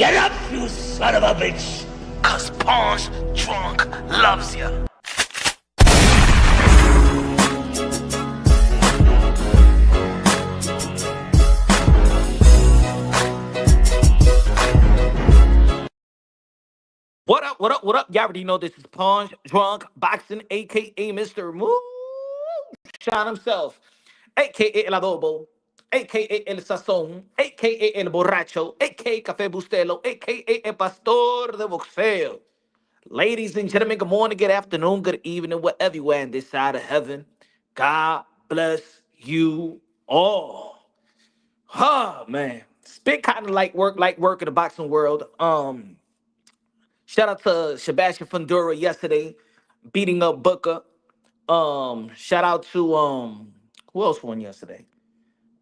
Get up, you son of a bitch! Cause Pawn's drunk loves ya. What up, what up, what up? Y'all already know this is Pawn Drunk Boxing, aka Mr. Moo Shine himself, aka El Adobo, aka El Sazón, aka El Borracho, aka Café Bustelo, aka El Pastor de Boxeo. Ladies and gentlemen, good morning, good afternoon, good evening, wherever you are in this side of heaven. God bless you all. Oh man. It's been kind of like work in the boxing world. Shout out to Sebastian Fundora yesterday, beating up Booker. Shout out to who else won yesterday?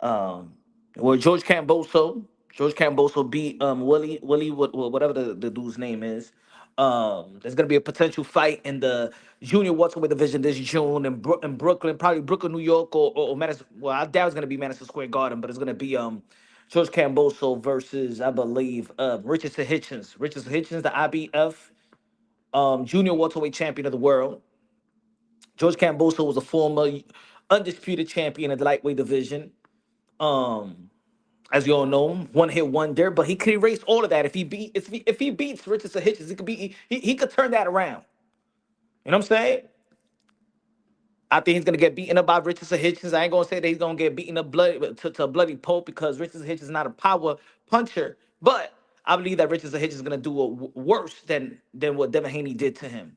Um, well, George Camboso. George Camboso beat Willie whatever the dude's name is. There's gonna be a potential fight in the junior welterweight division this June in Brooklyn, probably Brooklyn, New York, or Madison. Well, I doubt it's gonna be Madison Square Garden, but it's gonna be George Camboso versus, I believe, Richardson Hitchens. Richardson Hitchens, the IBF junior welterweight champion of the world. George Camboso was a former undisputed champion of the lightweight division. Um, as you all know, one hit wonder, but he could erase all of that if he beats Richardson Hitchens, he could turn that around. You know what I'm saying? I think he's gonna get beaten up by Richardson Hitchens. I ain't gonna say that he's gonna get beaten up to a bloody pulp because Richardson Hitchens is not a power puncher, but I believe that Richardson Hitchens is gonna do worse than what Devin Haney did to him,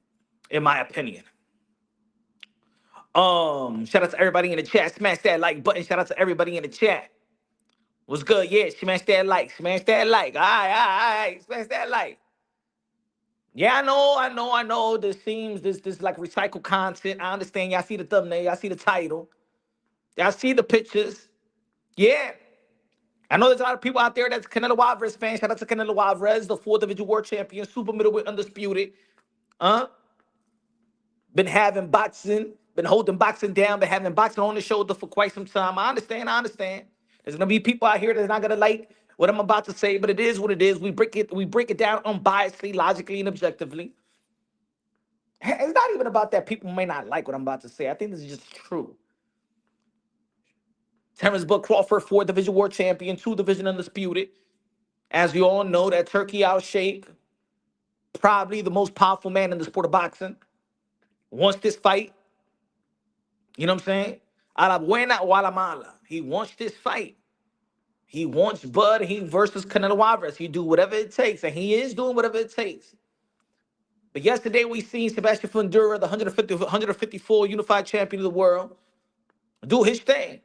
in my opinion. Shout out to everybody in the chat. Smash that like button. Shout out to everybody in the chat. What's good? Yeah, smash that like. Smash that like. All right. Smash that like. Yeah, I know. This like recycled content. I understand. Y'all see the thumbnail. Y'all see the title. Y'all see the pictures. Yeah. I know there's a lot of people out there that's Canelo Alvarez fans. Shout out to Canelo Alvarez, the fourth division world champion, super middleweight undisputed. Been having boxing, been holding boxing down, been having boxing on the shoulder for quite some time. I understand. There's gonna be people out here that's not gonna like what I'm about to say, but it is what it is. We break it down unbiasedly, logically, and objectively. It's not even about that people may not like what I'm about to say. I think this is just true. Terrence Book Crawford, four division world champion, two division undisputed. As you all know, that Turki Alalshikh, probably the most powerful man in the sport of boxing, wants this fight. You know what I'm saying? A la buena o a la mala. He wants this fight. He wants Bud he versus Canelo Alvarez. He do whatever it takes, and he is doing whatever it takes. But yesterday we seen Sebastian Fundora, the 154 unified champion of the world, do his thing.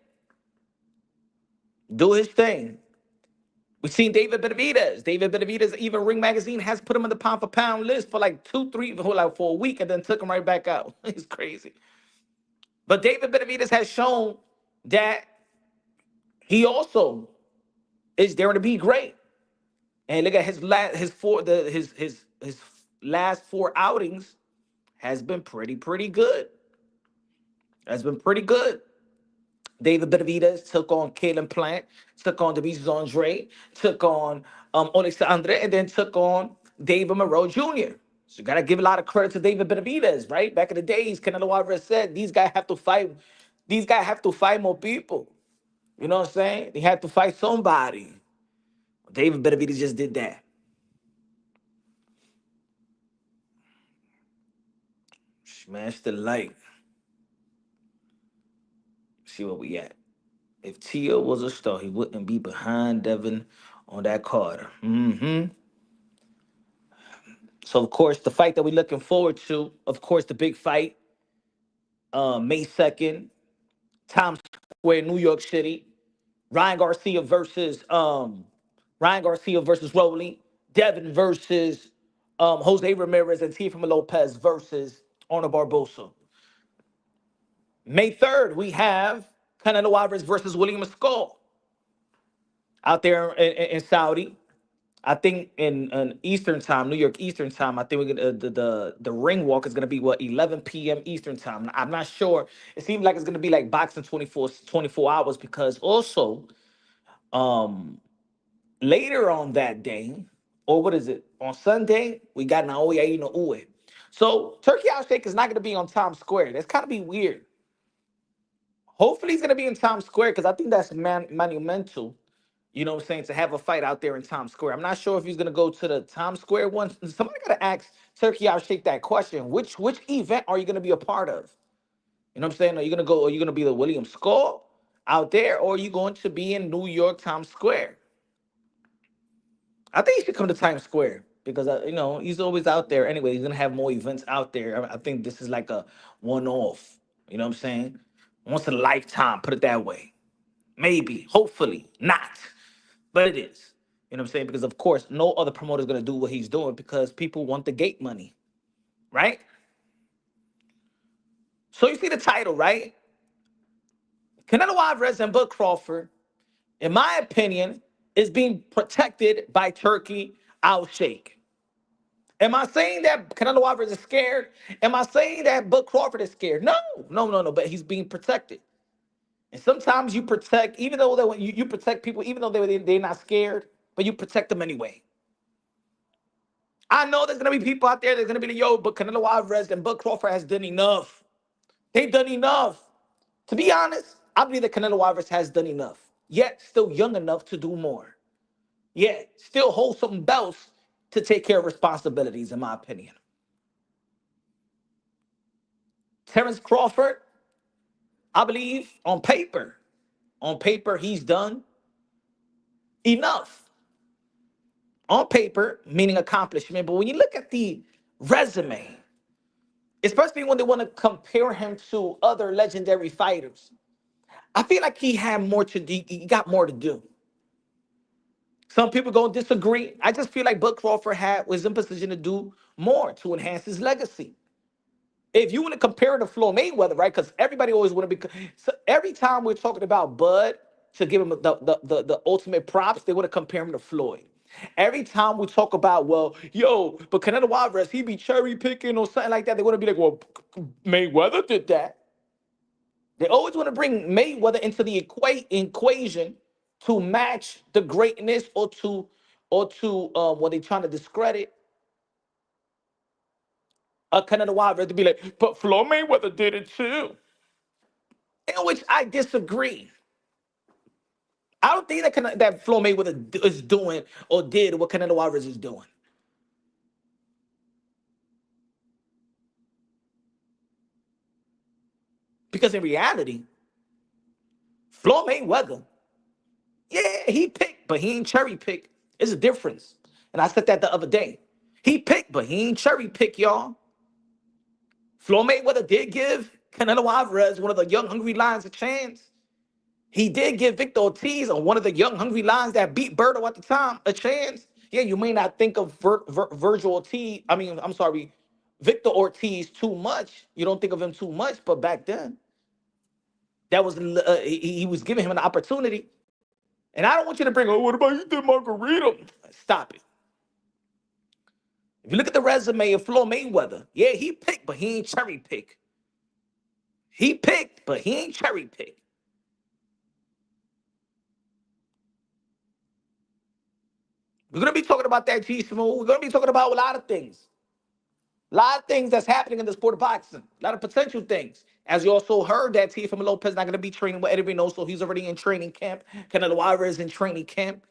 Do his thing. We seen David Benavidez. David Benavidez, even Ring Magazine has put him on the pound for pound list for like for a week, and then took him right back out. It's crazy. But David Benavidez has shown that he also is there to be great. And look at his last four outings has been pretty good. Has been pretty good. David Benavidez took on Kalen Plant, took on Demetrius Andre, took on Alexandre, and then took on David Moreau Jr. So you gotta give a lot of credit to David Benavidez, right? Back in the days, Canelo Alvarez said these guys have to fight. These guys have to fight more people. You know what I'm saying? They had to fight somebody. David Benavidez just did that. Smash the like. See where we at. If Tia was a star, he wouldn't be behind Devin on that card. So, of course, the fight that we're looking forward to, of course, the big fight, May 2nd, Times Square, New York City. Ryan Garcia versus Rowley. Devin versus Jose Ramirez, and Teofimo Lopez versus Arnold Barbosa. May 3rd, we have Canelo Alvarez versus William Skull out there in Saudi. I think in Eastern time, New York Eastern time, I think we're gonna the ring walk is gonna be what 11 p.m. Eastern time. I'm not sure. It seems like it's gonna be like boxing 24 hours because also later on that day, or what is it? On Sunday, we got Naoya Inoue. So Turki Alalshikh is not going to be on Times Square. That's kind of be weird. Hopefully he's going to be in Times Square because I think that's monumental. You know what I'm saying? To have a fight out there in Times Square. I'm not sure if he's going to go to the Times Square one. Somebody got to ask Turki Alalshikh that question. Which event are you going to be a part of? You know what I'm saying? Are you going to go? Are you going to be the William Skull out there, or are you going to be in New York Times Square? I think he should come to Times Square because he's always out there. Anyway, he's gonna have more events out there. I think this is like a one-off. You know what I'm saying? Once in a lifetime, put it that way. Maybe, hopefully, not, but it is. You know what I'm saying? Because of course, no other promoter is gonna do what he's doing because people want the gate money, right? So you see the title, right? Canelo Alvarez and Bud Crawford, in my opinion, is being protected by Turki Alalshikh. Am I saying that Canelo Alvarez is scared? Am I saying that Bud Crawford is scared? No, no, no, no. But he's being protected. And sometimes you protect, even though you protect people, even though they're not scared, but you protect them anyway. I know there's gonna be people out there that's gonna be like, yo, but Canelo Alvarez and Bud Crawford has done enough. They've done enough. To be honest, I believe that Canelo Alvarez has done enough. Yet still young enough to do more. Yet still hold some belts to take care of responsibilities, in my opinion. Terrence Crawford, I believe on paper, he's done enough. On paper, meaning accomplishment. But when you look at the resume, especially when they want to compare him to other legendary fighters, I feel like he had more to do. He got more to do. Some people gonna disagree. I just feel like Bud Crawford was in position to do more to enhance his legacy. If you want to compare it to Floyd Mayweather, right? Because everybody always want to be. So every time we're talking about Bud to give him the ultimate props, they want to compare him to Floyd. Every time we talk about, well, yo, but Canelo Alvarez, he be cherry picking or something like that, they want to be like, well, Mayweather did that. They always want to bring Mayweather into the equation to match the greatness or to when they trying to discredit a Canelo Alvarez to be like, but Floyd Mayweather did it too. In which I disagree. I don't think that Floyd Mayweather is doing or did what Canelo Alvarez is doing. Because in reality, Floyd Mayweather, yeah, he picked, but he ain't cherry pick. It's a difference. And I said that the other day. He picked, but he ain't cherry pick, y'all. Floyd Mayweather did give Canelo Alvarez, one of the young, hungry lions, a chance. He did give Victor Ortiz, one of the young, hungry lions that beat Berto at the time, a chance. Yeah, you may not think of Vergil Ortiz. I'm sorry, Victor Ortiz too much. You don't think of him too much, but back then, that was he was giving him an opportunity. And I don't want you to bring, oh, what about you did Margarito? Stop it. If you look at the resume of Floyd Mayweather, yeah, he picked, but he ain't cherry pick. He picked, but he ain't cherry pick. We're going to be talking about that, G Smooth. We're going to be talking about a lot of things. A lot of things that's happening in the sport of boxing. A lot of potential things. As you also heard, that Teofimo Lopez not going to be training with Eddie Reynoso. He's already in training camp. Canelo Alvarez in training camp.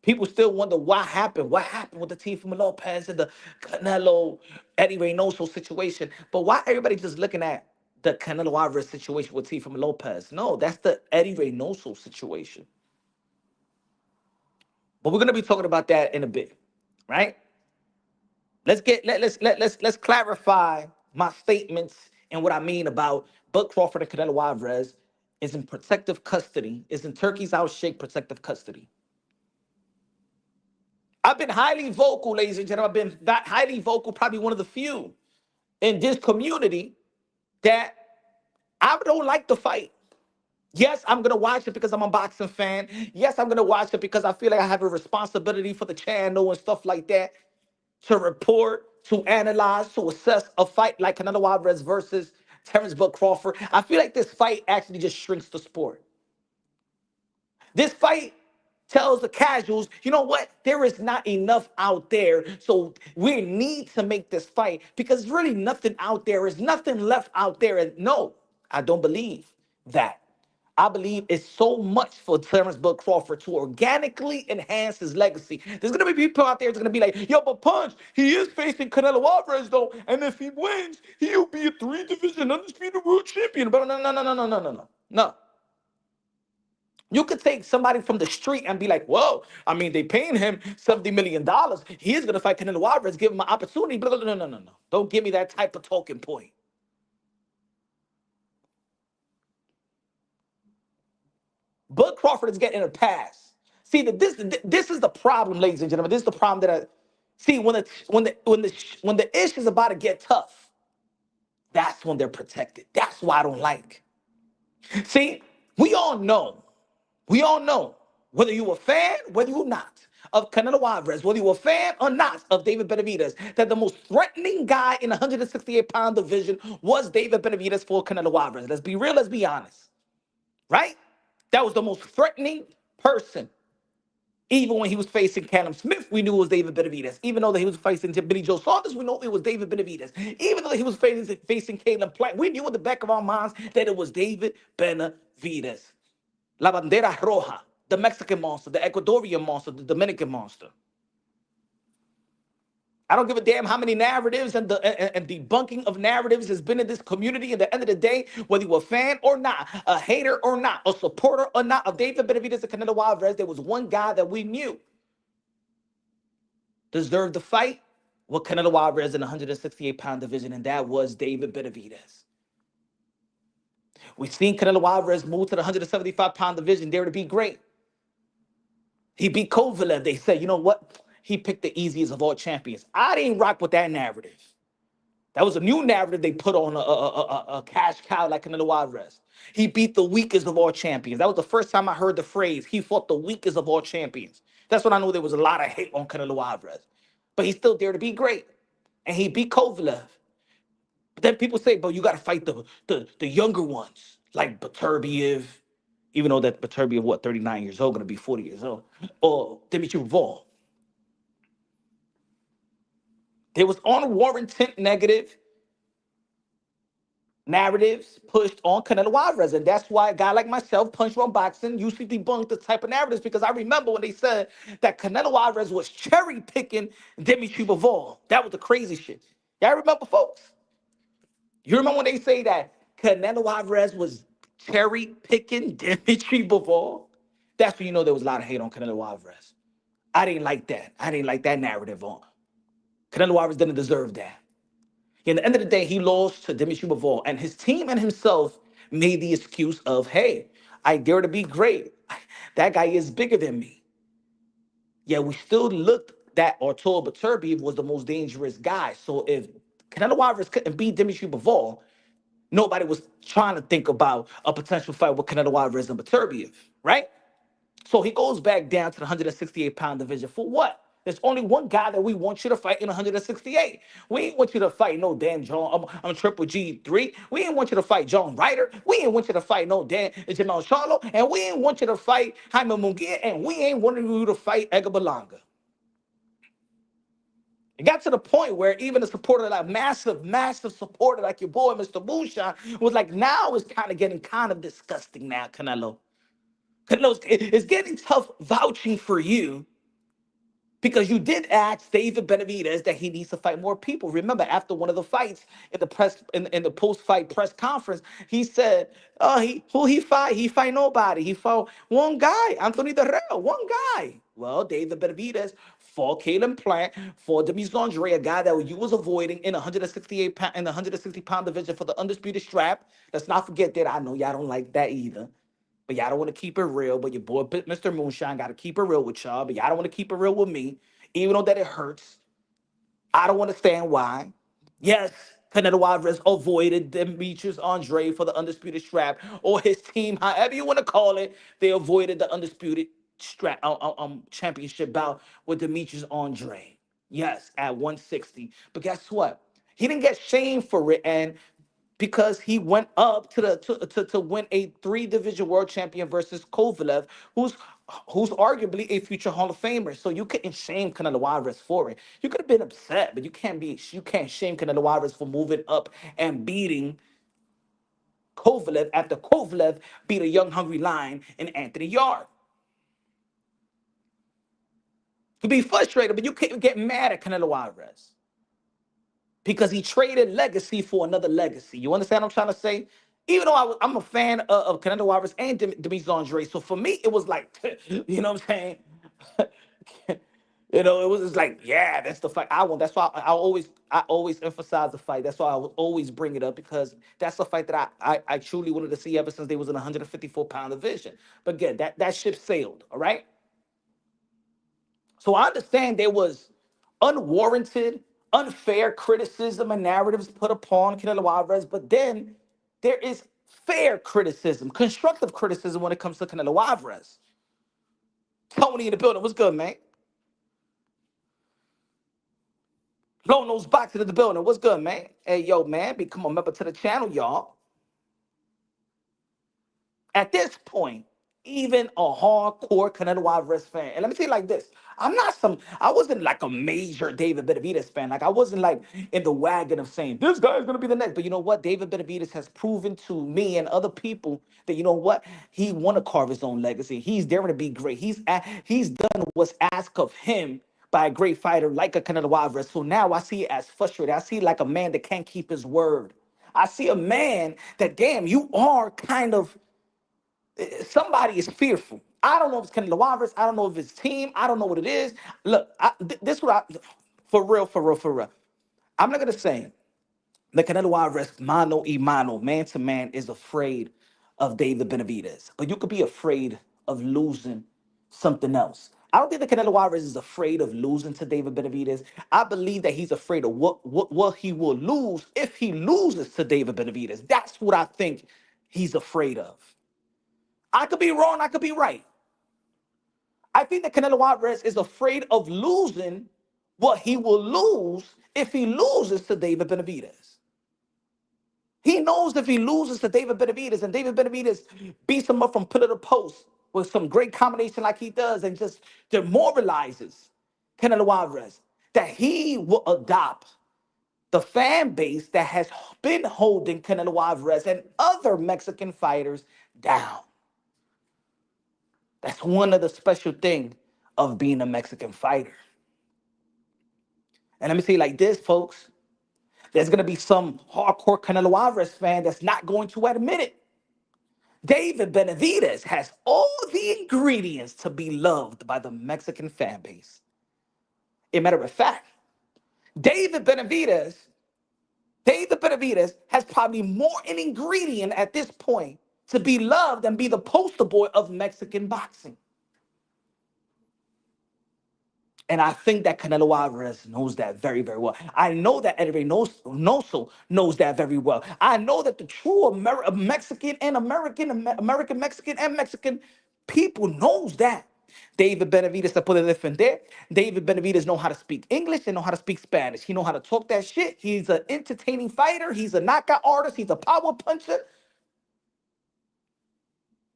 People still wonder what happened. What happened with the Teofimo Lopez and the Canelo Eddie Reynoso situation? But why everybody just looking at the Canelo Alvarez situation with Teofimo Lopez? No, that's the Eddie Reynoso situation. But we're gonna be talking about that in a bit, right? Let's clarify my statements and what I mean about Bud Crawford and Canelo Alvarez is in protective custody, is in Turki's Alalshikh protective custody. I've been highly vocal, ladies and gentlemen. I've been that highly vocal, probably one of the few in this community that I don't like the fight. Yes, I'm going to watch it because I'm a boxing fan. Yes, I'm going to watch it because I feel like I have a responsibility for the channel and stuff like that to report, to analyze, to assess a fight like Canelo Alvarez versus Terrence Bud Crawford. I feel like this fight actually just shrinks the sport. This fight tells the casuals, you know what? There is not enough out there. So we need to make this fight because there's really nothing out there. There's nothing left out there. And no, I don't believe that. I believe it's so much for Terrence Bud Crawford to organically enhance his legacy. There's gonna be people out there that's gonna be like, yo, but Punch, he is facing Canelo Alvarez though, and if he wins, he'll be a three-division undisputed world champion. But no. You could take somebody from the street and be like, whoa, I mean, they paying him $70 million. He is gonna fight Canelo Alvarez, give him an opportunity. Blah, blah, no. Don't give me that type of talking point. Bud Crawford is getting a pass. See, this is the problem, ladies and gentlemen. This is the problem that I see when the issue is about to get tough. That's when they're protected. That's why I don't like. See, we all know, whether you a fan, whether you're not, of Canelo Alvarez, whether you're a fan or not of David Benavidez, that the most threatening guy in the 168-pound division was David Benavidez for Canelo Alvarez. Let's be real, let's be honest, right? That was the most threatening person. Even when he was facing Callum Smith, we knew it was David Benavidez. Even though that he was facing Billy Joe Saunders, we know it was David Benavidez. Even though he was facing Caleb Plant, we knew in the back of our minds that it was David Benavidez. La Bandera Roja, the Mexican monster, the Ecuadorian monster, the Dominican monster. I don't give a damn how many narratives and debunking of narratives has been in this community. At the end of the day, whether you're a fan or not, a hater or not, a supporter or not of David Benavidez and Canelo Alvarez, there was one guy that we knew deserved the fight with Canelo Alvarez in the 168-pound division, and that was David Benavidez. We've seen Canelo Alvarez move to the 175-pound division there to be great. He beat Kovalev. They said, you know what? He picked the easiest of all champions. I didn't rock with that narrative. That was a new narrative they put on a cash cow like Canelo Alvarez. He beat the weakest of all champions. That was the first time I heard the phrase, he fought the weakest of all champions. That's when I knew there was a lot of hate on Canelo Alvarez. But he's still there to be great. And he beat Kovalev. But then people say, but you got to fight the younger ones, like Beterbiev, even though that Beterbiev, 39 years old, going to be 40 years old, or Dimitri Bivol. There was unwarranted negative narratives pushed on Canelo Alvarez, and that's why a guy like myself, Punch Run Boxing, usually debunk the type of narratives, because I remember when they said that Canelo Alvarez was cherry picking Dimitri Bivol. That was the crazy shit. Y'all remember, folks? You remember when they say that Canelo Alvarez was cherry picking Dimitri Bivol? That's when you know there was a lot of hate on Canelo Alvarez. I didn't like that. I didn't like that narrative on. Canelo Alvarez didn't deserve that. At the end of the day, he lost to Dimitri Bivol, and his team and himself made the excuse of, hey, I dare to be great. That guy is bigger than me. Yeah, we still looked that Artur Beterbiev was the most dangerous guy. So if Canelo Alvarez couldn't beat Dimitri Bivol, nobody was trying to think about a potential fight with Canelo Alvarez and Beterbiev, right? So he goes back down to the 168-pound division for what? There's only one guy that we want you to fight in 168. We ain't want you to fight no damn John. I'm Triple G3. We ain't want you to fight John Ryder. We ain't want you to fight no damn Jermall Charlo. And we ain't want you to fight Jaime Munguia. And we ain't wanting you to fight Edgar Berlanga. It got to the point where even a supporter, like massive supporter like your boy, Mr. Moonshine, was like, now it's kind of getting kind of disgusting now, Canelo. Canelo, it's getting tough vouching for you, because you did ask David Benavidez that he needs to fight more people. Remember, after one of the fights in the press, in the post-fight press conference, he said, "Oh, who he fight? He fight nobody. He fought one guy, Anthony Darrell, one guy." Well, David Benavidez fought Caleb Plant, fought Demis Andre, a guy that you was avoiding in 168 pound, in the 160-pound division for the undisputed strap. Let's not forget that. I know y'all don't like that either. But y'all don't want to keep it real. But your boy, Mr. Moonshine, got to keep it real with y'all. But y'all don't want to keep it real with me, even though that it hurts. I don't understand why. Yes, Canelo Alvarez avoided Demetrius Andre for the undisputed strap, or his team, however you want to call it. They avoided the undisputed strap championship bout with Demetrius Andre. Yes, at 160. But guess what? He didn't get shamed for it, and because he went up to win a 3-division world champion versus Kovalev, who's who's arguably a future Hall of Famer. So you couldn't shame Canelo Alvarez for it. You could have been upset, but you can't shame Canelo Alvarez for moving up and beating Kovalev after Kovalev beat a young hungry lion in Anthony Yarde. You could be frustrated, but you can't get mad at Canelo Alvarez because he traded legacy for another legacy. You understand what I'm trying to say? Even though I'm a fan of Canelo Alvarez and Demetrius Andre, so for me it was like, you know what I'm saying? It was just like, yeah, that's the fight I want. That's why I always emphasize the fight. That's why I would always bring it up because that's the fight that I truly wanted to see ever since they was in the 154-pound division. But again, that ship sailed. All right. So I understand there was unwarranted, unfair criticism and narratives put upon Canelo Alvarez, but then there is fair criticism, constructive criticism when it comes to Canelo Alvarez. Tony in the building, what's good, man? Low nose boxing in the building, what's good, man? Hey, yo, man, become a member to the channel, y'all. At this point, even a hardcore Canelo Alvarez fan, and let me say it like this: I wasn't like a major David Benavidez fan. Like I wasn't like in the wagon of saying this guy's gonna be the next. But you know what? David Benavidez has proven to me and other people that you know what he want to carve his own legacy. He's daring to be great. He's done what's asked of him by a great fighter like a Canelo Alvarez. So now I see it as frustrated. I see it like a man that can't keep his word. I see a man that damn you are kind of somebody is fearful. I don't know if it's Canelo Alvarez. I don't know if it's team. I don't know what it is. Look, this what I, for real, for real, for real. I'm not gonna say that Canelo Alvarez, mano y mano, man to man, is afraid of David Benavidez, but you could be afraid of losing something else. I don't think that Canelo Alvarez is afraid of losing to David Benavidez. I believe that he's afraid of what he will lose if he loses to David Benavidez. That's what I think he's afraid of. I could be wrong, I could be right. I think that Canelo Alvarez is afraid of losing what he will lose if he loses to David Benavidez. He knows if he loses to David Benavidez and David Benavidez beats him up from pillar to post with some great combination like he does and just demoralizes Canelo Alvarez, that he will adopt the fan base that has been holding Canelo Alvarez and other Mexican fighters down. That's one of the special things of being a Mexican fighter. And let me say it like this, folks. There's going to be some hardcore Canelo Alvarez fan that's not going to admit it. David Benavidez has all the ingredients to be loved by the Mexican fan base. As a matter of fact, David Benavidez, David Benavidez has probably more an ingredient at this point to be loved and be the poster boy of Mexican boxing. And I think that Canelo Alvarez knows that very, very well. I know that everybody knows that very well. I know that the true Mexican and American Mexican and Mexican people knows that. David Benavidez, to put it different there, David Benavidez know how to speak English and know how to speak Spanish. He know how to talk that shit. He's an entertaining fighter. He's a knockout artist. He's a power puncher.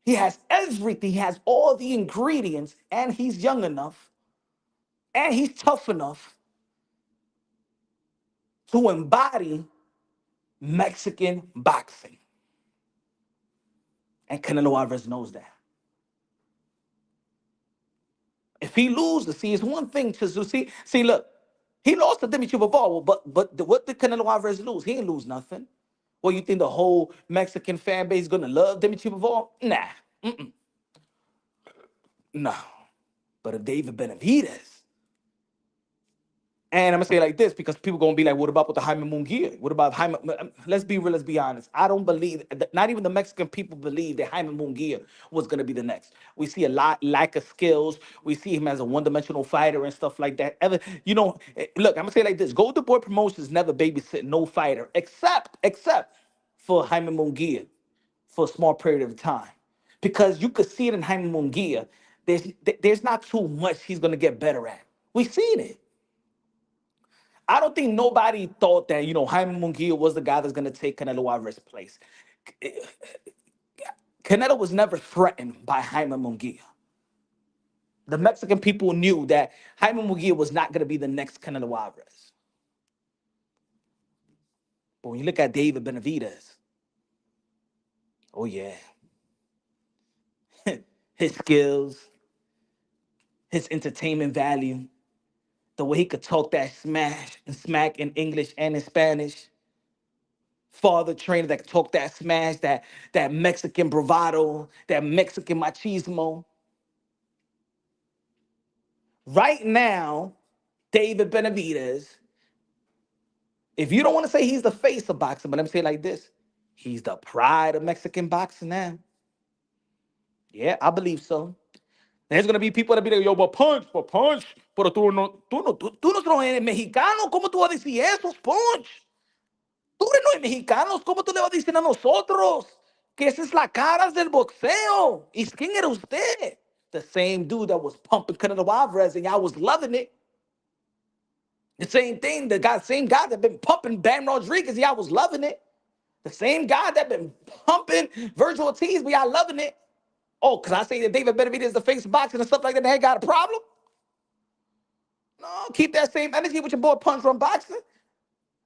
He has everything. He has all the ingredients, and he's young enough and he's tough enough to embody Mexican boxing. And Canelo Alvarez knows that. If he loses, see, it's one thing to see. Look, he lost to Dmitry Bivol, but what did Canelo Alvarez lose? He didn't lose nothing. Well, you think the whole Mexican fan base is gonna love Dmitry Bivol? Nah, no. But if David Benavidez, and I'm gonna say it like this because people gonna be like, "What about with the Jaime Munguia? What about Jaime?" Let's be real. Let's be honest. I don't believe. Not even the Mexican people believe that Jaime Munguia was gonna be the next. We see a lot lack of skills. We see him as a one-dimensional fighter and stuff like that. Look, I'm gonna say it like this: Golden Boy Promotions never babysit no fighter except for Jaime Munguia for a small period of time, because you could see it in Jaime Munguia. There's not too much he's gonna get better at. We've seen it. I don't think nobody thought that, Jaime Munguia was the guy that's going to take Canelo Alvarez's place. Canelo was never threatened by Jaime Munguia. The Mexican people knew that Jaime Munguia was not going to be the next Canelo Alvarez. But when you look at David Benavidez, oh yeah, his skills, his entertainment value, the way he could talk that smash and smack in English and in Spanish. Father trainer that could talk that smash, that Mexican bravado, that Mexican machismo. Right now, David Benavidez, if you don't want to say he's the face of boxing, but let me say it like this, he's the pride of Mexican boxing now. Yeah, I believe so. There's gonna be people that be like, yo, but punch, pero tú no eres mexicano, ¿cómo tú vas a decir eso, punch? Tú no eres mexicanos, ¿cómo tú le vas a decir a nosotros que esa es la cara del boxeo? ¿Y quién era usted? The same dude that was pumping Canelo Alvarez and y'all was loving it. The same thing, same guy that been pumping Bam Rodriguez, y'all was loving it. The same guy that been pumping Vergil Ortiz, but y'all loving it. Oh, because I say that David Benavidez is the face of boxing and stuff like that, they ain't got a problem? No, keep that same energy with your boy Punch Run Boxing.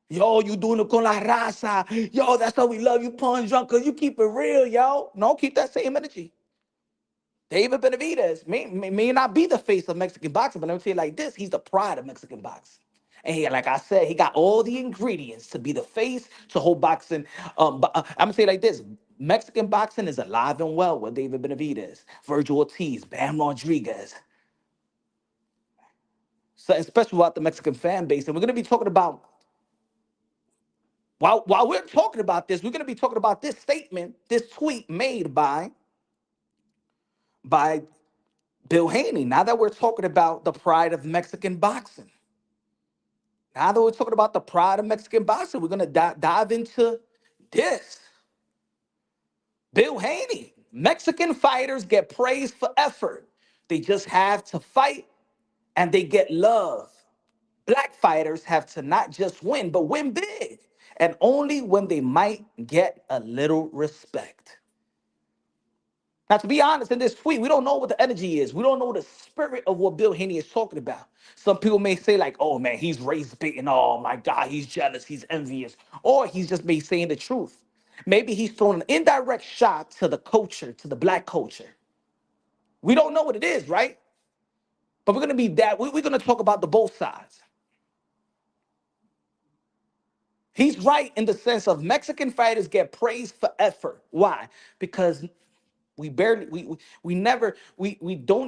Yo, you doing it con la raza. Yo, that's how we love you, Punch Drunk, because you keep it real, yo. No, keep that same energy. David Benavidez may not be the face of Mexican boxing, but let me tell you like this, he's the pride of Mexican boxing. And he, like I said, he got all the ingredients to be the face to hold boxing. I'm going to say it like this. Mexican boxing is alive and well with David Benavidez, Vergil Ortiz, Bam Rodriguez. Something special about the Mexican fan base. And we're going to be talking about While we're talking about this, we're going to be talking about this statement, this tweet made by Bill Haney. Now that we're talking about the pride of Mexican boxing, now that we're talking about the pride of Mexican boxing, we're going to dive into this. Bill Haney, Mexican fighters get praised for effort. They just have to fight and they get love. Black fighters have to not just win, but win big. And only when they might get a little respect. Now, to be honest, in this tweet, we don't know what the energy is. We don't know the spirit of what Bill Haney is talking about. Some people may say like, oh man, he's race baiting. Oh my God, he's jealous, he's envious. Or he's just may saying the truth. Maybe he's throwing an indirect shot to the culture, to the black culture. We don't know what it is, right? But we're going to talk about the both sides. He's right in the sense of Mexican fighters get praised for effort. Why? Because we don't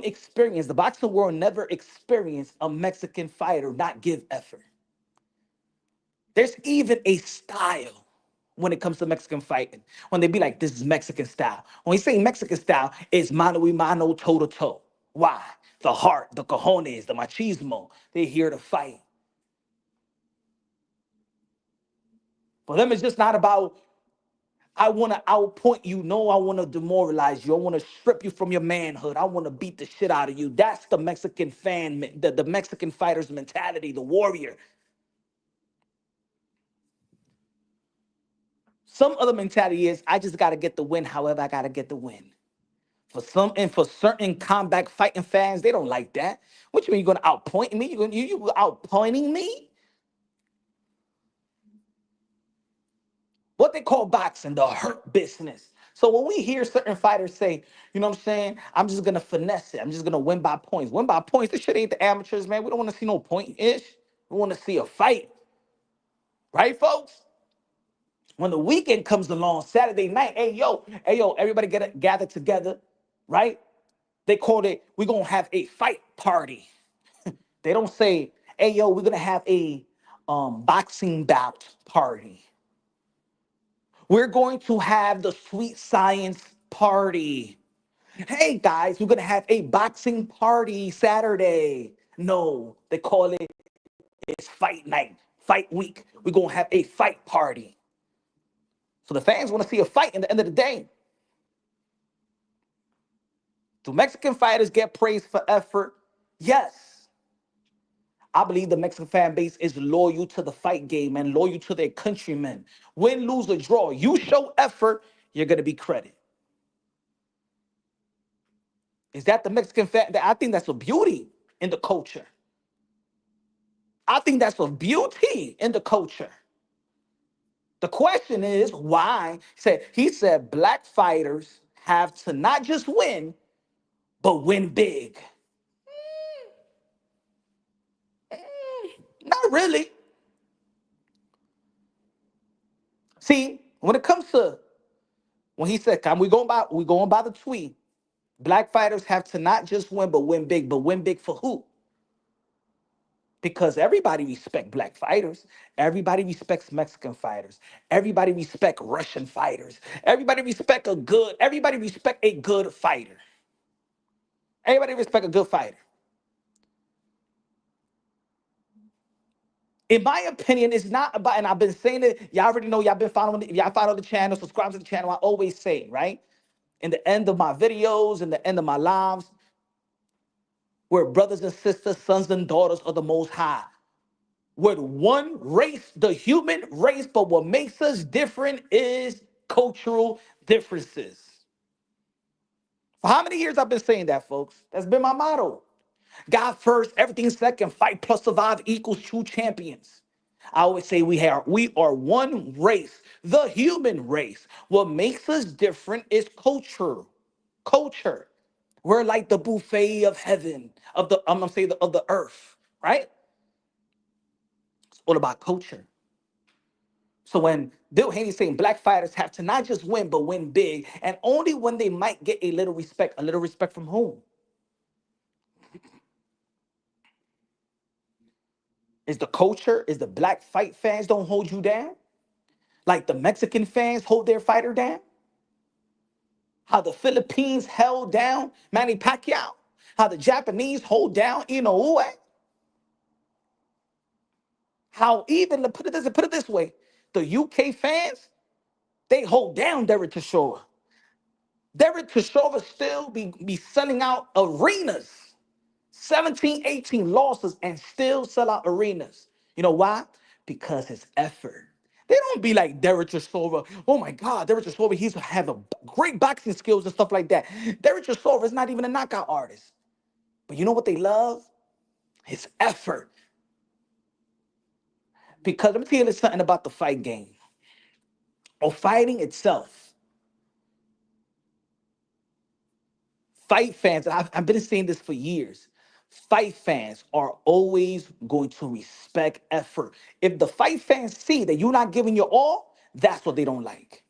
experience, the boxing world never experienced a Mexican fighter not give effort. There's even a style when it comes to Mexican fighting. When they be like, this is Mexican style. When we say Mexican style, it's mano y mano, toe to toe. Why? The heart, the cojones, the machismo. They're here to fight. For them, it's just not about, I want to outpoint you. No, I want to demoralize you. I want to strip you from your manhood. I want to beat the shit out of you. That's the Mexican the Mexican fighter's mentality, the warrior. Some other mentality is, I just got to get the win however I got to get the win. For certain combat fighting fans, they don't like that. What you mean, you're going to outpoint me? You outpointing me? What they call boxing, the hurt business. So when we hear certain fighters say, you know what I'm saying, I'm just gonna finesse it, I'm just gonna win by points. Win by points, this shit ain't the amateurs, man. We don't wanna see no point-ish. We wanna see a fight. Right, folks? When the weekend comes along, Saturday night, hey yo, everybody gather together, right? They call it, we're gonna have a fight party. They don't say, hey yo, we're gonna have a boxing bout party. We're going to have the sweet science party. Hey guys, we're going to have a boxing party Saturday. No, they call it, it's fight night, fight week. We're going to have a fight party. So the fans want to see a fight in the end of the day. Do Mexican fighters get praised for effort? Yes. I believe the Mexican fan base is loyal to the fight game and loyal to their countrymen. Win, lose, or draw, you show effort, you're going to be credited. Is that the Mexican fan? I think that's a beauty in the culture. I think that's a beauty in the culture. The question is why? He said black fighters have to not just win, but win big. Not really. See, when it comes to when he said, we going by the tweet, black fighters have to not just win, but win big for who? Because everybody respect black fighters. Everybody respects Mexican fighters. Everybody respect Russian fighters. Everybody respect a good fighter. Everybody respect a good fighter. In my opinion, it's not about, and I've been saying it, y'all already know, y'all been following it. If y'all follow the channel, subscribe to the channel, I always say, right? In the end of my videos, in the end of my lives, we're brothers and sisters, sons and daughters of the Most High. We're one race, the human race, but what makes us different is cultural differences. For how many years I've been saying that, folks? That's been my motto. God first, everything second, fight plus survive equals true champions. I always say we are one race, the human race. What makes us different is culture. Culture. We're like the buffet of heaven, I'm gonna say of the earth, right? It's all about culture. So when Bill Haney saying black fighters have to not just win, but win big, and only when they might get a little respect from whom? Is the culture, is the black fight fans don't hold you down? Like the Mexican fans hold their fighter down? How the Philippines held down Manny Pacquiao? How the Japanese hold down Inoue? How even, put it this way, the UK fans, they hold down Derek Chisora. Derek Chisora still be selling out arenas. 17, 18 losses and still sell out arenas. You know why? Because his effort. They don't be like Derek Chisora. Oh my God, Derek Chisora, he's have a great boxing skills and stuff like that. Derek Chisora is not even a knockout artist. But you know what they love? His effort. Because let me tell you something about the fight game or fighting itself. Fight fans, and I've been saying this for years. Fight fans are always going to respect effort. If the fight fans see that you're not giving your all, that's what they don't like.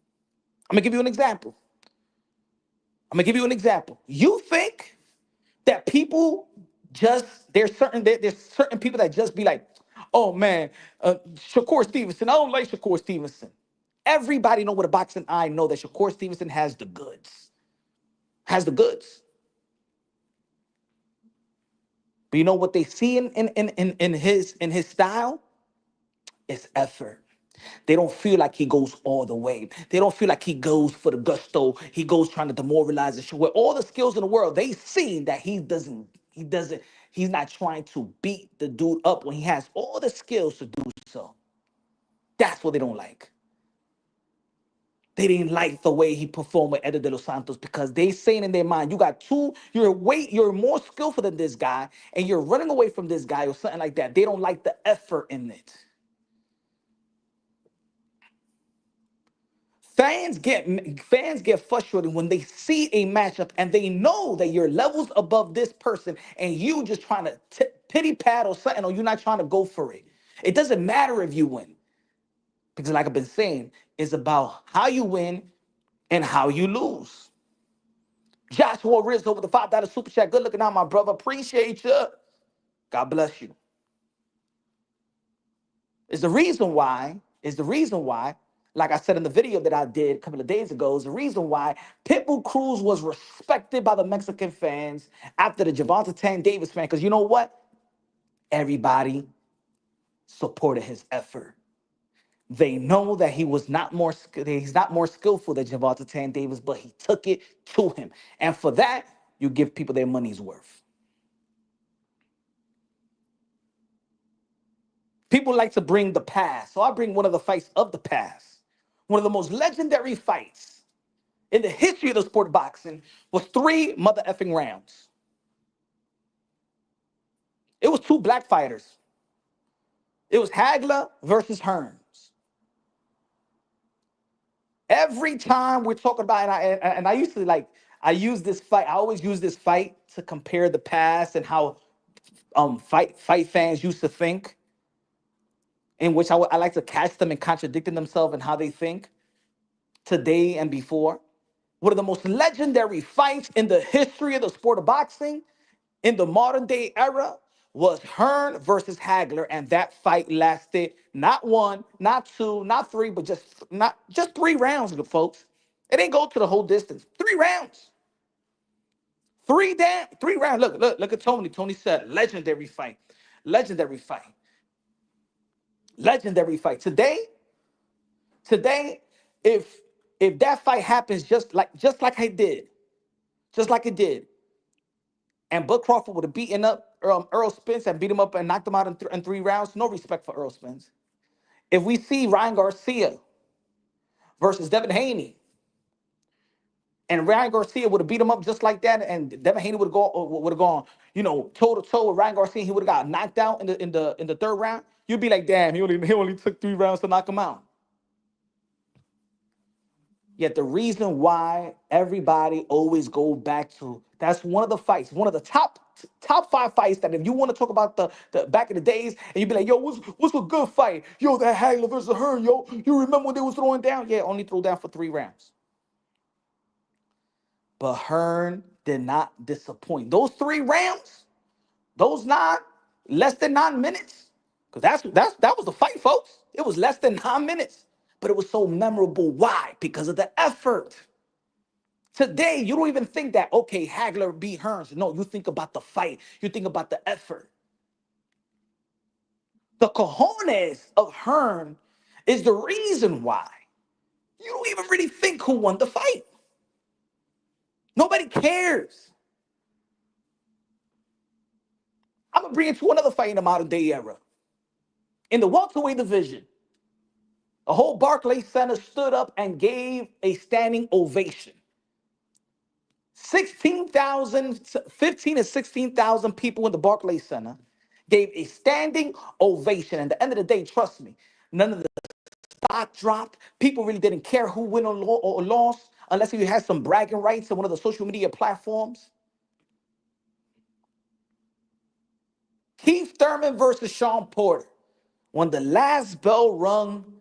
I'm gonna give you an example. You think that people there's certain people that just be like, oh man, Shakur Stevenson. I don't like Shakur Stevenson. Everybody know with a boxing eye know that Shakur Stevenson has the goods. Has the goods. But you know what they see in his style? Is effort. They don't feel like he goes all the way. They don't feel like he goes for the gusto. He goes trying to demoralize the show. With all the skills in the world, they see that he's not trying to beat the dude up when he has all the skills to do so. That's what they don't like. They didn't like the way he performed with Eddie De Los Santos because they saying in their mind, you're more skillful than this guy, and you're running away from this guy or something like that. They don't like the effort in it. Fans get frustrated when they see a matchup and they know that you're levels above this person and you just trying to pity pat or something, or you're not trying to go for it. It doesn't matter if you win because, like I've been saying, it's about how you win and how you lose. Joshua Rizzo with the $5 super chat. Good looking out, my brother. Appreciate you. God bless you. Is the reason why, like I said in the video that I did a couple of days ago, is the reason why Pitbull Cruz was respected by the Mexican fans after the Gervonta Tank Davis fan. Because you know what? Everybody supported his effort. They know that he's not more skillful than Gervonta Tank Davis, but he took it to him. And for that, you give people their money's worth. People like to bring the past. So I bring one of the fights of the past. One of the most legendary fights in the history of the sport of boxing was 3 mother effing rounds. It was 2 black fighters. It was Hagler versus Hearns. Every time we're talking about, and I used to I use this fight. I always use this fight to compare the past and how fight fans used to think, in which I like to catch them and contradicting themselves and how they think today and before. One of the most legendary fights in the history of the sport of boxing in the modern day era was Hearn versus Hagler, and that fight lasted not 1, not 2, not 3, but just 3 rounds, good folks. It didn't go to the whole distance. 3 rounds. 3 rounds. Look at Tony. Tony said legendary fight. Legendary fight. Legendary fight. Today, if that fight happens just like it did, and Bud Crawford would have beaten up Earl Spence and beat him up and knocked him out in 3 rounds, no respect for Earl Spence. If we see Ryan Garcia versus Devin Haney, and Ryan Garcia would have beat him up just like that, and Devin Haney would have gone, toe to toe with Ryan Garcia, he would have got knocked out in the 3rd round. You'd be like, damn, he only took 3 rounds to knock him out. Yet the reason why everybody always go back to, that's one of the fights, one of the top 5 fights that if you want to talk about the back in the days, and you'd be like, yo, what's a good fight? Yo, that Hagler versus Hearn, yo. You remember when they was throwing down? Yeah, only threw down for 3 rounds. But Hearn did not disappoint. Those 3 rounds, those less than 9 minutes, because that was the fight, folks. It was less than 9 minutes. But it was so memorable. Why? Because of the effort. Today, you don't even think that, okay, Hagler beat Hearns. No, you think about the fight. You think about the effort. The cojones of Hearn is the reason why you don't even really think who won the fight. Nobody cares. I'm going to bring it to another fight in the modern day era. In the welterweight division, the whole Barclays Center stood up and gave a standing ovation. 15 to 16,000 people in the Barclays Center gave a standing ovation. And at the end of the day, trust me, none of the stock dropped. People really didn't care who won or lost, unless you had some bragging rights on one of the social media platforms. Keith Thurman versus Sean Porter. When the last bell rung,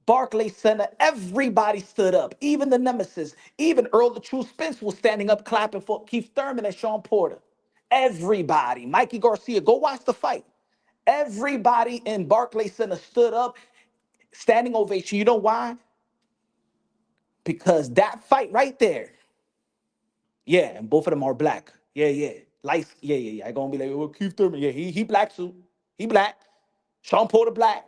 Barclays Center, everybody stood up. Even the nemesis, even Earl the True Spence was standing up clapping for Keith Thurman and Sean Porter. Everybody. Mikey Garcia, go watch the fight. Everybody in Barclays Center stood up, standing ovation. You know why? Because that fight right there, yeah, and both of them are black. Yeah. Lights, yeah. I gonna be like, well, Keith Thurman, yeah, he black too. He black. Sean Porter black.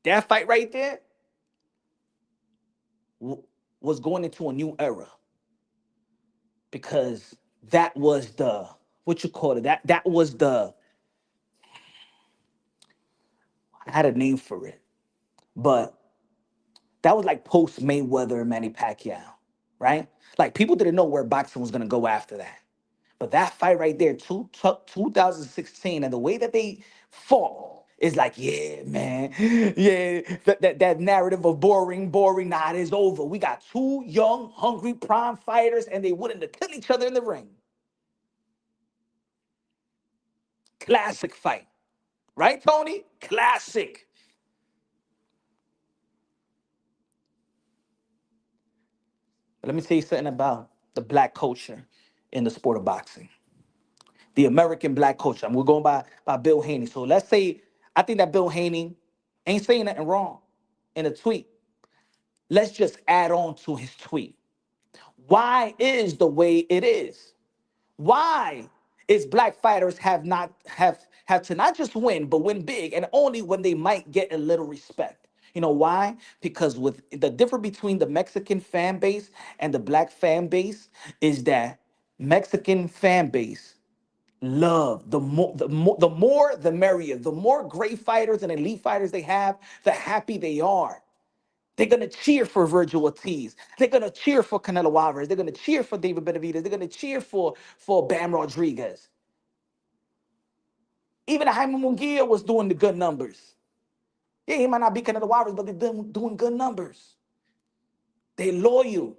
That fight right there was going into a new era, because that was the, what you call it, that was the, I had a name for it, but that was like post Mayweather and Manny Pacquiao, right? Like, people didn't know where boxing was gonna go after that. But that fight right there, 2016, and the way that they fought is like, yeah, man, yeah, that narrative of boring, nah, it is over. We got 2 young, hungry, prime fighters, and they willing to kill each other in the ring. Classic fight. Right, Tony? Classic. But let me tell you something about the black culture in the sport of boxing. The American black culture. And we're going by Bill Haney. So let's say, I think that Bill Haney ain't saying nothing wrong in a tweet. Let's just add on to his tweet. Why is the way it is? Why is black fighters have to not just win, but win big, and only when they might get a little respect? You know why? Because with the difference between the Mexican fan base and the black fan base is that Mexican fan base Love. The more, the merrier. The more great fighters and elite fighters they have, the happy they are. They're gonna cheer for Vergil Ortiz. They're gonna cheer for Canelo Alvarez. They're gonna cheer for David Benavidez. They're gonna cheer for Bam Rodriguez. Even Jaime Munguia was doing the good numbers. Yeah, he might not be Canelo Alvarez, but they're doing good numbers. They loyal.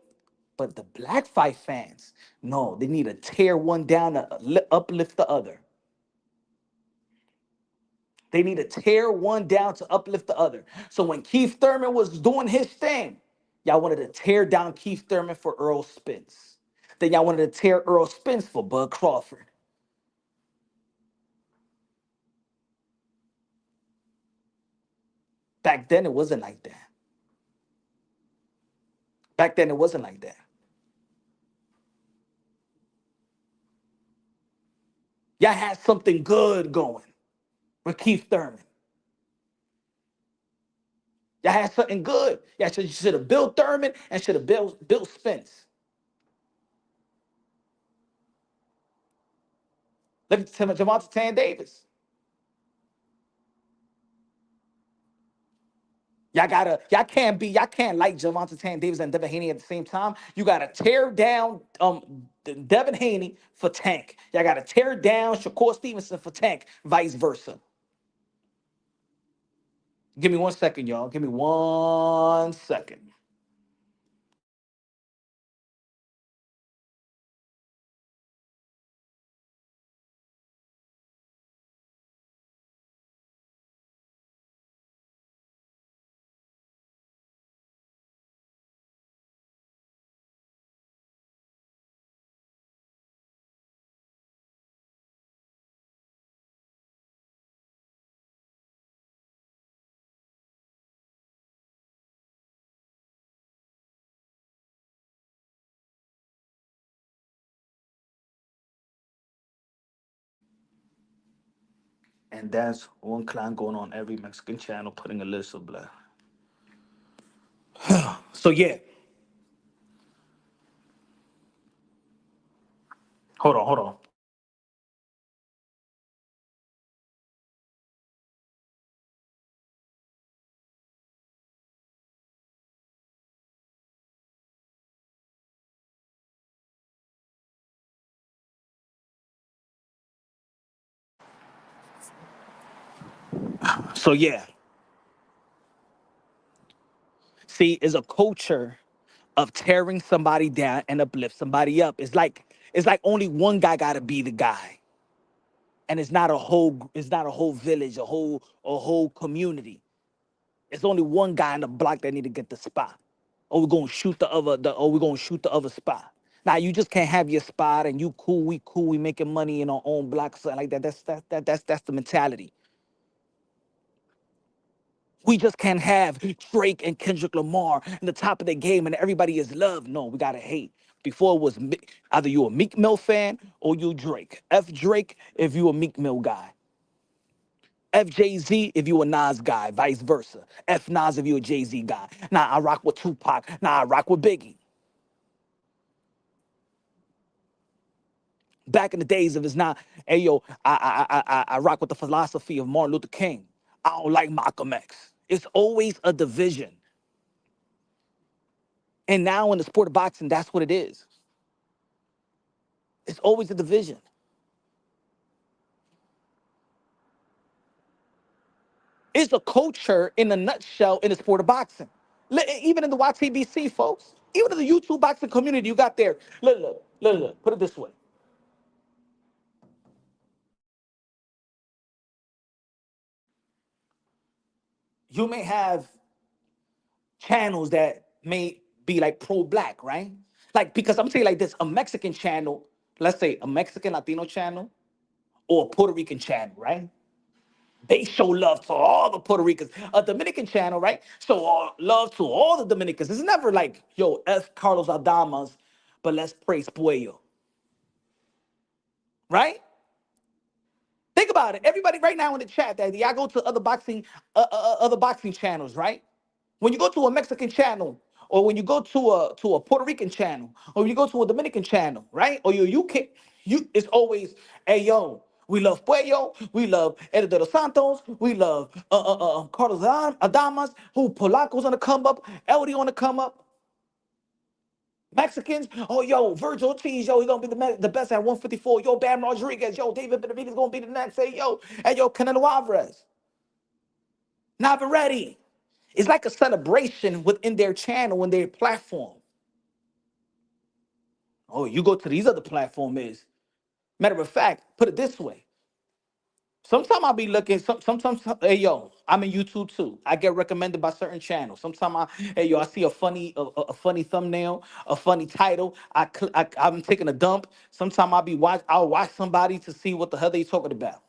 But the black fight fans, no, they need to tear one down to uplift the other. They need to tear one down to uplift the other. So when Keith Thurman was doing his thing, y'all wanted to tear down Keith Thurman for Earl Spence. Then y'all wanted to tear Earl Spence for Bud Crawford. Back then, it wasn't like that. Back then, it wasn't like that. Y'all had something good going with Keith Thurman. Y'all had something good. Y'all should have built Thurman and should have built Spence. Look at Javante Tan Davis. Y'all can't like Jermall Tan Davis and Devin Haney at the same time. You gotta tear down Devin Haney for Tank. Y'all gotta tear down Shakur Stevenson for Tank, vice versa. Give me 1 second, y'all. Give me 1 second. And that's one clan going on every Mexican channel putting a list of blood. So yeah, hold on. So yeah, see, is a culture of tearing somebody down and uplift somebody up. It's like only one guy gotta be the guy. And it's not a whole village, a whole community. It's only one guy in the block that need to get the spot. Or we're gonna shoot the other spot. Now you just can't have your spot and you cool, we making money in our own block, something like that. That's the mentality. We just can't have Drake and Kendrick Lamar in the top of their game and everybody is love. No, we gotta hate. Before it was either you a Meek Mill fan or you Drake. F Drake if you a Meek Mill guy. F Jay Z if you a Nas guy, vice versa. F Nas if you a Jay Z guy. Nah, I rock with Tupac. Nah, I rock with Biggie. Back in the days of it's not, hey yo, I rock with the philosophy of Martin Luther King. I don't like Malcolm X. It's always a division. And now in the sport of boxing, that's what it is. It's always a division. It's a culture in a nutshell in the sport of boxing. Even in the YTBC, folks, even in the YouTube boxing community, you got there. Look. Put it this way. You may have channels that may be like pro-black, right? Like, because I'm saying like this, a Mexican channel, let's say a Mexican Latino channel or a Puerto Rican channel, right? They show love to all the Puerto Ricans. A Dominican channel, right? Show love to all the Dominicans. It's never like, yo, F Carlos Adamas, but let's praise Puello, right? Think about it. Everybody right now in the chat, that y'all go to other boxing channels, right? When you go to a Mexican channel, or when you go to a Puerto Rican channel, or when you go to a Dominican channel, right? Or your UK, It's always, hey yo, we love Puello, we love Edo de los Santos, we love Carlos Adamas, who Polacos on the come up, Eldy on the come up. Mexicans, oh yo, Vergil Ortiz, yo, he's gonna be the best at 154. Yo, Bam Rodriguez, yo, David Benavidez gonna be the next. Hey yo, Canelo Alvarez, Navarrete. It's like a celebration within their channel and their platform. Oh, you go to these other platforms. Matter of fact, put it this way. Sometimes I'll be looking. Sometimes, hey yo, I'm in YouTube too. I get recommended by certain channels. Sometimes hey yo, I see a funny thumbnail, a funny title. I'm taking a dump. Sometimes I'll watch somebody to see what the hell they talking about.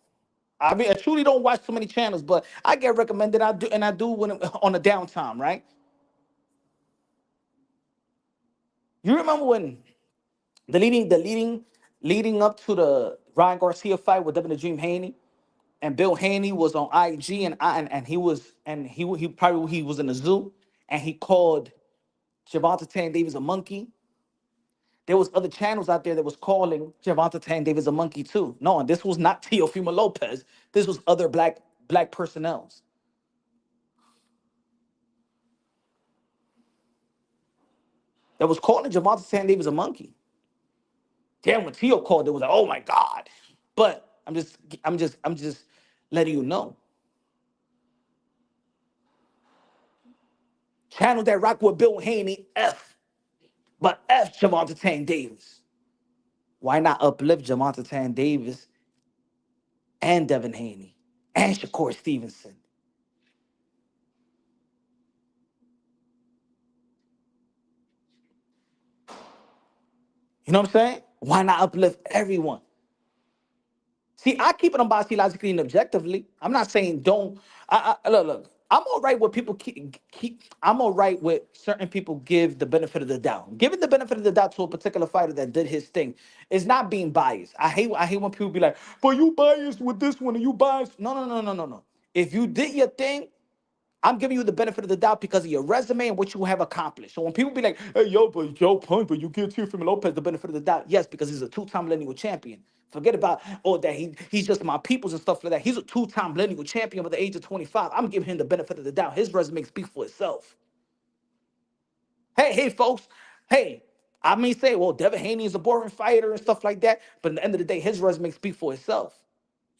I mean, I truly don't watch too many channels, but I get recommended. I do when on the downtime, right? You remember when leading up to the Ryan Garcia fight with Devin the Dream Haney? And Bill Haney was on IG, and he was in the zoo, and he called Gervonta Tank Davis a monkey. There was other channels out there that was calling Gervonta Tank Davis a monkey too. No, and this was not Teofimo Lopez. This was other black personnels that was calling Gervonta Tank Davis a monkey. Damn, when Teo called, it was like, oh my God. But I'm just letting you know. Channel that rock with Bill Haney, but F Gervonta Tank Davis. Why not uplift Gervonta Tank Davis and Devin Haney and Shakur Stevenson? You know what I'm saying? Why not uplift everyone? See, I keep it unbiased, logically, and objectively. I'm not saying don't. Look. I'm all right with people keep. I'm all right with certain people give the benefit of the doubt. Giving the benefit of the doubt to a particular fighter that did his thing is not being biased. I hate when people be like, "But you biased with this one, and you biased." No, no, no, no, no, no. If you did your thing, I'm giving you the benefit of the doubt because of your resume and what you have accomplished. So when people be like, hey, yo, but Joe Punk, but you give Teofimo Lopez the benefit of the doubt. Yes, because he's a two-time lineal champion. Forget about, that he's just my peoples and stuff like that. He's a two-time lineal champion at the age of 25. I'm giving him the benefit of the doubt. His resume speaks for itself. Hey, folks. Hey, I may say, well, Devin Haney is a boring fighter and stuff like that. But at the end of the day, his resume speaks for itself.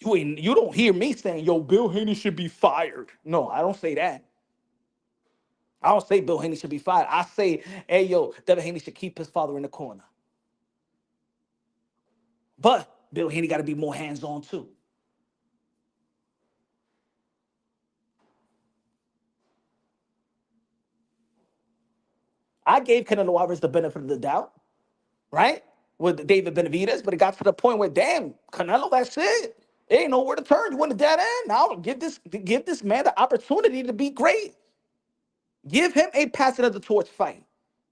You don't hear me saying, yo, Bill Haney should be fired. No, I don't say that. I don't say Bill Haney should be fired. I say, hey, yo, Devin Haney should keep his father in the corner. But Bill Haney got to be more hands-on, too. I gave Canelo Alvarez the benefit of the doubt, right? With David Benavidez, but it got to the point where, damn, Canelo, that's it. There ain't nowhere to turn. You went to dead end. Now give this man the opportunity to be great. Give him a passing of the torch fight.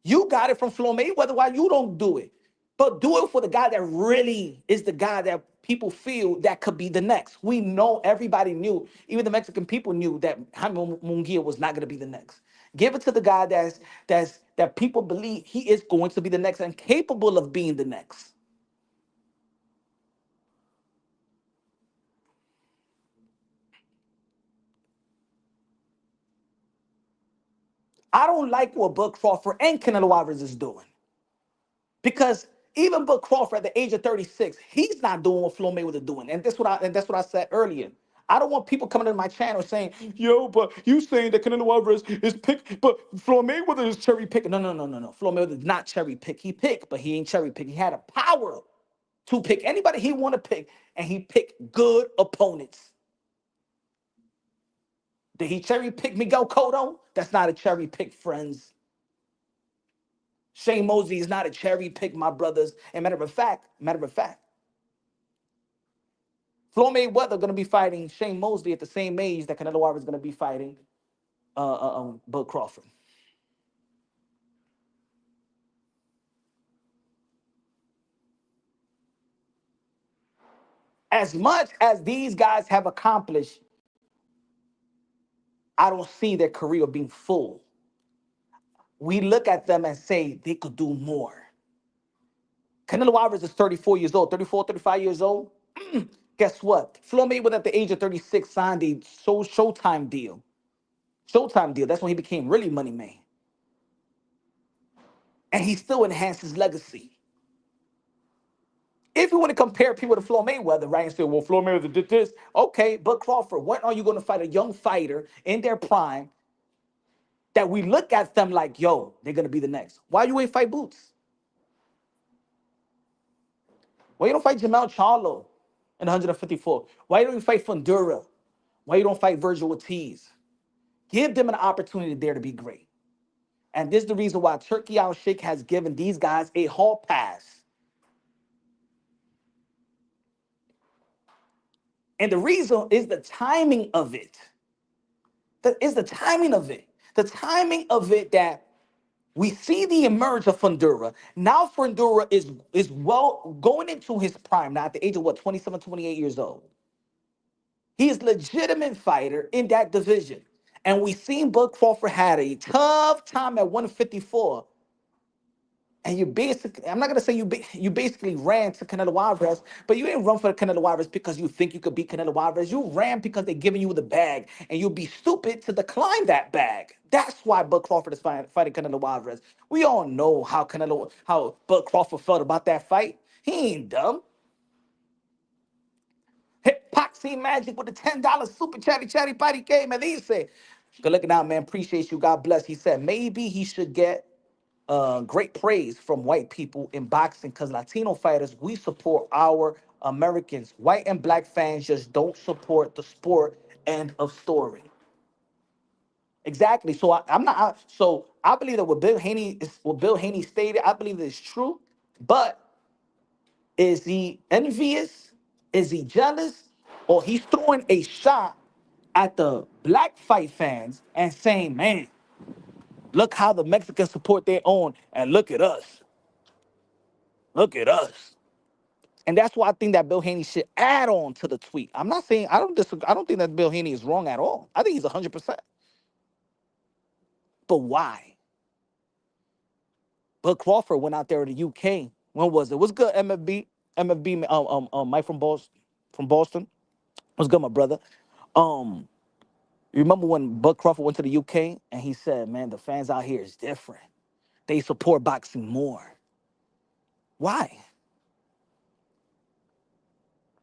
You got it from Floyd Mayweather. Why you don't do it? But do it for the guy that really is the guy that people feel that could be the next. We know, everybody knew, even the Mexican people knew that Jaime Munguia was not going to be the next. Give it to the guy that people believe he is going to be the next and capable of being the next. I don't like what Bud Crawford and Canelo Alvarez is doing. Because even Bud Crawford at the age of 36, he's not doing what Floyd Mayweather doing. And that's what I said earlier. I don't want people coming to my channel saying, yo, but you saying that Canelo Alvarez is picked, but Floyd Mayweather is cherry picking. No, no, no, no, no. Floyd Mayweather did not cherry pick. He picked, but he ain't cherry pick. He had a power to pick anybody he want to pick, and he picked good opponents. Did he cherry pick Miguel Cotto? That's not a cherry pick, friends. Shane Mosley is not a cherry pick, my brothers. And matter of fact, Floyd Mayweather going to be fighting Shane Mosley at the same age that Canelo Alvarez is going to be fighting Bud Crawford. As much as these guys have accomplished, I don't see their career being full. We look at them and say they could do more. Canelo Alvarez is 34 years old, 34, 35 years old. Guess what? Floyd Mayweather at the age of 36 signed a Showtime deal. Showtime deal. That's when he became really money man. And he still enhanced his legacy. If you want to compare people to Floyd Mayweather, right, and say, well, Floyd Mayweather did this, okay, but Crawford, when are you going to fight a young fighter in their prime that we look at them like, yo, they're going to be the next? Why you ain't fight Boots? Why you don't fight Jermall Charlo in 154? Why you don't fight Fundora? Why you don't fight Vergil Ortiz? Give them an opportunity there to be great. And this is the reason why Turki Alalshikh has given these guys a hall pass. And the reason is the timing of it. That is the timing of it. The timing of it that we see the emerge of Fundora. Now Fundora is well going into his prime now at the age of what, 27, 28 years old. He is a legitimate fighter in that division. And we seen Bud Crawford had a tough time at 154. And you basically, I'm not gonna say you basically ran to Canelo Alvarez, but you didn't run for Canelo Alvarez because you think you could beat Canelo Alvarez. You ran because they're giving you the bag, and you'll be stupid to decline that bag. That's why Bud Crawford is fighting Canelo Alvarez. We all know how Bud Crawford felt about that fight. He ain't dumb. Hit Poxy Magic with the $10 super chatty party game, and he said, "Good looking out, man. Appreciate you. God bless." He said maybe he should get great praise from white people in boxing because Latino fighters, we support our Americans. White and black fans just don't support the sport. End of story. Exactly. So I believe that what Bill Haney stated, I believe that it's true. But is he envious? Is he jealous? Or he's throwing a shot at the black fight fans and saying, man, look how the Mexicans support their own, and look at us. Look at us. And that's why I think that Bill Haney should add on to the tweet. I'm not saying I don't disagree. I don't think that Bill Haney is wrong at all. I think he's 100%. But why? But Crawford went out there in the UK. When was it? What's good, MFB, Mike from Boston. What's good, my brother? Um, you remember when Bud Crawford went to the UK and he said, "Man, the fans out here is different. They support boxing more." Why?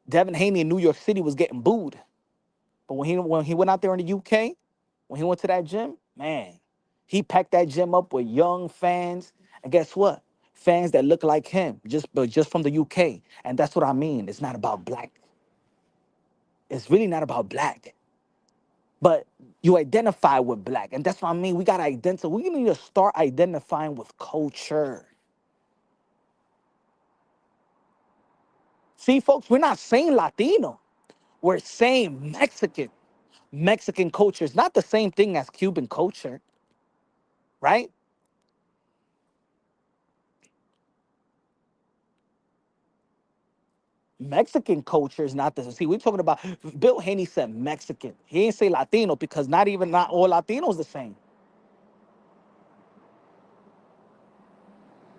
Devin Haney in New York City was getting booed. But when he went out there in the UK, when he went to that gym, man, he packed that gym up with young fans. And guess what? Fans that look like him, just from the UK. And that's what I mean. It's not about black. It's really not about black. But you identify with black. And that's what I mean. We gotta identify. We need to start identifying with culture. See, folks, we're not saying Latino. We're saying Mexican. Mexican culture is not the same thing as Cuban culture, right? Mexican culture is not the same. See, we're talking about Bill Haney said Mexican. He didn't say Latino because not all Latinos the same.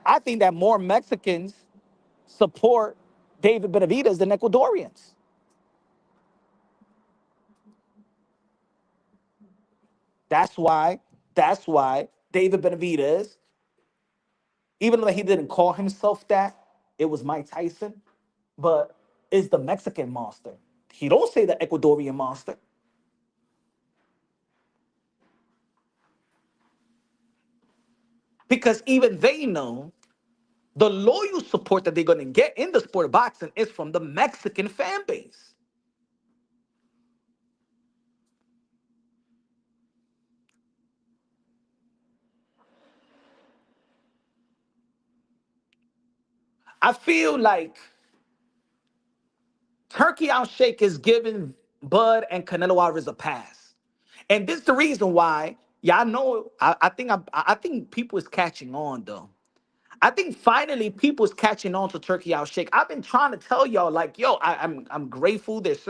I think that more Mexicans support David Benavidez than Ecuadorians. That's why, that's why David Benavidez, even though he didn't call himself that, it was Mike Tyson, but is the Mexican monster. He don't say the Ecuadorian monster. Because even they know the loyal support that they're going to get in the sport of boxing is from the Mexican fan base. I feel like Turkey Alalshikh is giving Bud and Canelo Alvarez a pass. And this is the reason why, y'all know, I think people is catching on though. I think finally people's catching on to Turkey Alalshikh. I've been trying to tell y'all, like, yo, I'm grateful. There's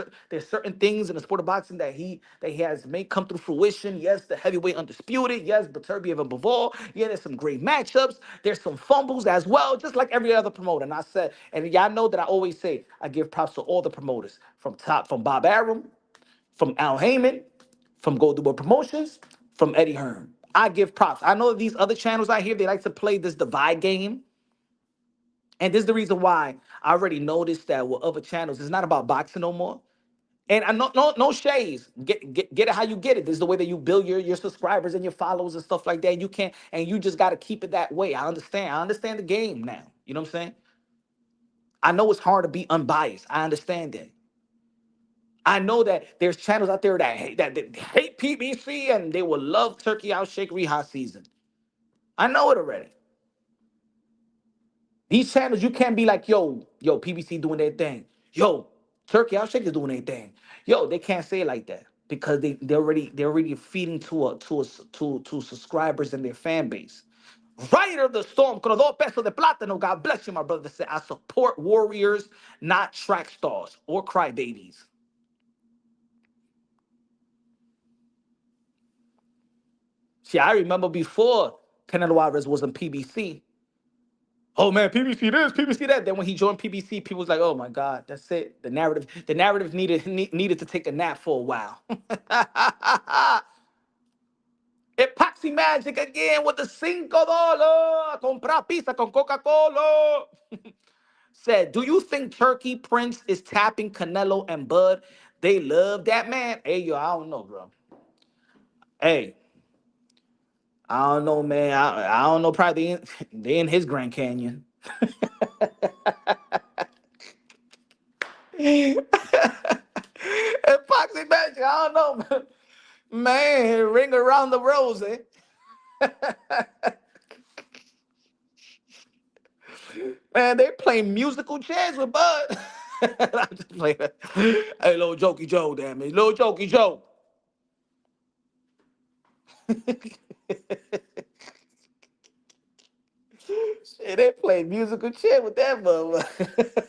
certain things in the sport of boxing that he has made come through fruition. Yes, the heavyweight undisputed. Yes, Beterbiev and Bivol. Yeah, there's some great matchups. There's some fumbles as well, just like every other promoter. And I said, and y'all know that I always say I give props to all the promoters from Bob Arum, from Al Heyman, from Golden Boy Promotions, from Eddie Hearn. I give props. I know these other channels out here, they like to play this divide game. And this is the reason why I already noticed that with other channels, it's not about boxing no more. And I no shades. Get it how you get it. This is the way that you build your subscribers and your followers and stuff like that. You can't, and you just gotta keep it that way. I understand. I understand the game now. You know what I'm saying? I know it's hard to be unbiased. I understand that. I know that there's channels out there that hate PBC and they will love Turkey Alalshikh Reha season. I know it already. These channels, you can't be like, yo, PBC doing their thing. Yo, Turkey Alalshikh is doing their thing. Yo, they can't say it like that because they're already feeding to subscribers and their fan base. Rider of the Storm, con 2 pesos de plátano. God bless you, my brother. Said I support warriors, not track stars or crybabies. See, I remember before Canelo Alvarez was on PBC. Oh man, PBC this, PBC that. Then when he joined PBC, people was like, "Oh my God, that's it." The narrative needed to take a nap for a while. Epoxy Magic again with the $5. Comprar pizza con Coca-Cola. Said, "Do you think Turkey Prince is tapping Canelo and Bud? They love that man." Hey yo, I don't know, bro. Hey, I don't know, man. I don't know. Probably they in his Grand Canyon. Epoxy Magic, I don't know. Man, ring around the rosy. Man, they playing musical chairs with Bud. I'm just playing. Hey, little jokey Joe, damn it. Little jokey Joe. Shit, they play musical chair with that motherfucker.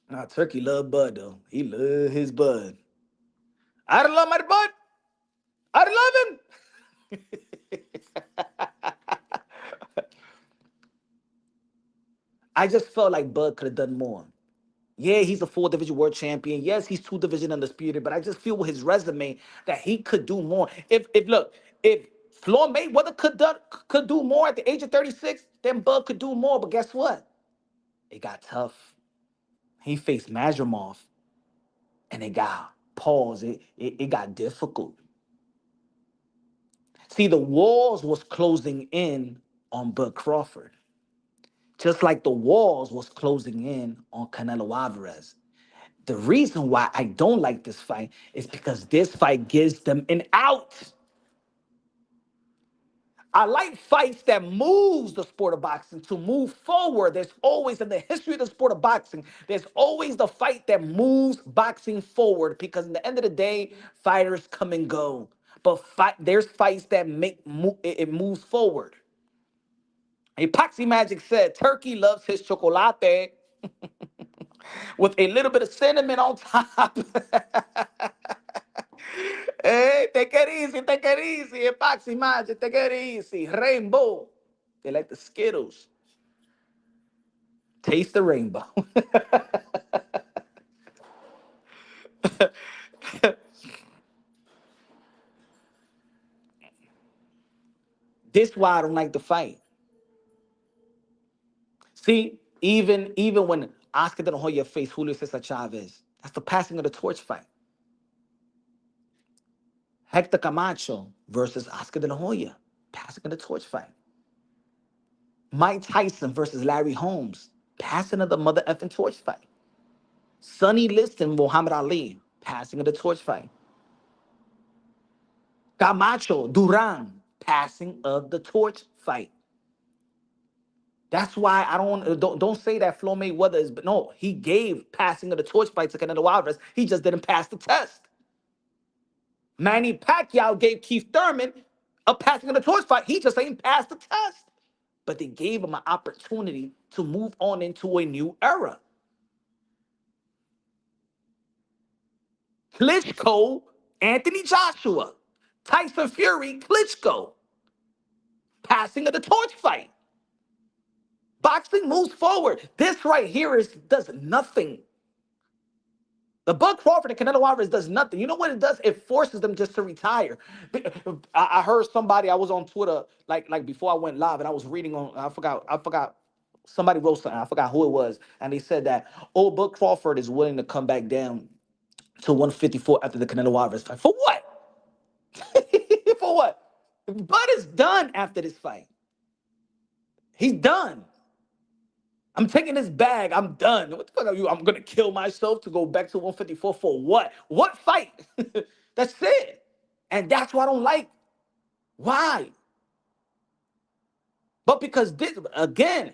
Nah, Turkey love Bud though. He love his Bud. I don't love my Bud. I love him. I just felt like Bud could have done more. Yeah, he's a 4 division world champion. Yes, he's 2 division undisputed, but I just feel with his resume that he could do more. If Floyd Mayweather could do more at the age of 36, then Bud could do more. But guess what? It got tough. He faced Majramov, and it got pause. It got difficult. See, the walls was closing in on Bud Crawford, just like the walls was closing in on Canelo Alvarez. The reason why I don't like this fight is because this fight gives them an out. I like fights that moves the sport of boxing to move forward. There's always, in the history of the sport of boxing, there's always the fight that moves boxing forward because in the end of the day, fighters come and go. But there's fights that it moves forward. Epoxy Magic said, Turkey loves his chocolate with a little bit of cinnamon on top. Hey, take it easy. Epoxy Magic, take it easy. Rainbow. They like the Skittles. Taste the rainbow. This why I don't like the fight. See, even when Oscar De La Hoya faced Julio Cesar Chavez, that's the passing of the torch fight. Hector Camacho versus Oscar De La Hoya, passing of the torch fight. Mike Tyson versus Larry Holmes, passing of the mother effing torch fight. Sonny Liston, Muhammad Ali, passing of the torch fight. Camacho, Duran, passing of the torch fight. That's why I don't say that Floyd Mayweather is, but no, he gave passing of the torch fight to Canelo Alvarez. He just didn't pass the test. Manny Pacquiao gave Keith Thurman a passing of the torch fight. He just ain't passed the test. But they gave him an opportunity to move on into a new era. Klitschko, Anthony Joshua, Tyson Fury, Klitschko. Passing of the torch fight. Boxing moves forward. This right here does nothing. The Bud Crawford and Canelo Alvarez does nothing. You know what it does? It forces them just to retire. I heard somebody. I was on Twitter like before I went live, and I was reading on. I forgot. Somebody wrote something. I forgot who it was, and they said that Bud Crawford is willing to come back down to 154 after the Canelo Alvarez fight. For what? For what? Bud is done after this fight. He's done. I'm taking this bag. I'm done. What the fuck are you? I'm gonna kill myself to go back to 154 for what? What fight? That's it. And that's what I don't like. Why? But because this again,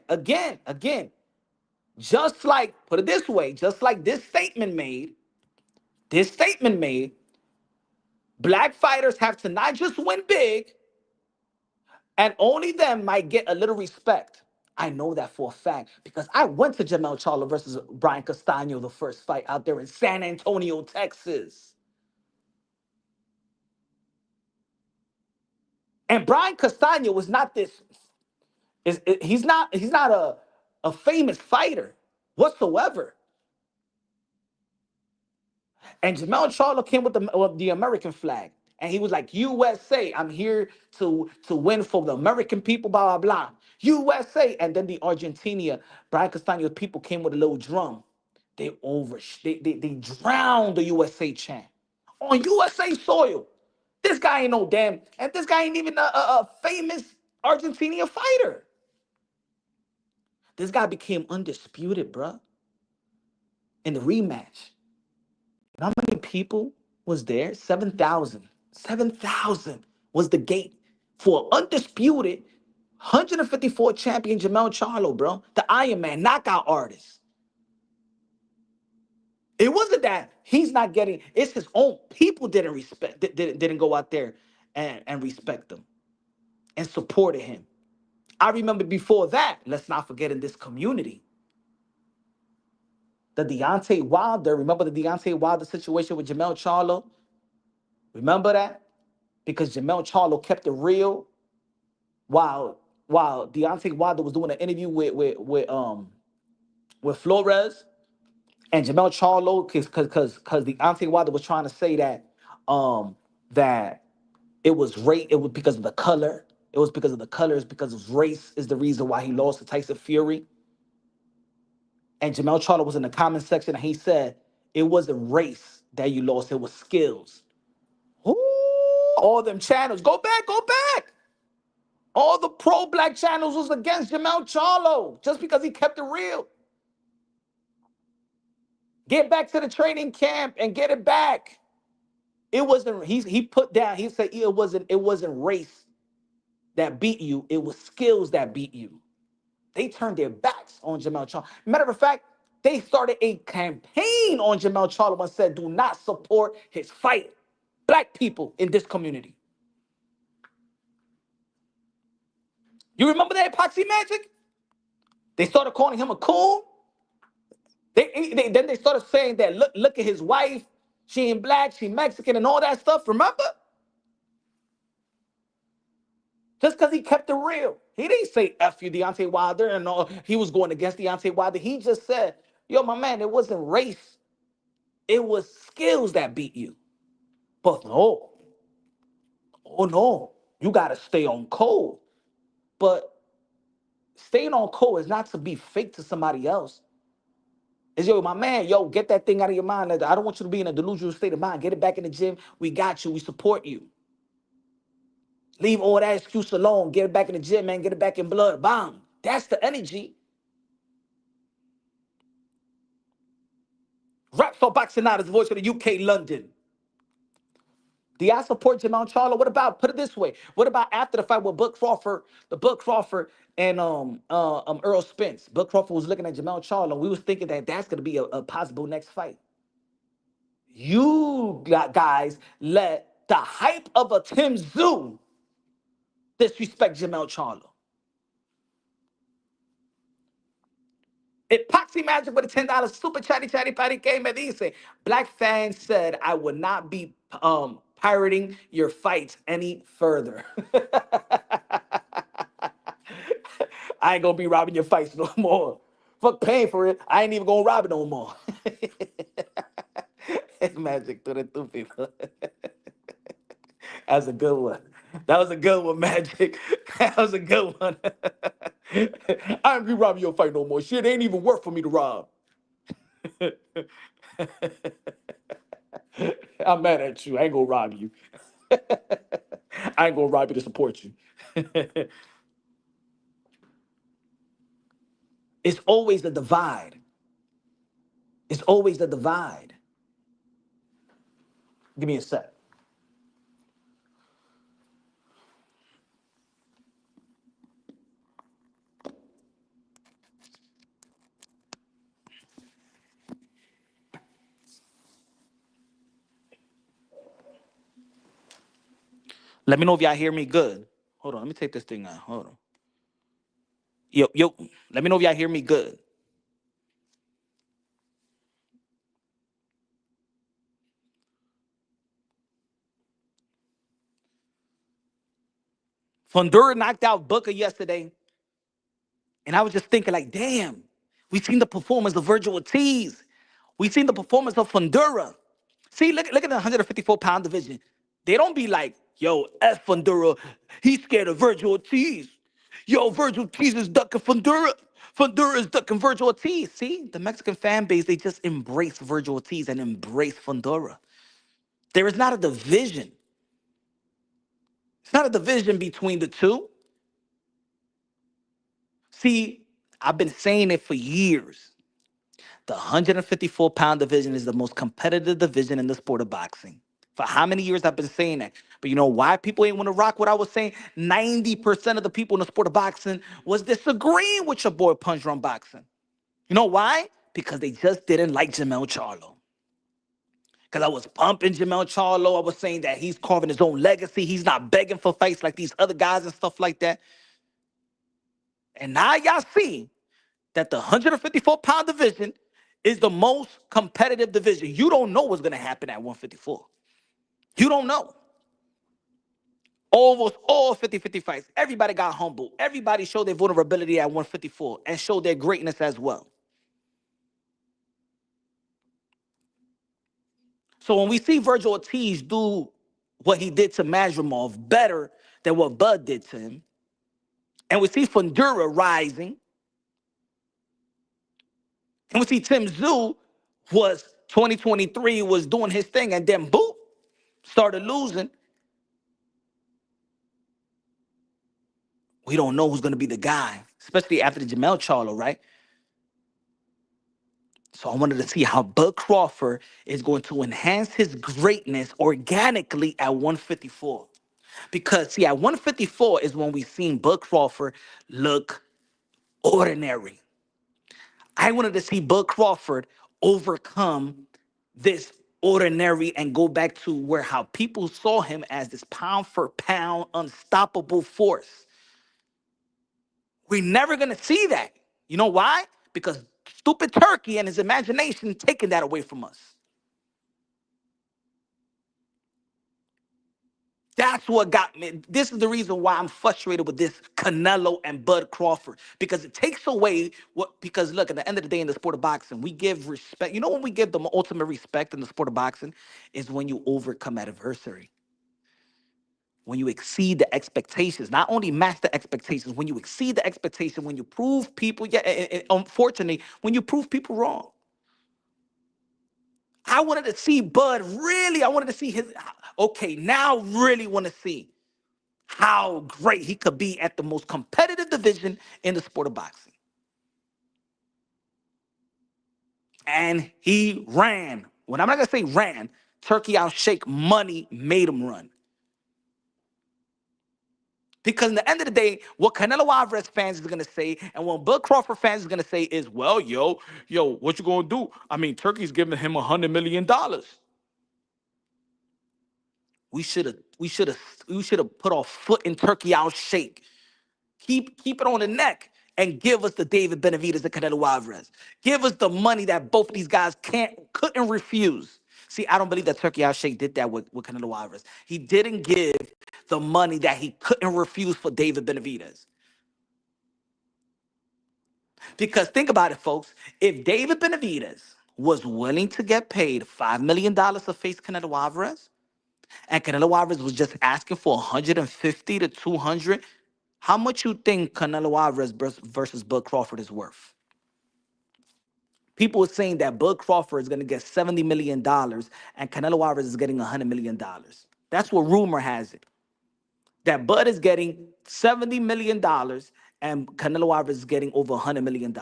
just like, put it this way, just like this statement made, black fighters have to not just win big, and only them might get a little respect. I know that for a fact because I went to Jermall Charlo versus Brian Castano, the first fight out there in San Antonio, Texas. And Brian Castano was not this. He's not a famous fighter whatsoever. And Jermall Charlo came with the American flag. And he was like, USA, I'm here to win for the American people, blah, blah, blah. USA. And then the Argentina, Brian Castano's people came with a little drum. They drowned the USA chant on USA soil. This guy ain't no damn, and this guy ain't even a famous Argentinian fighter. This guy became undisputed, bruh, in the rematch. You know how many people was there? 7,000. 7,000 was the gate for undisputed 154 champion Jermall Charlo, bro. The Iron Man knockout artist. It wasn't that he's not getting, it's his own people didn't go out there and respect him and supported him. I remember before that, let's not forget in this community, the Deontay Wilder, remember the Deontay Wilder situation with Jermall Charlo? Remember that? Because Jermall Charlo kept it real while Deontay Wilder was doing an interview with Flores, and Jermall Charlo, because Deontay Wilder was trying to say that that it was because of the color. It was because of the colors, because of race is the reason why he lost to Tyson Fury. And Jermall Charlo was in the comment section and he said, it wasn't race that you lost, it was skills. Ooh, all them channels, go back. All the pro-black channels was against Jermall Charlo just because he kept it real. Get back to the training camp and get it back. It wasn't, he put down, he said it wasn't race that beat you, it was skills that beat you. They turned their backs on Jermall Charlo. Matter of fact, they started a campaign on Jermall Charlo and said, do not support his fight. Black people in this community. You remember that epoxy magic? They started calling him a coon. Then they started saying that look at his wife. She ain't black, she Mexican, and all that stuff. Remember? Just because he kept it real. He didn't say F you, Deontay Wilder, and all. He was going against Deontay Wilder. He just said, yo, my man, it wasn't race. It was skills that beat you. But no. Oh, no. You got to stay on code. But staying on code is not to be fake to somebody else. It's, yo, my man, yo, get that thing out of your mind. I don't want you to be in a delusional state of mind. Get it back in the gym. We got you. We support you. Leave all that excuse alone. Get it back in the gym, man. Get it back in blood. Bang. That's the energy. Rap for Boxing Out is the voice of the UK, London. Do y'all support Jermall Charlo? What about, put it this way, what about after the fight with Bud Crawford and Earl Spence? Bud Crawford was looking at Jermall Charlo. We was thinking that that's going to be a possible next fight. You guys let the hype of a Tim Tszyu disrespect Jermall Charlo. Epoxy Magic with a $10 super chatty patty game. And he said, Black fans said I would not be pirating your fights any further. I ain't gonna be robbing your fights no more. Fuck paying for it. I ain't even gonna rob it no more. Magic to the two people. That's a good one. That was a good one, Magic. That was a good one. I ain't gonna be robbing your fight no more. Shit ain't even worth for me to rob. I'm mad at you. I ain't gonna rob you. I ain't gonna rob you to support you. It's always a divide. It's always a divide. Give me a sec. Let me know if y'all hear me good. Hold on, let me take this thing out. Hold on. Yo, let me know if y'all hear me good. Fundora knocked out Booker yesterday. And I was just thinking, like, damn, we seen the performance of Vergil Ortiz. We seen the performance of Fundora. See, look at the 154-pound division. They don't be like, yo, F Fundora, he's scared of Vergil Ortiz. Yo, Vergil Ortiz is ducking Fundora. Fundora is ducking Vergil Ortiz. See, the Mexican fan base, they just embrace Vergil Ortiz and embrace Fundora. There is not a division. It's not a division between the two. See, I've been saying it for years. The 154-pound division is the most competitive division in the sport of boxing. For how many years I've been saying that? But you know why people ain't want to rock what I was saying? 90% of the people in the sport of boxing was disagreeing with your boy Punch Drunk Boxing. You know why? Because they just didn't like Jermall Charlo. Because I was pumping Jermall Charlo. I was saying that he's carving his own legacy. He's not begging for fights like these other guys and stuff like that. And now y'all see that the 154-pound division is the most competitive division. You don't know what's going to happen at 154. You don't know. Almost all 50-50 fights, everybody got humble. Everybody showed their vulnerability at 154 and showed their greatness as well. So when we see Vergil Ortiz do what he did to Masvidal better than what Bud did to him, and we see Fundora rising, and we see Tim Tszyu was 2023 was doing his thing, and then boop, started losing. We don't know who's going to be the guy, especially after the Jermall Charlo, right? So I wanted to see how Bud Crawford is going to enhance his greatness organically at 154. Because, see, at 154 is when we seen Bud Crawford look ordinary. I wanted to see Bud Crawford overcome this ordinary and go back to where how people saw him as this pound for pound unstoppable force. We're never going to see that. You know why? Because stupid Turkey and his imagination taking that away from us. That's what got me. This is the reason why I'm frustrated with this Canelo and Bud Crawford. Because it takes away what, because look, at the end of the day in the sport of boxing, we give respect. You know when we give the ultimate respect in the sport of boxing is when you overcome adversity. When you exceed the expectations, not only match the expectations, when you exceed the expectation, when you prove people, yeah, and unfortunately, when you prove people wrong. I wanted to see Bud really, I wanted to see his, okay, now really want to see how great he could be at the most competitive division in the sport of boxing. And he ran. When I'm not going to say ran, Turki Alalshikh money made him run. Because in the end of the day, what Canelo Alvarez fans is going to say and what Bud Crawford fans is going to say is, well, yo, what you going to do? I mean, Turkey's giving him $100 million. We should have put our foot in Turkey Alalshikh. Keep it on the neck and give us the David Benavidez and Canelo Alvarez. Give us the money that both of these guys couldn't refuse. See, I don't believe that Turkey Alalshikh did that with Canelo Alvarez. He didn't give the money that he couldn't refuse for David Benavidez. Because think about it, folks. If David Benavidez was willing to get paid $5 million to face Canelo Alvarez, and Canelo Alvarez was just asking for 150 to 200, how much you think Canelo Alvarez versus Bud Crawford is worth? People are saying that Bud Crawford is going to get $70 million and Canelo Alvarez is getting $100 million. That's what rumor has it. That Bud is getting $70 million and Canelo Alvarez is getting over $100 million.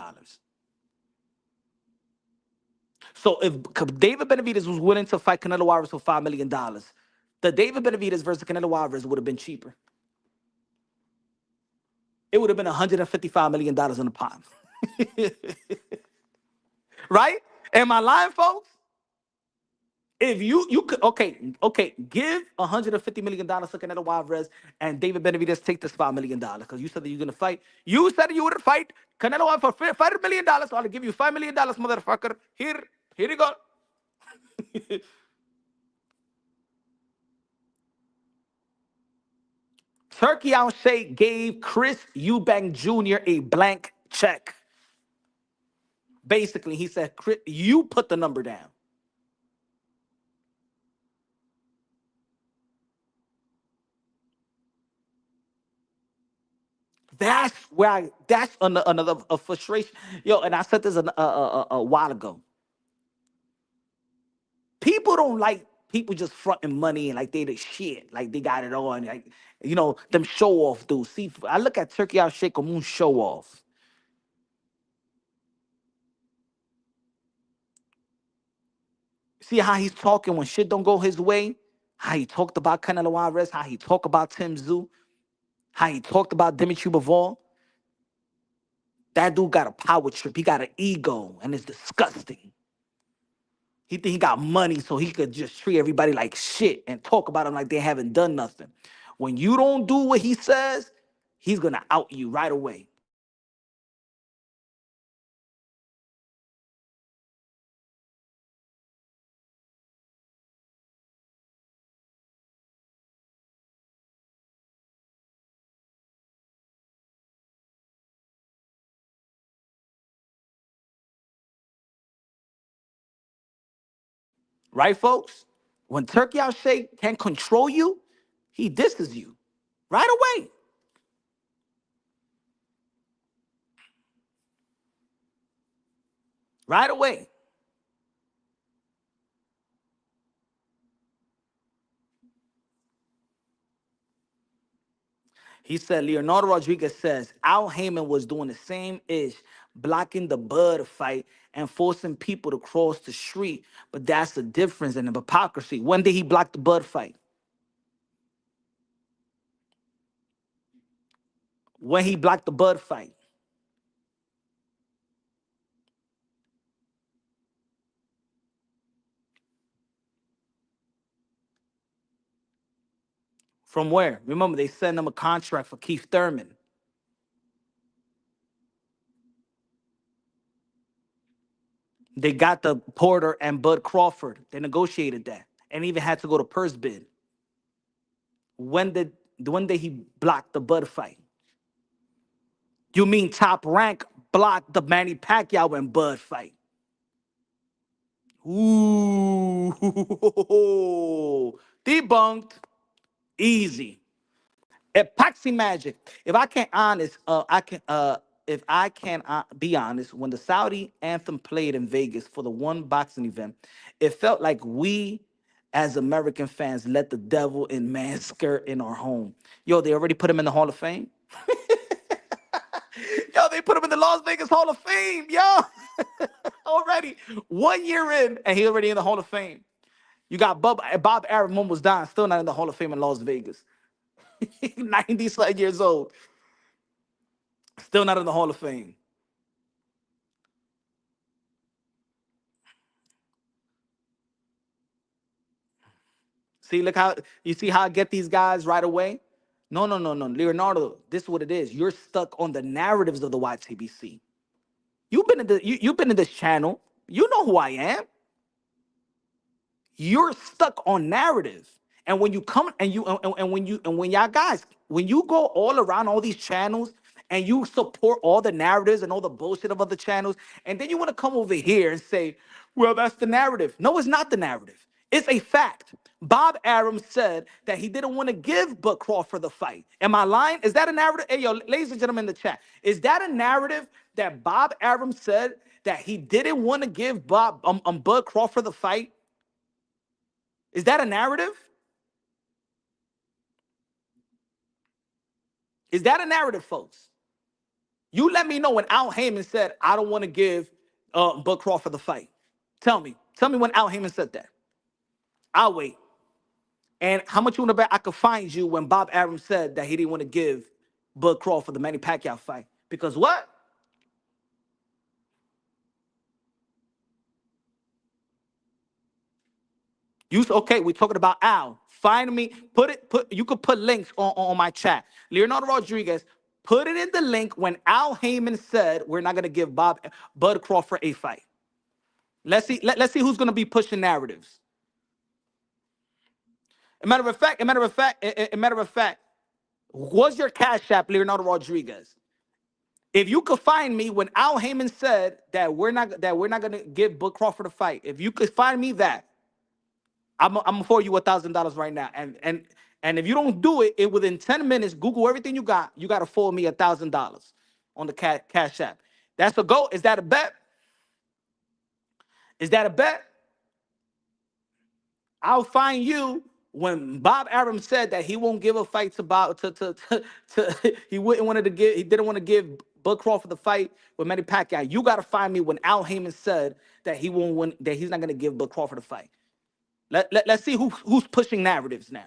So if David Benavidez was willing to fight Canelo Alvarez for $5 million, the David Benavidez versus Canelo Alvarez would have been cheaper. It would have been $155 million in the pot. Right? Am I lying, folks? If you could, okay, give $150 million to Canelo Alvarez and David Benavidez take this $5 million because you said that you're gonna fight. You said you would fight Canelo Alvarez for $5 million, so I'll give you $5 million, motherfucker. Here you go. Turki Alalshikh gave Chris Eubank Jr. a blank check. Basically, he said, Chris, you put the number down. That's another frustration. Yo, and I said this a while ago. People don't like people just fronting money and like they the shit, like they got it all, and like them show off dudes. See, I look at Turki Alalshikh como un show off. See how he's talking when shit don't go his way. How he talked about Canelo Alvarez. How he talked about Tim Tszyu. How he talked about Dimitri Bivol. That dude got a power trip. He got an ego, and it's disgusting. He think he got money so he could just treat everybody like shit and talk about them like they haven't done nothing. When you don't do what he says, he's gonna out you right away. Right, folks? When Turki Alalshikh can control you, he disses you right away. Right away. He said, Leonardo Rodriguez says, Al Heyman was doing the same ish, blocking the Bud fight and forcing people to cross the street. But that's the difference in the hypocrisy. When did he block the Bud fight? When he blocked the Bud fight. From where? Remember, they sent him a contract for Keith Thurman. They got the Porter and Bud Crawford. They negotiated that and even had to go to purse bid. When did he block the Bud fight? You mean Top Rank blocked the Manny Pacquiao and Bud fight? Ooh, debunked. Easy. Epoxy magic. If I can't honest, I can. If I can be honest, when the Saudi anthem played in Vegas for the one boxing event, it felt like we, as American fans, let the devil in man's skirt in our home. Yo, they already put him in the Hall of Fame. Yo, they put him in the Las Vegas Hall of Fame. Yo, already 1 year in, and he already in the Hall of Fame. You got Bob Arum was dying, still not in the Hall of Fame in Las Vegas. 90 something years old, still not in the Hall of Fame. See, look how you see how I get these guys right away. No, no, no, no, Leonardo. This is what it is. You're stuck on the narratives of the YTBC. You've been in this channel. You know who I am. You're stuck on narrative. And when you come and when y'all guys, when you go all around all these channels and you support all the narratives and all the bullshit of other channels, and then you want to come over here and say, well, that's the narrative. No, it's not the narrative. It's a fact. Bob Arum said that he didn't want to give Bud Crawford the fight. Am I lying? Is that a narrative? Hey, yo, ladies and gentlemen in the chat, is that a narrative that Bob Arum said that he didn't want to give Bud Crawford the fight? Is that a narrative? Is that a narrative, folks? You let me know when Al Heyman said, I don't want to give Bud Crawford the fight. Tell me. Tell me when Al Heyman said that. I'll wait. And how much you want to bet I could find you when Bob Arum said that he didn't want to give Bud Crawford the Manny Pacquiao fight? Because what? Okay, we're talking about Al. Find me, you could put links on my chat. Leonardo Rodriguez, put it in the link when Al Heyman said we're not gonna give Bud Crawford a fight. Let's see who's gonna be pushing narratives. A matter of fact, what's your cash app, Leonardo Rodriguez? If you could find me when Al Heyman said that we're not gonna give Bud Crawford a fight, if you could find me that, I'm gonna forward you $1,000 right now. And if you don't do it, within 10 minutes, Google everything you got to forward me $1,000 on the cash app. That's a go. Is that a bet? Is that a bet? I'll find you when Bob Arum said that he won't give a fight to Bob he didn't want to give Bud Crawford the fight with Manny Pacquiao. You gotta find me when Al Heyman said that he won't win, that he's not gonna give Bud Crawford a fight. Let's see who's pushing narratives now.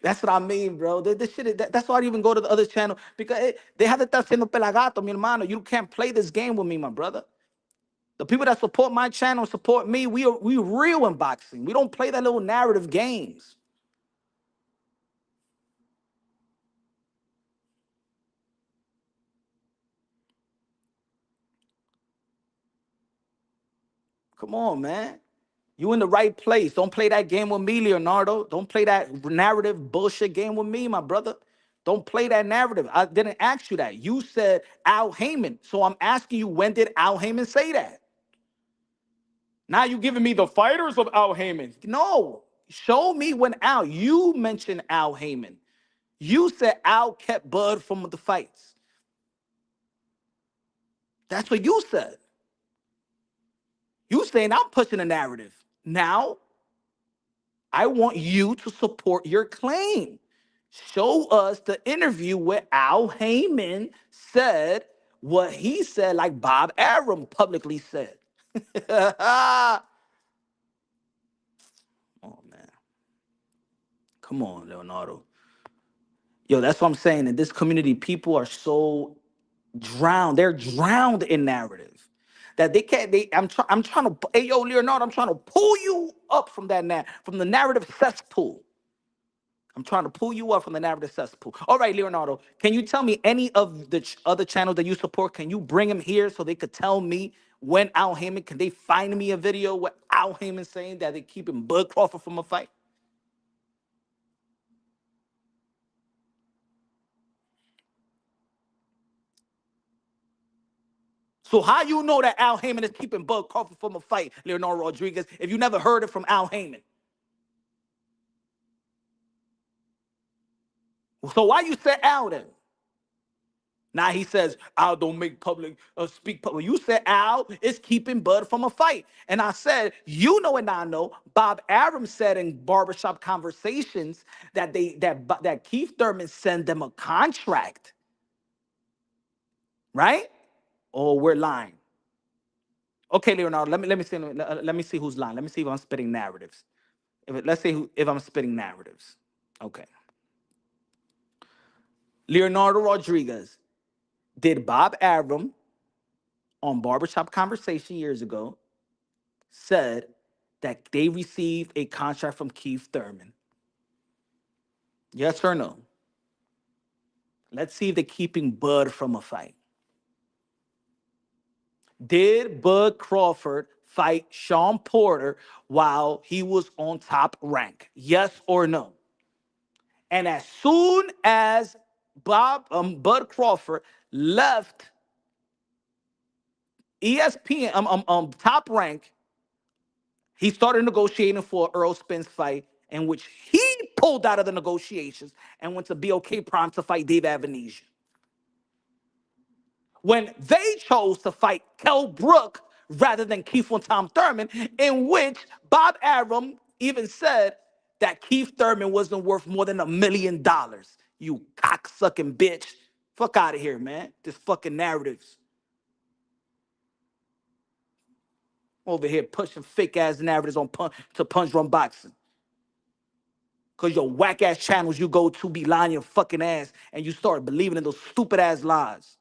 That's what I mean, bro. This shit that's why I even go to the other channel, because they have to estar haciendo pelagato, mi hermano. You can't play this game with me, my brother. The people that support my channel support me. We real in boxing. We don't play that little narrative games. Come on, man. You in the right place. Don't play that game with me, Leonardo. Don't play that narrative bullshit game with me, my brother. Don't play that narrative. I didn't ask you that. You said Al Heyman. So I'm asking you, when did Al Heyman say that? Now you giving me the fighters of Al Heyman. No. Show me when you mentioned Al Heyman. You said Al kept Bud from the fights. That's what you said. You saying I'm pushing a narrative. Now, I want you to support your claim. Show us the interview where Al Heyman said what he said, like Bob Arum publicly said. Oh, man. Come on, Leonardo. Yo, that's what I'm saying. In this community, people are so drowned. They're drowned in narrative that they can't. I'm trying to. Hey, yo, Leonardo, I'm trying to pull you up from from the narrative cesspool. I'm trying to pull you up from the narrative cesspool. All right, Leonardo, can you tell me any of the other channels that you support? Can you bring them here so they could tell me when Al Heyman? Can they find me a video with Al Heyman saying that they're keeping Bud Crawford from a fight? So how you know that Al Heyman is keeping Bud Crawford from a fight, Leonardo Rodriguez, if you never heard it from Al Heyman? So why you said Al then? Now he says Al don't make public speak public. You said Al is keeping Bud from a fight, and I said you know and I know. Bob Arum said in barbershop conversations that that Keith Thurman sent them a contract, right? Or we're lying. Okay, Leonardo. Let me see who's lying. Let me see if I'm spitting narratives. Let's see if I'm spitting narratives. Okay. Leonardo Rodriguez. Did Bob Arum on Barbershop Conversation years ago said that they received a contract from Keith Thurman? Yes or no? Let's see if they're keeping Bud from a fight. Did Bud Crawford fight Sean Porter while he was on Top Rank? Yes or no? And as soon as Bud Crawford left ESPN, Top Rank, he started negotiating for Earl Spence fight, in which he pulled out of the negotiations and went to BOK Prime to fight Dave Avenesia. When they chose to fight Kell Brook rather than Keith and Tom Thurman, in which Bob Arum even said that Keith Thurman wasn't worth more than $1 million. You cocksucking bitch. Fuck out of here, man. This fucking narratives. Over here pushing fake ass narratives on to Punch Run Boxing. Cause your whack ass channels you go to be lying your fucking ass and you start believing in those stupid ass lies.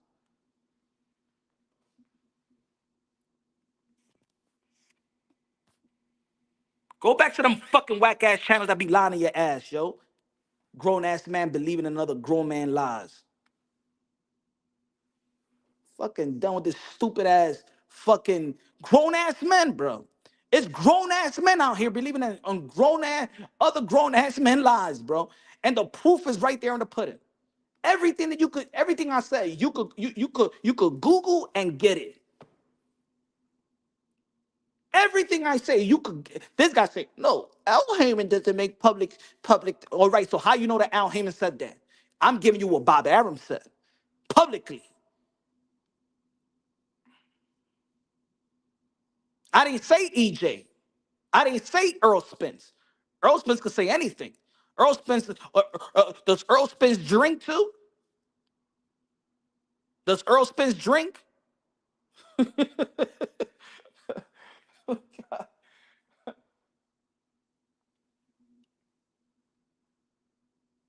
Go back to them fucking whack ass channels that be lying in your ass, yo. Grown ass man believing in another grown man lies. Fucking done with this stupid ass fucking grown ass men, bro. It's grown ass men out here believing in on grown ass other grown ass men lies, bro. And the proof is right there in the pudding. Everything that you could, everything I say, you could Google and get it. Everything I say, you could. This guy say, no, Al Heyman doesn't make public. All right, so how you know that Al Heyman said that? I'm giving you what Bob Arum said publicly. I didn't say EJ. I didn't say Earl Spence. Earl Spence could say anything. Earl Spence, does Earl Spence drink too? Does Earl Spence drink?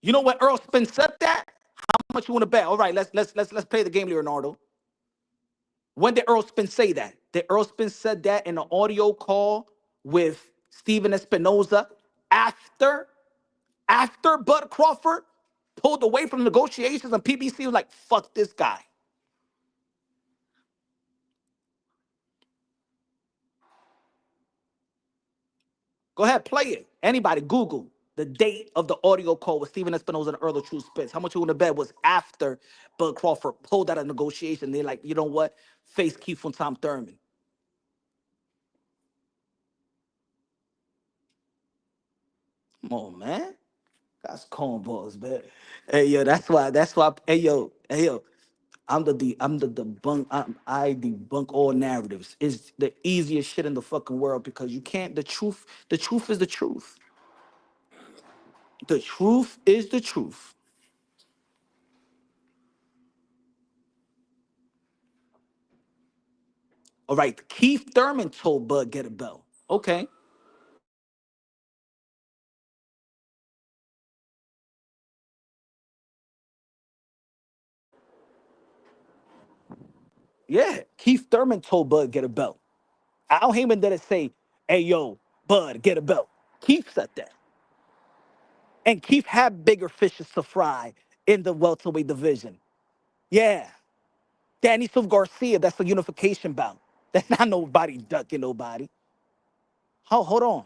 You know when Earl Spence said that? How much you want to bet? All right, let's play the game, Leonardo. When did Earl Spence say that? Did Earl Spence said that in an audio call with Steven Espinoza after Bud Crawford pulled away from negotiations and PBC was like, fuck this guy. Go ahead, play it. Anybody, Google the date of the audio call with Steven Espinoza and Earl the True Spence. How much you want to bet was after Bud Crawford pulled out of negotiation? They're like, you know what? Face Keith from Tom Thurman. Come on, man. That's cornballs, man. Hey yo, that's why. Hey yo. I'm the debunk. I debunk all narratives. It's the easiest shit in the fucking world because you can't. The truth is the truth. The truth is the truth. All right. Keith Thurman told Bud get a belt. Okay. Yeah. Keith Thurman told Bud get a belt. Al Heyman didn't say, "Hey yo, Bud get a belt." Keith said that, and Keith had bigger fishes to fry in the welterweight division. Yeah. Danny Silva Garcia, that's a unification bout. That's not nobody ducking nobody. Hold on.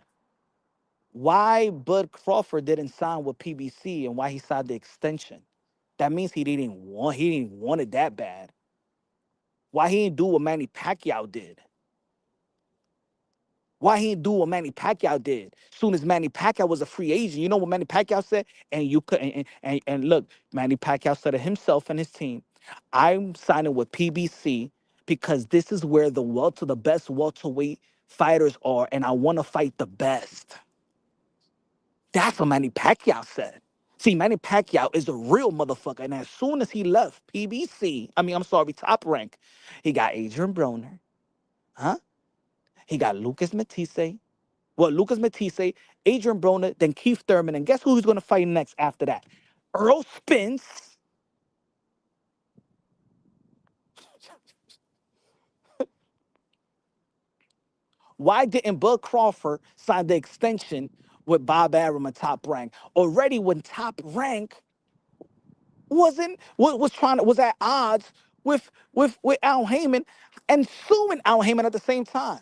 Why Bud Crawford didn't sign with PBC and why he signed the extension? That means he didn't want it that bad. Why he didn't do what Manny Pacquiao did? Why he didn't do what Manny Pacquiao did? Soon as Manny Pacquiao was a free agent, you know what Manny Pacquiao said? And you could and look, Manny Pacquiao said it himself and his team. I'm signing with PBC because this is where the best welterweight fighters are, and I want to fight the best. That's what Manny Pacquiao said. See, Manny Pacquiao is a real motherfucker. And as soon as he left PBC, I'm sorry, Top Rank, he got Adrian Broner, huh? He got Lucas Matisse. Well, Lucas Matisse, Adrian Broner, then Keith Thurman. And guess who he's going to fight next after that? Earl Spence. Why didn't Bud Crawford sign the extension with Bob Arum and Top Rank? Already when Top Rank was at odds with Al Heyman and suing Al Heyman at the same time.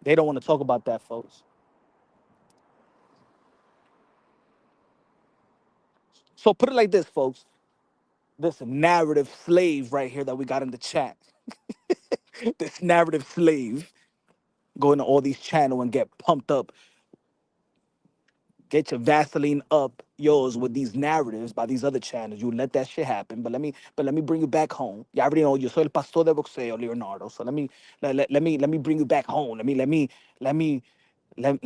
They don't want to talk about that, folks. So put it like this, folks. This narrative slave right here that we got in the chat. This narrative slave go into all these channels and get pumped up. Get your Vaseline up yours with these narratives by these other channels. You let that shit happen. But let me bring you back home. You already know yo soy el pastor de boxeo, Leonardo. So let me bring you back home. Let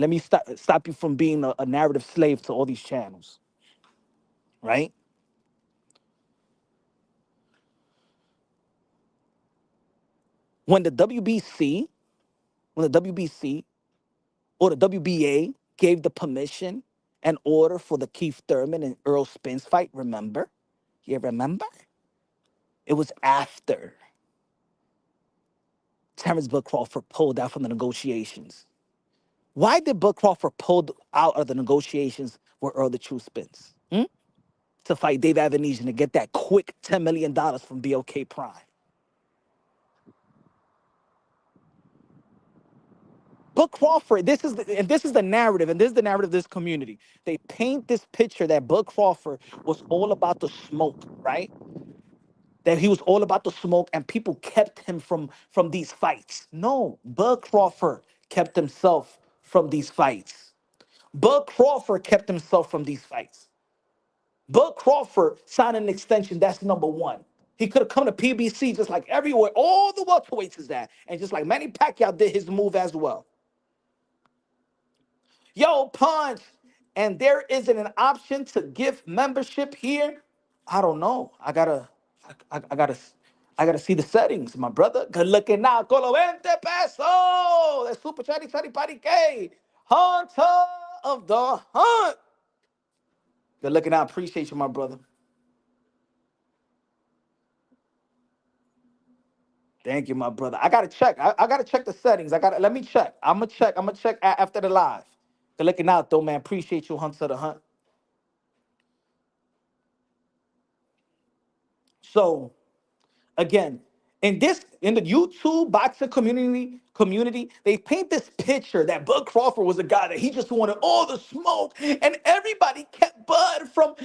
me stop you from being a narrative slave to all these channels. Right? When the WBC, when the WBC or the WBA gave the permission and order for the Keith Thurman and Earl Spence fight, remember? You remember? It was after Terrence Bud Crawford pulled out from the negotiations. Why did Bud Crawford pull out of the negotiations with Earl the True Spence? To fight Dave Avenesian to get that quick $10 million from BOK Prime. Bud Crawford, this is the narrative, and this is the narrative of this community. They paint this picture that Bud Crawford was all about the smoke, right? That he was all about the smoke and people kept him from these fights. No, Bud Crawford kept himself from these fights. Bud Crawford kept himself from these fights. Bud Crawford signed an extension, that's number one. He could have come to PBC just like everywhere, all the welterweights is that. And just like Manny Pacquiao did his move as well. Yo, Punch, and there isn't an option to give membership here. I don't know. I gotta see the settings, my brother. Good looking now. Colo 20 pesos. That's super chatty chatty patty K. Hunter of the hunt. Good looking out. Appreciate you, my brother. Thank you, my brother. I gotta check. I gotta check the settings. Let me check. I'm gonna check after the live. Good looking out though, man. Appreciate you, Hunter of the Hunt. So again, in the YouTube boxing community, they paint this picture that Bud Crawford was a guy that he just wanted all the smoke, and everybody kept Bud from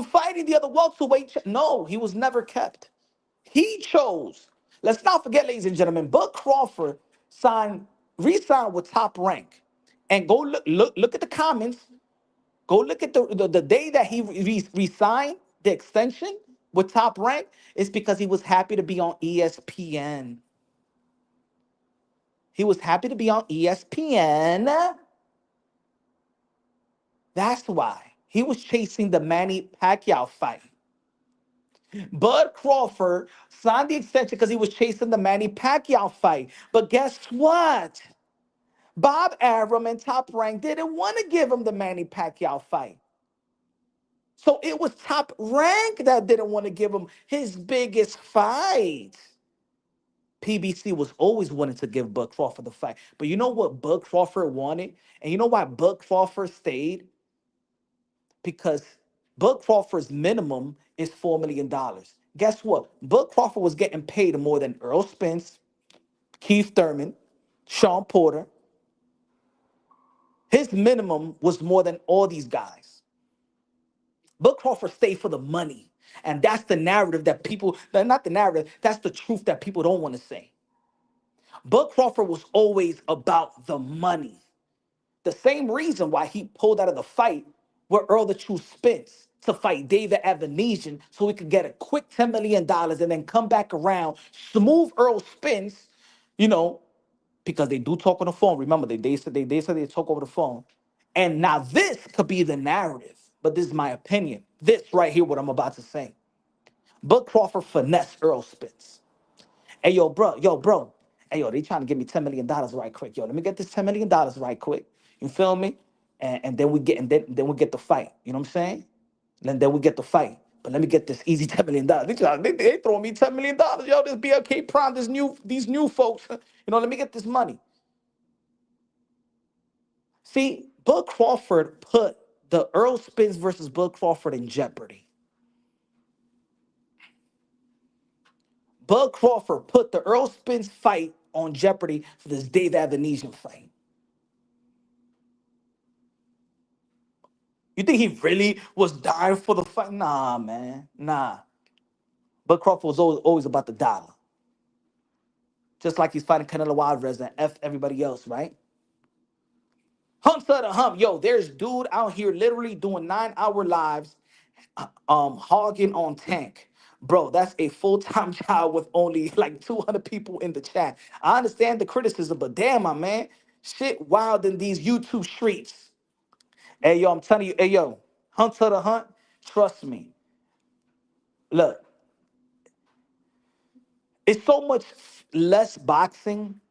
fighting the other welterweight. No, he was never kept. He chose. Let's not forget, ladies and gentlemen, Bud Crawford re-signed with Top Rank, and go look at the comments. Go look at the day that he resigned the extension with Top Rank is because he was happy to be on ESPN. He was happy to be on ESPN. That's why. He was chasing the Manny Pacquiao fight. Bud Crawford signed the extension because he was chasing the Manny Pacquiao fight. But guess what? Bob Arum and Top Rank didn't want to give him the Manny Pacquiao fight. So it was Top Rank that didn't want to give him his biggest fight. PBC was always wanting to give Bud Crawford the fight. But you know what Bud Crawford wanted? And you know why Bud Crawford stayed? Because Bud Crawford's minimum is $4 million. Guess what? Bud Crawford was getting paid more than Earl Spence, Keith Thurman, Sean Porter. His minimum was more than all these guys. Bud Crawford stayed for the money. And that's the narrative that people, not the narrative, that's the truth that people don't want to say. Bud Crawford was always about the money. The same reason why he pulled out of the fight with Earl the True Spence to fight David Avenesian so he could get a quick $10 million and then come back around, smooth Earl Spence, because they do talk on the phone. Remember, they said they talk over the phone. And now this could be the narrative, but this is my opinion. This right here, what I'm about to say. Bud Crawford finessed Earl Spence. Hey, yo, bro. Hey, yo, they trying to give me $10 million right quick. Yo, let me get this $10 million right quick. You feel me? And then we get the fight. You know what I'm saying? And then we get the fight. But let me get this easy $10 million. They throwing me $10 million. Yo, this BLK Prime, these new folks. Let me get this money. See, Bud Crawford put the Earl Spence versus Bud Crawford in jeopardy. Bud Crawford put the Earl Spence fight on jeopardy for this Dave Avenesian fight. You think he really was dying for the fight? Nah, man. Nah. Bud Crawford was always about the dollar. Just like he's fighting Canelo Alvarez and F everybody else, right? Hunter the hump. Yo, there's dude out here literally doing 9-hour lives, hogging on Tank. Bro, that's a full-time job with only like 200 people in the chat. I understand the criticism, but damn, my man, shit wild in these YouTube streets. Hey, yo, I'm telling you, hey, yo, Hunter the Hunt, trust me. Look, it's so much less boxing.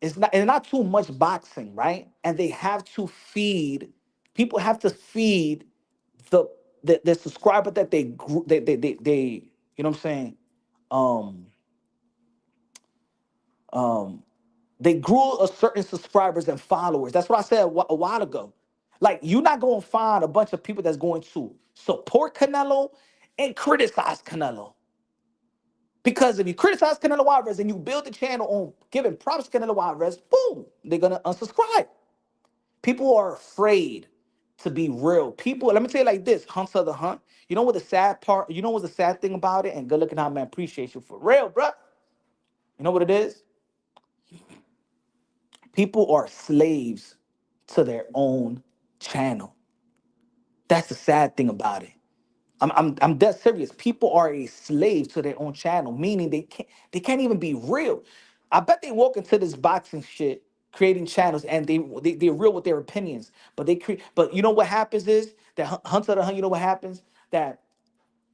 It's not too much boxing, right? And they have to feed, people have to feed the the subscriber that they you know what I'm saying? Um they grew a certain subscribers and followers. That's what I said a while ago. Like, you're not going to find a bunch of people that's going to support Canelo and criticize Canelo. Because if you criticize Canelo Alvarez and you build the channel on giving props to Canelo Alvarez, boom, they're going to unsubscribe. People are afraid to be real. People, let me tell you like this, Hunter the Hunt. You know what the sad part, you know what's the sad thing about it? And good looking out, man, appreciate you for real, bruh. You know what it is? People are slaves to their own channel. That's the sad thing about it. I'm dead serious. People are a slave to their own channel, meaning they can't even be real. I bet they walk into this boxing shit, creating channels, and they're real with their opinions. But you know what happens is that Hunter the Hunt. You know what happens, that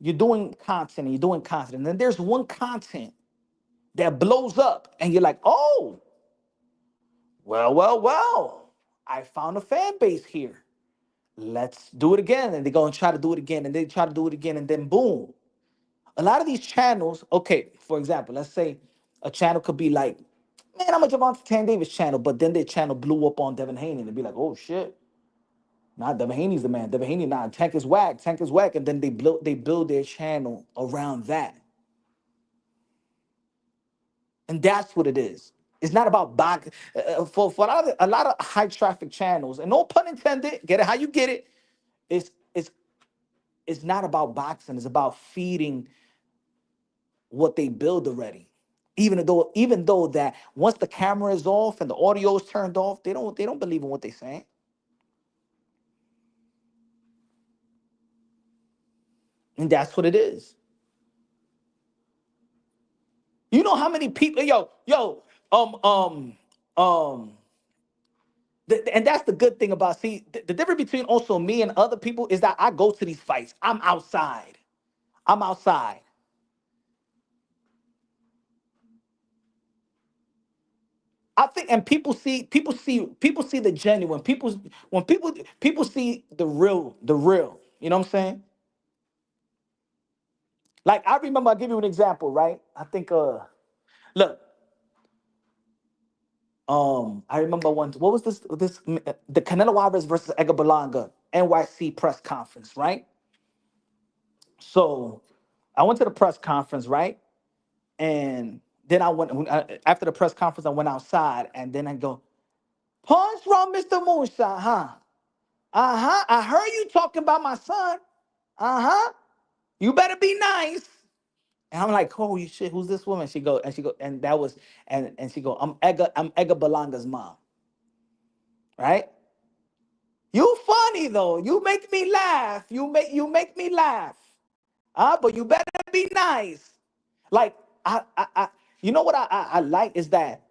you're doing content and you're doing content, and then there's one content that blows up, and you're like, oh, well, I found a fan base here. Let's do it again. And they go and try to do it again, and they try to do it again, and then boom. A lot of these channels, okay, for example, let's say a channel could be like, man, I'm a Javante Tan Davis channel, but then their channel blew up on Devin Haney, and they'd be like, oh shit, not Devin Haney's the man. Devin Haney, nah, Tank is whack, and then they build their channel around that. And that's what it is. It's not about box. For a lot of high traffic channels, and no pun intended, get it how you get it. It's it's it's not about boxing. It's about feeding what they build already. Even though that once the camera is off and the audio is turned off, they don't believe in what they're saying. And that's what it is. You know how many people, um, um, um, and that's the good thing about, see, the difference between also me and other people is that I go to these fights. I'm outside. I'm outside. I think, and people see the genuine. When people see the real. You know what I'm saying? Like, I remember, I'll give you an example, right? I think, look, I remember once, what was the Canelo Alvarez versus Edgar Berlanga NYC press conference, right? So I went to the press conference, right? And then after the press conference, I went outside, and then I go, punch from Mr. Moonshine, huh? Uh-huh. I heard you talking about my son. Uh-huh. You better be nice. And I'm like, holy shit, who's this woman? And that was, and she go, I'm Edgar Belanga's mom. Right? You funny though. You make me laugh. You make me laugh. But you better be nice. Like, you know what I like is that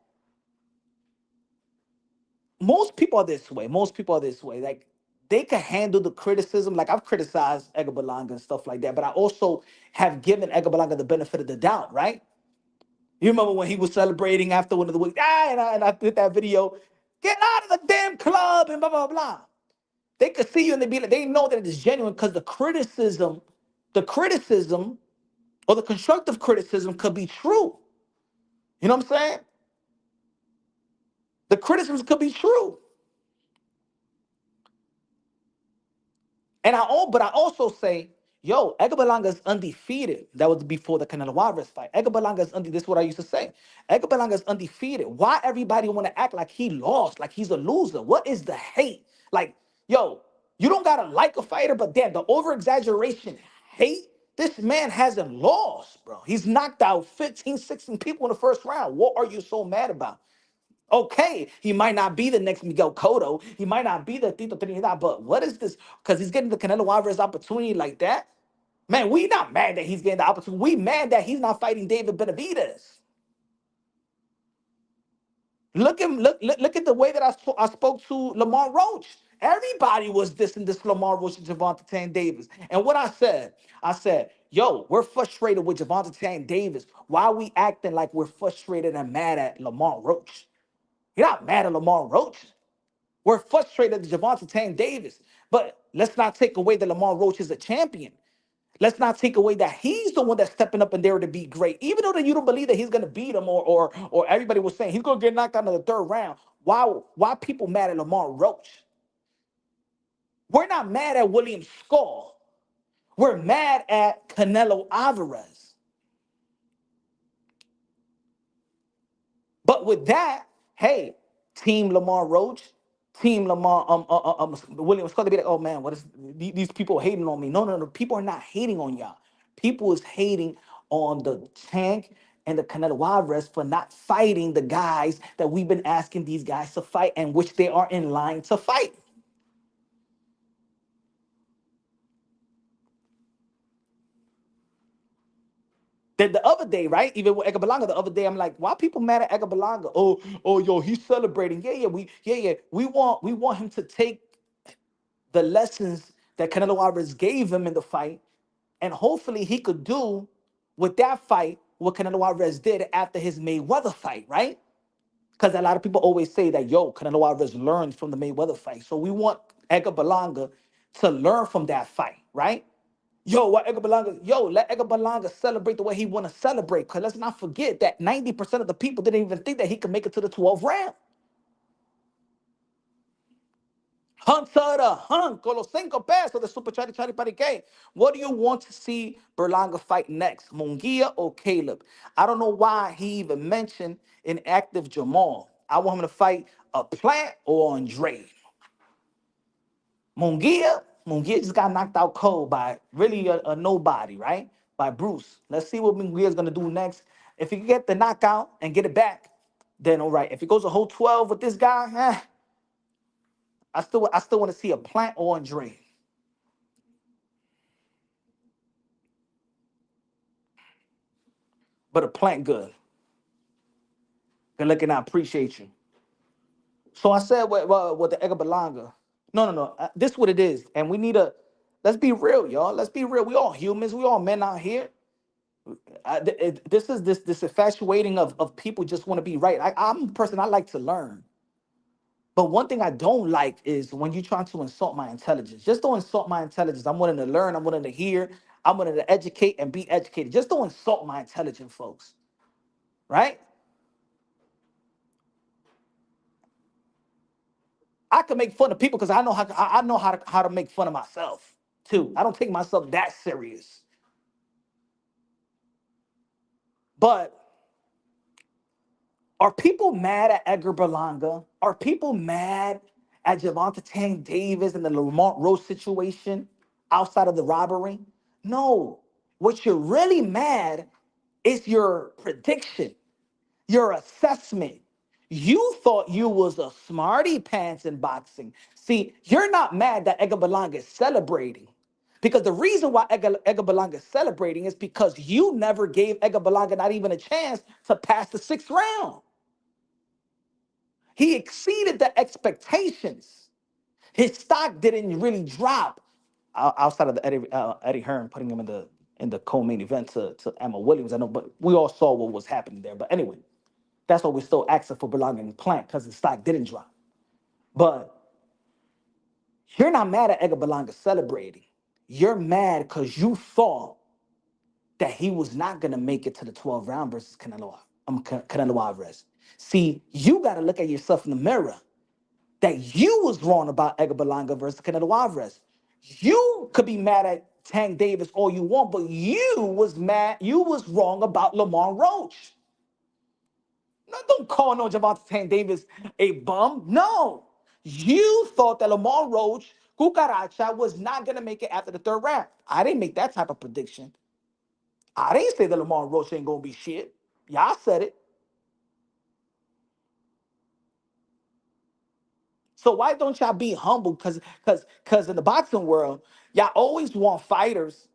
most people are this way. Most people are this way. Like, they can handle the criticism. Like, I've criticized Edgar Berlanga and stuff like that, but I also have given Edgar Berlanga the benefit of the doubt, right? You remember when he was celebrating after one of the weeks? And I did that video. Get out of the damn club and blah blah blah. They could see you and they know that it is genuine because the criticism the criticism or the constructive criticism could be true. You know what I'm saying? The criticisms could be true. But I also say, yo, Edgar Berlanga is undefeated. That was before the Canelo Alvarez fight. Edgar Berlanga is undefeated. This is what I used to say. Edgar Berlanga is undefeated. Why everybody want to act like he lost, like he's a loser? What is the hate? Like, yo, you don't gotta like a fighter, but damn, the over-exaggeration hate. This man hasn't lost, bro. He's knocked out 15, 16 people in the first round. What are you so mad about? Okay, he might not be the next Miguel Cotto. He might not be the Tito Trinidad, but what is this? Because he's getting the Canelo Alvarez opportunity like that. Man, we not mad that he's getting the opportunity. We mad that he's not fighting David Benavidez. Look at the way that I spoke to Lamar Roach. Everybody was dissing this Lamar Roach and Javante Tank Davis. And what I said, yo, we're frustrated with Javante Tank Davis. Why are we acting like we're frustrated and mad at Lamar Roach? You're not mad at Lamar Roach. We're frustrated at Javante Tank Davis. But let's not take away that Lamar Roach is a champion. Let's not take away that he's the one that's stepping up in there to be great. Even though that you don't believe that he's gonna beat him, or everybody was saying he's gonna get knocked out in the third round. Why people mad at Lamar Roach? We're not mad at William Skull. We're mad at Canelo Alvarez. But with that, hey, Team Lamar Roach, Team Lamar, William Scott, they be like, oh man, what is these people hating on me? No, no, no. People are not hating on y'all. People is hating on the Tank and the Canelo Alvarez for not fighting the guys that we've been asking these guys to fight, and which they are in line to fight. Then the other day, right? Even with Edgar Berlanga, the other day, I'm like, why people mad at Edgar Berlanga? Oh, yo, he's celebrating. We want him to take the lessons that Canelo Alvarez gave him in the fight, and hopefully he could do with that fight what Canelo Alvarez did after his Mayweather fight, right? Because a lot of people always say that, yo, Canelo Alvarez learned from the Mayweather fight. So we want Edgar Berlanga to learn from that fight, right? Let Edgar Berlanga celebrate the way he want to celebrate. Because let's not forget that 90% of the people didn't even think that he could make it to the 12th round. Hunter the Hunt, con los 5 pesos de Super Chatty Chatty Patty Game. What do you want to see Berlanga fight next, Munguia or Caleb? I don't know why he even mentioned inactive Jermall. I want him to fight a Plant or Andre. Munguia just got knocked out cold by really a nobody, right? By Bruce. Let's see what Munguia's gonna do next. If he can get the knockout and get it back, then all right. If he goes a whole 12 with this guy, I still want to see a Plant or Andre. But a Plant good. Good looking. I appreciate you. So I said with the Edgar Berlanga. No. This is what it is, and we need a. Let's be real, y'all. Let's be real. We all humans. We all men out here. This is this infatuating of people just want to be right. I'm a person. I like to learn. But one thing I don't like is when you try to insult my intelligence. Just don't insult my intelligence. I'm willing to learn. I'm willing to hear. I'm willing to educate and be educated. Just don't insult my intelligence, folks. Right? I can make fun of people because I know how to make fun of myself too. I don't take myself that serious. But are people mad at Edgar Berlanga? Are people mad at Javante Tank Davis and the Lamont Rose situation outside of the robbery? No. What you're really mad is your prediction, your assessment. You thought you was a smarty pants in boxing. See, you're not mad that Edgar Berlanga is celebrating. Because the reason why Edgar Berlanga is celebrating is because you never gave Edgar Berlanga not even a chance to pass the 6th round. He exceeded the expectations. His stock didn't really drop outside of the Eddie Hearn putting him in the co-main event to Emma Williams. I know, but we all saw what was happening there. But anyway, that's why we're still asking for Berlanga and Plant, because the stock didn't drop. But you're not mad at Edgar Berlanga celebrating. You're mad because you thought that he was not gonna make it to the 12th round versus Canelo Alvarez. See, you got to look at yourself in the mirror. That you was wrong about Edgar Berlanga versus Canelo Alvarez. You could be mad at Tank Davis all you want, but you was mad. You was wrong about Lamar Roach. No, don't call no Javante Tank Davis a bum. No, you thought that Lamar Roach, Cucaracha, was not gonna make it after the 3rd round. I didn't make that type of prediction. I didn't say that Lamar Roach ain't gonna be shit. Y'all said it. So why don't y'all be humble? Cause in the boxing world, y'all always want fighters,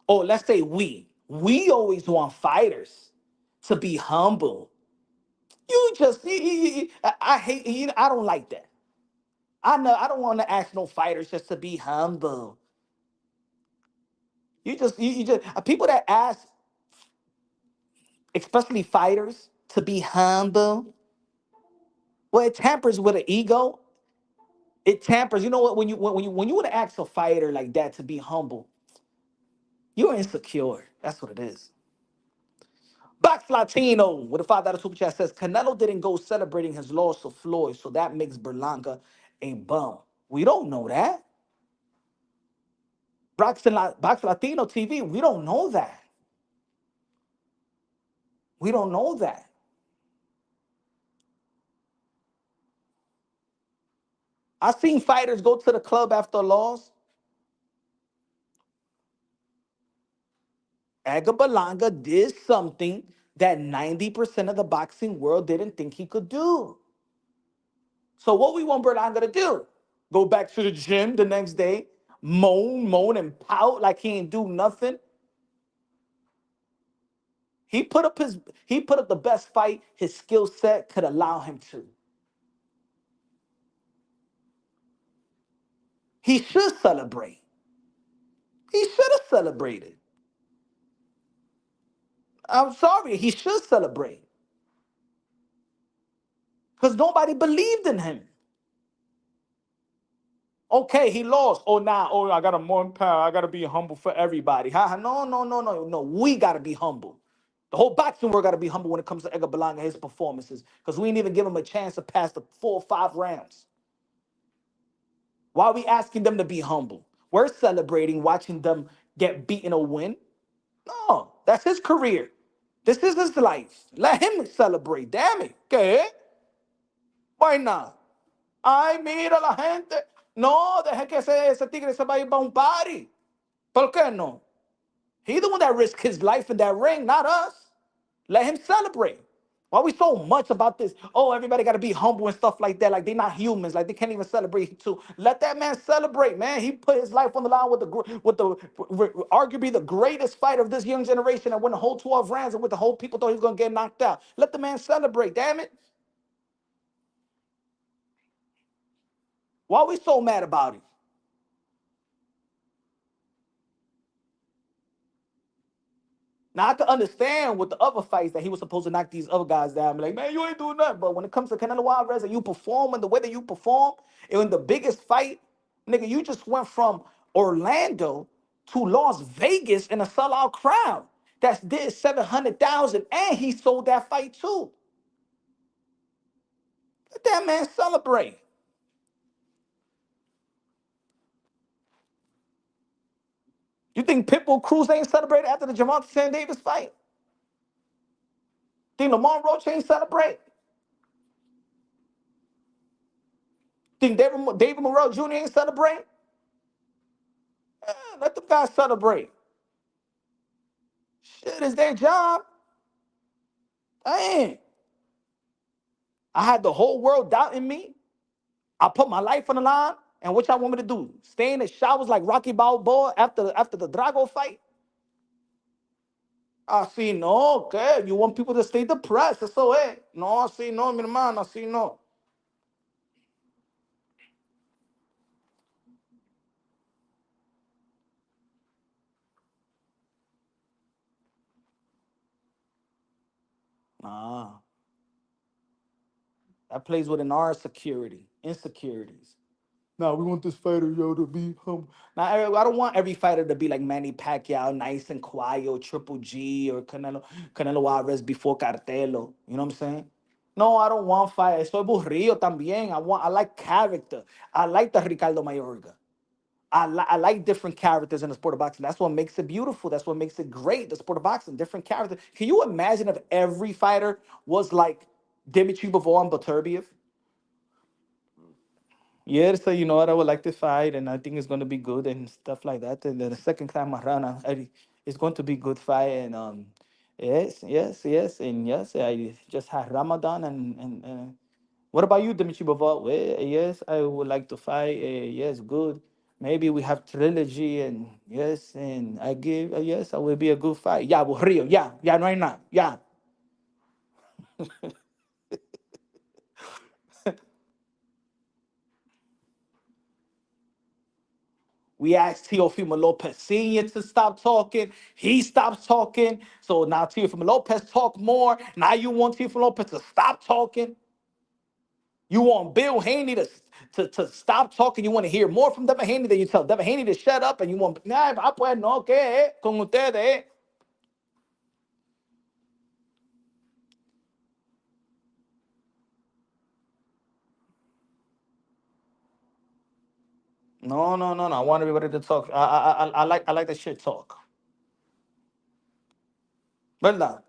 or let's say we always want fighters to be humble. You just I hate I don't like that. I know I don't want to ask no fighters just to be humble. You just people that ask, especially fighters, to be humble. Well, it tampers with an ego. It tampers. You know what? When you want to ask a fighter like that to be humble, you're insecure. That's what it is. Box Latino with a $5 super chat says Canelo didn't go celebrating his loss to Floyd, so that makes Berlanga a bum. We don't know that. Box Latino TV, we don't know that. We don't know that. I've seen fighters go to the club after a loss. Edgar Berlanga did something that 90% of the boxing world didn't think he could do. So what we want Berlanga to do? Go back to the gym the next day, moan and pout like he ain't do nothing. He put up the best fight his skill set could allow him to. He should celebrate. He should have celebrated. I'm sorry, he should celebrate. Because nobody believed in him. Okay, he lost. Oh, now, I got a more power. I got to be humble for everybody. No. We got to be humble. The whole boxing world got to be humble when it comes to Edgar Berlanga and his performances. Because we didn't even give him a chance to pass the 4 or 5 rounds. Why are we asking them to be humble? We're celebrating watching them get beaten or win. No, that's his career. This is his life. Let him celebrate. Damn it. ¿Qué? Why not? Ay, mira la gente. No, deje que ese tigre se vaya para un party. ¿Por qué no? He the one that risked his life in that ring, not us. Let him celebrate. Why we so much about this? Oh, everybody got to be humble and stuff like that. Like they're not humans. Like they can't even celebrate too. Let that man celebrate, man. He put his life on the line with arguably the greatest fighter of this young generation and won the whole 12 rounds and with the whole people thought he was gonna get knocked out. Let the man celebrate. Damn it. Why are we so mad about it? Now I can understand with the other fights that he was supposed to knock these other guys down. Be like, man, you ain't doing nothing. But when it comes to Canelo Alvarez and you perform and the way that you perform in the biggest fight, nigga, you just went from Orlando to Las Vegas in a sellout crowd. That's did 700,000, and he sold that fight too. Let that man celebrate. You think Pitbull Cruz ain't celebrated after the Javante San Davis fight? Think Lamar Roach ain't celebrate? Think David Morrell Jr. ain't celebrate? Let them guys celebrate. Shit is their job. Dang. I had the whole world doubting me. I put my life on the line. And what y'all want me to do? Stay in the showers like Rocky Balboa after the Drago fight? Así no, okay. You want people to stay depressed. Eso es. No, así no, mi hermano, así no. Nah. That plays within our insecurities. Nah, we want this fighter, yo, to be humble. Now, I don't want every fighter to be like Manny Pacquiao, nice and quiet, or Triple G, or Canelo Alvarez before Cartelo. You know what I'm saying? No, I don't want fire. Soy aburrido también. I like character. I like the Ricardo Mayorga. I like different characters in the sport of boxing. That's what makes it beautiful. That's what makes it great. The sport of boxing, different characters. Can you imagine if every fighter was like Dimitri Bivol and Beterbiev? Yeah, so you know what? I would like to fight, and I think it's going to be good and stuff like that. And then the second time around, it's going to be good fight. And yes, yes, yes, and yes, I just had Ramadan. And what about you, Dimitri Bivol? Well, yes, I would like to fight. Yes, good. Maybe we have trilogy, and yes, and I give yes, I will be a good fight. Yeah, Rio. Yeah, yeah, right now. Yeah. We asked Teofimo Lopez Sr. to stop talking. He stops talking. So now Teofimo Lopez talk more. Now you want Teofimo Lopez to stop talking. You want Bill Haney to stop talking. You want to hear more from Devin Haney. Then you tell Devin Haney to shut up. And you want, nah, pues no, ¿qué? Con ustedes. No, no, no, no. I want everybody to talk. I like the shit talk. ¿Verdad?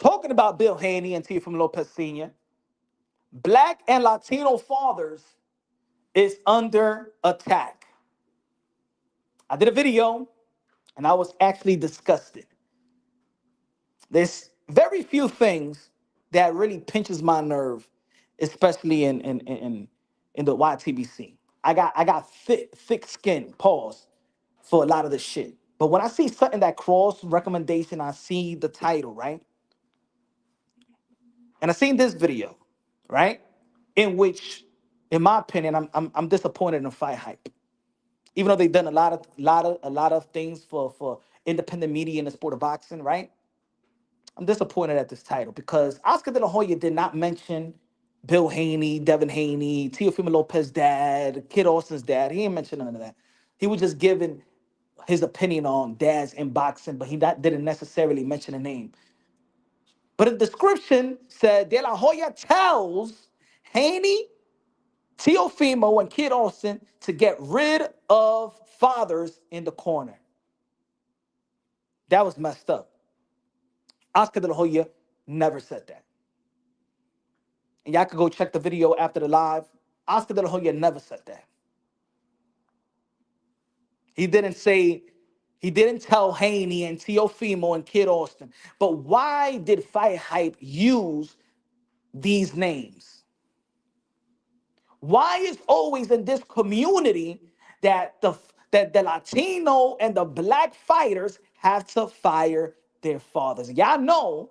Talking about Bill Haney and Teofimo Lopez Sr., Black and Latino fathers is under attack. I did a video and I was actually disgusted. There's very few things that really pinches my nerve, especially in the YTBC. I got thick skin, pause, for a lot of the shit. But when I see something that cross recommendation, I see the title, right? And I seen this video, right? In which, in my opinion, I'm disappointed in Fight Hype. Even though they've done a lot of things for independent media in the sport of boxing, right? I'm disappointed at this title because Oscar De La Hoya did not mention Bill Haney, Devin Haney, Teofimo Lopez's dad, Kid Austin's dad. He didn't mention none of that. He was just giving his opinion on dads in boxing, but didn't necessarily mention a name. But the description said De La Hoya tells Haney, Teofimo, and Kid Austin to get rid of fathers in the corner. That was messed up. Oscar De La Hoya never said that. And y'all could go check the video after the live. Oscar De La Hoya never said that. He didn't say, he didn't tell Haney and Teofimo and Kid Austin. But why did Fight Hype use these names? Why is always in this community that the Latino and the black fighters have to fire their fathers? Y'all know,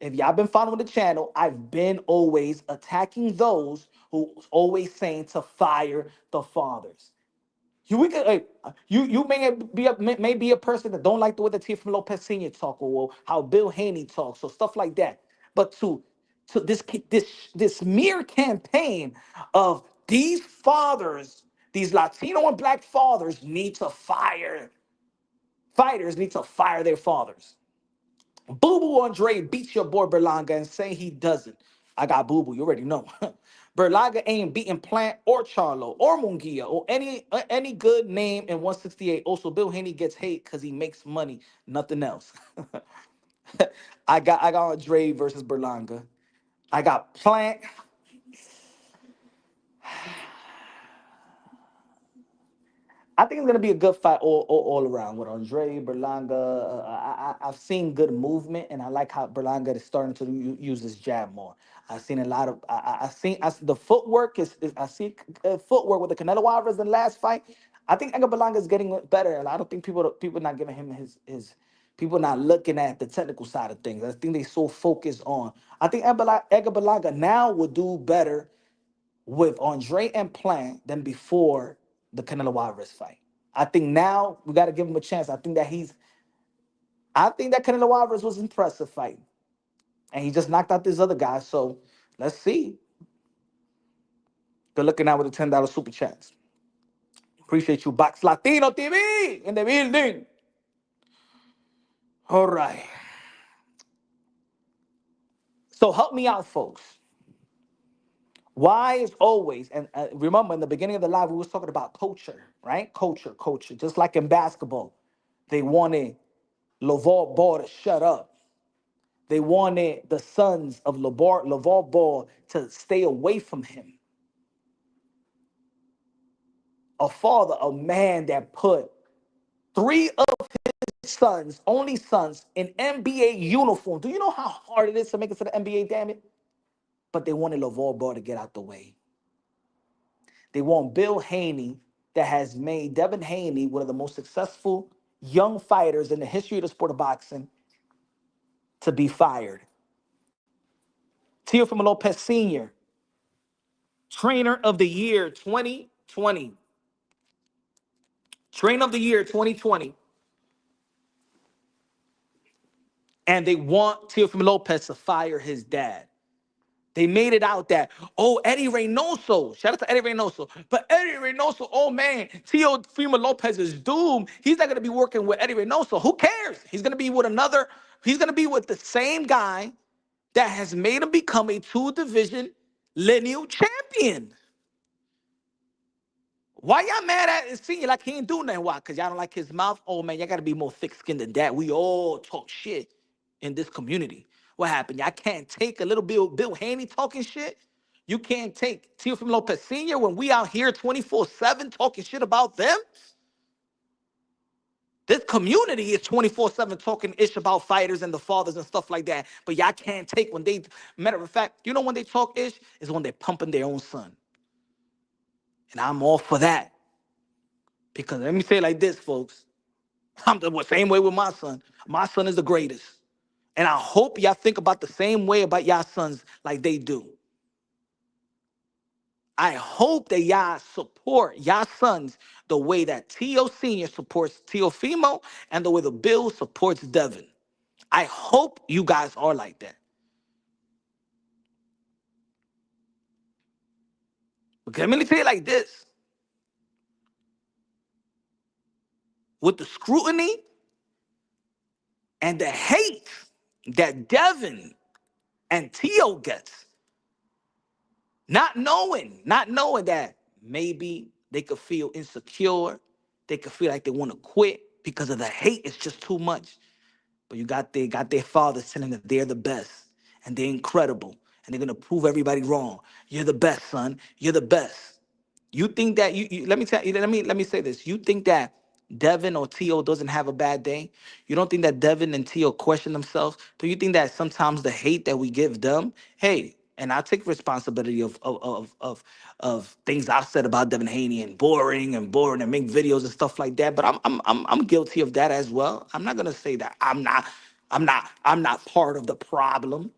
if y'all been following the channel, I've been always attacking those who always saying to fire the fathers. You may be a person that don't like the way that T. from Lopez Sr. talk or how Bill Haney talks or stuff like that. But to this mere campaign of these fathers, these Latino and black fathers need to fire fighters need to fire their fathers. Boo Boo Andre beats your boy Berlanga and say he doesn't. I got Boo Boo, you already know. Berlanga ain't beating Plant or Charlo or Munguia or any good name in 168. Also, Bill Haney gets hate because he makes money, nothing else. I got Andre versus Berlanga. I got Plant. I think it's gonna be a good fight all around with Andre Berlanga. I've seen good movement, and I like how Berlanga is starting to use his jab more. I've seen a lot of the footwork is I see footwork with the Canelo Alvarez in the last fight. I think Edgar Berlanga is getting better, and I don't think people not giving him his people not looking at the technical side of things. I think they so focused on. I think Edgar Berlanga now would do better with Andre and Plant than before the Canelo Alvarez fight. I think now we got to give him a chance. I think that Canelo Alvarez was impressive fighting. And he just knocked out this other guy. So let's see. Good looking out with the $10 super chats. Appreciate you, Box Latino TV in the building. All right. So help me out, folks. Why is always, and remember in the beginning of the live, we was talking about culture, right? Culture. Just like in basketball, they wanted LeVar Ball to shut up. They wanted the sons of LeVar Ball to stay away from him. A father, a man that put three of his sons, only sons, in NBA uniform. Do you know how hard it is to make it to the NBA, damn it? But they wanted LeVar Ball to get out the way. They want Bill Haney, that has made Devin Haney one of the most successful young fighters in the history of the sport of boxing, to be fired. Teofimo Lopez Sr., Trainer of the Year 2020. Trainer of the Year 2020. And they want Teofimo Lopez to fire his dad. They made it out that, oh, Eddie Reynoso. Shout out to Eddie Reynoso. But Eddie Reynoso, oh man, Teofimo Lopez is doomed. He's not going to be working with Eddie Reynoso. Who cares? He's going to be with he's going to be with the same guy that has made him become a two-division lineal champion. Why y'all mad at his senior like he ain't doing nothing? Why? Because y'all don't like his mouth? Oh, man, y'all got to be more thick-skinned than that. We all talk shit in this community. What happened? Y'all can't take a little Bill Haney talking shit? You can't take Teofimo Lopez Sr. when we out here 24/7 talking shit about them? This community is 24/7 talking ish about fighters and the fathers and stuff like that. But y'all can't take when they, matter of fact, you know when they talk ish? Is when they're pumping their own son. And I'm all for that. Because let me say it like this, folks. I'm the same way with my son. My son is the greatest. And I hope y'all think about the same way about y'all sons like they do. I hope that y'all support y'all sons the way that Tio Sr. supports Teofimo and the way the Bill supports Devin. I hope you guys are like that. Because let me tell you like this. With the scrutiny and the hate that Devin and Tio gets, not knowing that maybe they could feel insecure, they could feel like they want to quit because of the hate. It's just too much. But you got their fathers telling them that they're the best and they're incredible and they're gonna prove everybody wrong. You're the best, son. You're the best. You think that let me tell you, let me say this. You think that Devin or Tio doesn't have a bad day? You don't think that Devin and Tio question themselves? Do you think that sometimes the hate that we give them, hey, and I take responsibility of things I've said about Devin Haney and boring and make videos and stuff like that. But I'm guilty of that as well. I'm not gonna say that I'm not part of the problem.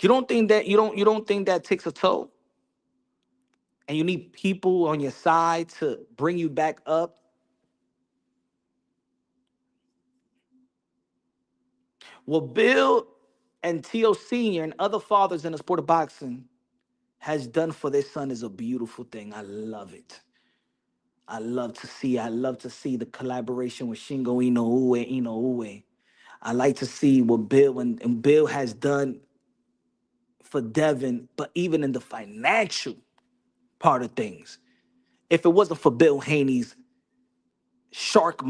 You don't think that takes a toll? And you need people on your side to bring you back up. What Bill and Tio Sr. and other fathers in the sport of boxing has done for their son is a beautiful thing. I love it. I love to see the collaboration with Shingo Inoue. I like to see what Bill and Bill has done for Devin, but even in the financial part of things. If it wasn't for Bill Haney's sharp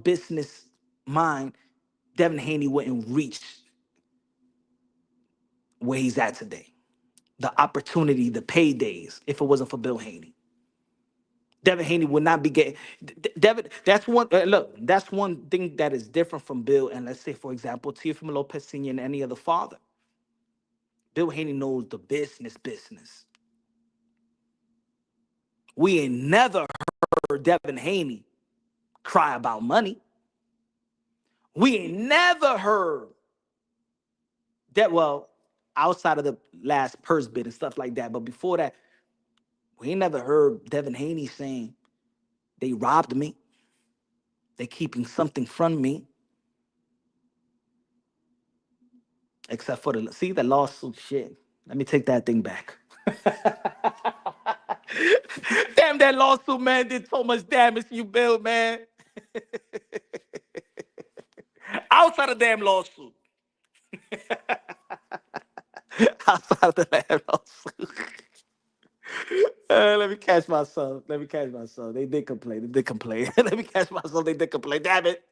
business mind, Devin Haney wouldn't reach where he's at today. The opportunity, the paydays, if it wasn't for Bill Haney. Devin Haney would not be getting Devin. That's one look. That's one thing that is different from Bill and let's say, for example, Teofimo Lopez Sr. and any other father. Bill Haney knows the business. We ain't never heard Devin Haney cry about money. We ain't never heard that. Well, outside of the last purse bid and stuff like that, but before that, we ain't never heard Devin Haney saying they robbed me. They're keeping something from me, except for the lawsuit shit. Let me take that thing back. Damn, that lawsuit, man, did so much damage to you, Bill, man. Outside of the damn lawsuit. Outside of the damn lawsuit. Let me catch myself. Let me catch myself. They did complain. They did complain. Let me catch myself. They did complain. Damn it.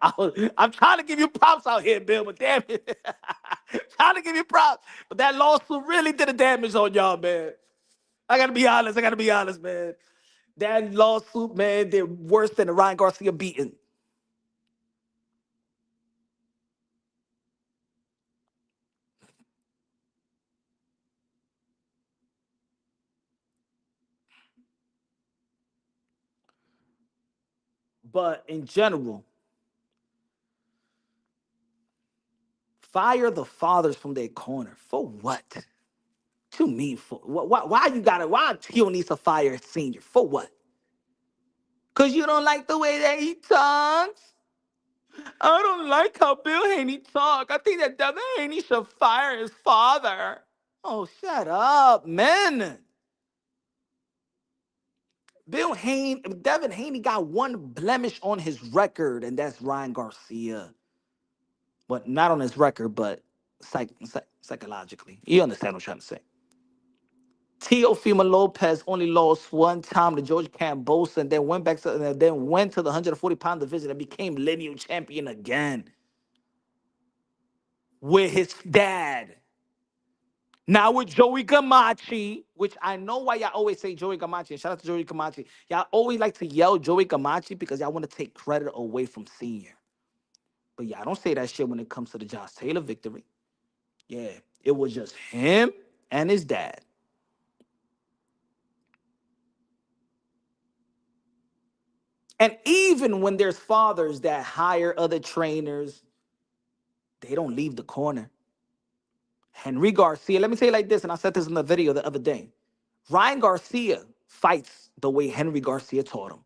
I'm trying to give you props out here, Bill, but damn it. Trying to give you props. But that lawsuit really did a damage on y'all, man. I gotta be honest. I gotta be honest, man. That lawsuit, man, did worse than the Ryan Garcia beating. But in general, fire the fathers from their corner. For what? To me, for why you gotta why Tio needs to fire senior? For what? Cause you don't like the way that he talks? I don't like how Bill Haney talk. I think that Devin Haney should fire his father. Oh, shut up, man. Devin Haney got one blemish on his record, and that's Ryan Garcia. But not on his record, but psychologically. You understand what I'm trying to say. Teofimo Lopez only lost one time to George Cambosa, and then went to the 140-pound division and became lineal champion again with his dad. Now with Joey Gamache, which I know why y'all always say Joey Gamache. Shout out to Joey Gamache. Y'all always like to yell Joey Gamache because y'all want to take credit away from Senior. But y'all don't say that shit when it comes to the Josh Taylor victory. Yeah, it was just him and his dad. And even when there's fathers that hire other trainers, they don't leave the corner. Henry Garcia, let me say it like this, and I said this in the video the other day. Ryan Garcia fights the way Henry Garcia taught him.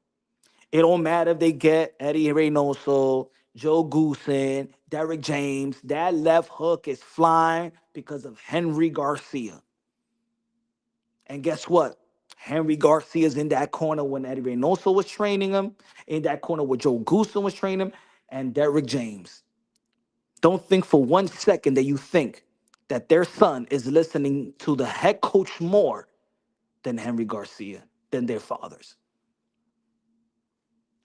It don't matter if they get Eddie Reynoso, Joe Goosen, Derrick James. That left hook is flying because of Henry Garcia. And guess what? Henry Garcia's in that corner when Eddie Reynoso was training him, in that corner where Joe Goosen was training him, and Derrick James. Don't think for 1 second that you think that their son is listening to the head coach more than Henry Garcia, than their fathers.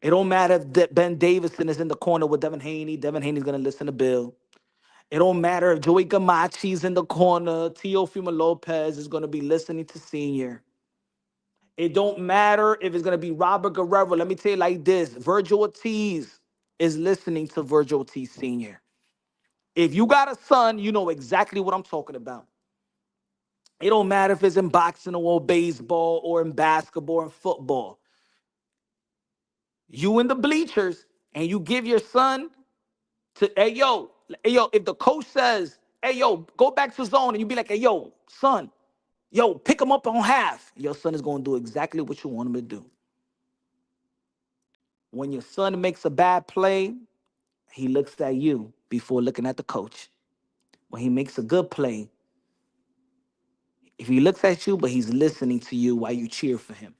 It don't matter if Ben Davison is in the corner with Devin Haney. Devin Haney's going to listen to Bill. It don't matter if Joey Gamache's in the corner. Teofimo Lopez is going to be listening to Senior. It don't matter if it's going to be Robert Guerrero. Let me tell you like this. Vergil Ortiz is listening to Vergil Ortiz Sr. If you got a son, you know exactly what I'm talking about. It don't matter if it's in boxing or baseball or in basketball or in football. You in the bleachers and you give your son to, hey, yo, if the coach says, hey, yo, go back to zone, and you be like, hey, yo, son, yo, pick him up on half. Your son is going to do exactly what you want him to do. When your son makes a bad play, he looks at you before looking at the coach. When he makes a good play, if he looks at you, but he's listening to you while you cheer for him.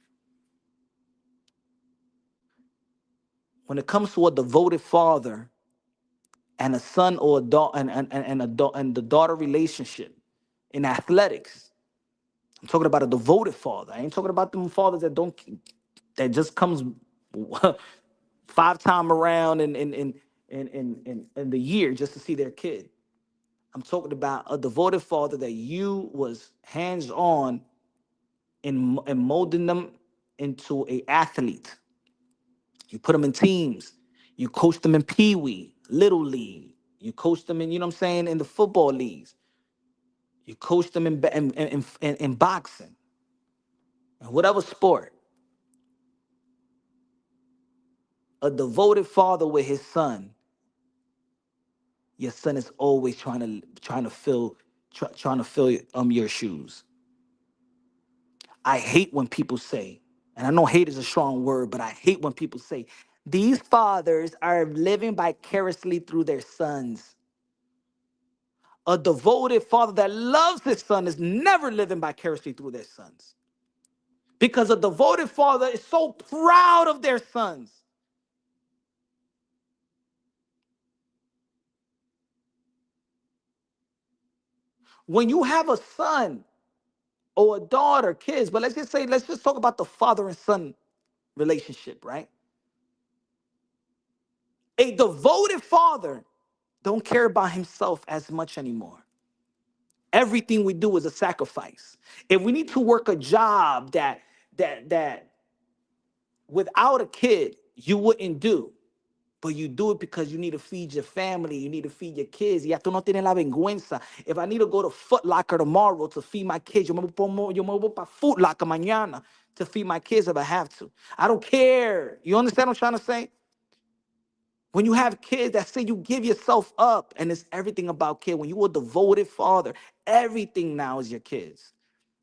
When it comes to a devoted father and a son or a daughter and the daughter relationship in athletics, I'm talking about a devoted father. I ain't talking about them fathers that just comes 5 times around in the year just to see their kid. I'm talking about a devoted father that you was hands-on in molding them into a athlete. You put them in teams. You coach them in Pee Wee, Little League. You coach them in, you know what I'm saying, in the football leagues. You coach them in boxing and whatever sport. A devoted father with his son. Your son is always trying to fill your shoes. I hate when people say, and I know hate is a strong word, but I hate when people say These fathers are living vicariously through their sons. A devoted father that loves his son is never living vicariously through their sons. Because a devoted father is so proud of their sons. When you have a son or a daughter, kids, but let's just talk about the father and son relationship, right? A devoted father don't care about himself as much anymore. Everything we do is a sacrifice. If we need to work a job that without a kid you wouldn't do, but you do it because you need to feed your family, you need to feed your kids. Ya tú no tienes la vergüenza. If I need to go to Foot Locker tomorrow to feed my kids, yo me voy para Foot Locker mañana to feed my kids if I have to. I don't care. You understand what I'm trying to say? When you have kids that say you give yourself up and it's everything about kid, when you a devoted father, everything now is your kids.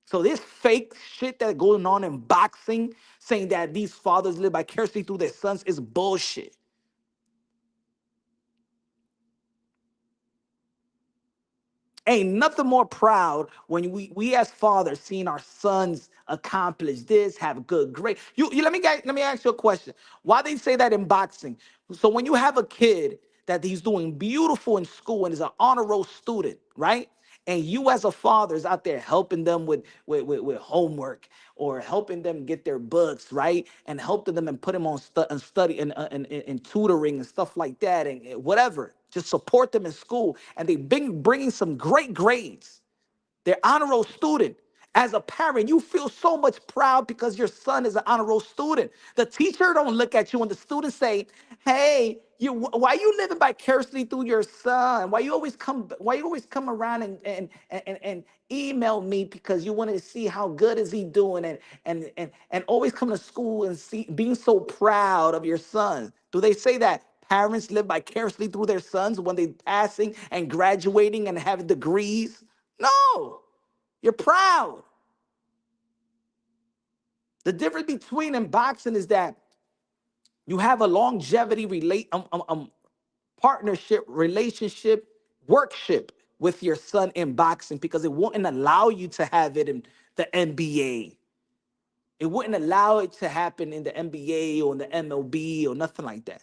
So this fake shit that going on in boxing, saying that these fathers live vicariously through their sons is bullshit. Ain't nothing more proud when we as fathers seeing our sons accomplish this, have good grade. You let me ask you a question. Why they say that in boxing? So when you have a kid that he's doing beautiful in school and is an honor roll student, right? And you as a father is out there helping them with homework or helping them get their books right and helping them and put them on study and tutoring and stuff like that and whatever, just support them in school and they bringing some great grades, they're honor roll student. As a parent, you feel so much proud because your son is an honor roll student. The teacher don't look at you and the students say, "Hey, why you living vicariously through your son? Why you always come around and email me because you want to see how good is he doing and always come to school and see being so proud of your son." Do they say that parents live vicariously through their sons when they passing and graduating and having degrees? No, you're proud. The difference between in boxing is that you have a longevity partnership, relationship, workship with your son in boxing because it wouldn't allow you to have it in the NBA. It wouldn't allow it to happen in the NBA or in the MLB or nothing like that.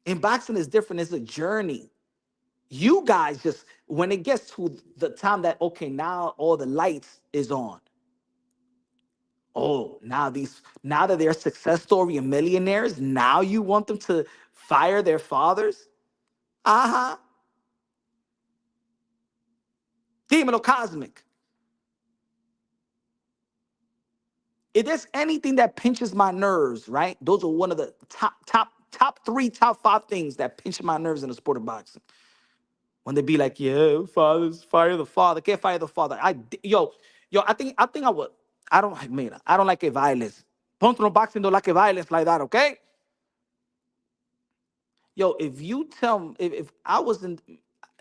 In boxing is different. It's a journey. You guys just when it gets to the time that okay, now all the lights is on. Oh, now that they're success story and millionaires, now you want them to fire their fathers? Uh-huh. Dímelo Cosmic. If there's anything that pinches my nerves, right? Those are one of the top three, top five things that pinch my nerves in the sport of boxing. When they be like, yeah, fathers, fire the father. Can't fire the father. I think I would. I don't like a violence. Ponto no boxing don't like a violence like that, okay? Yo, if you tell me if I wasn't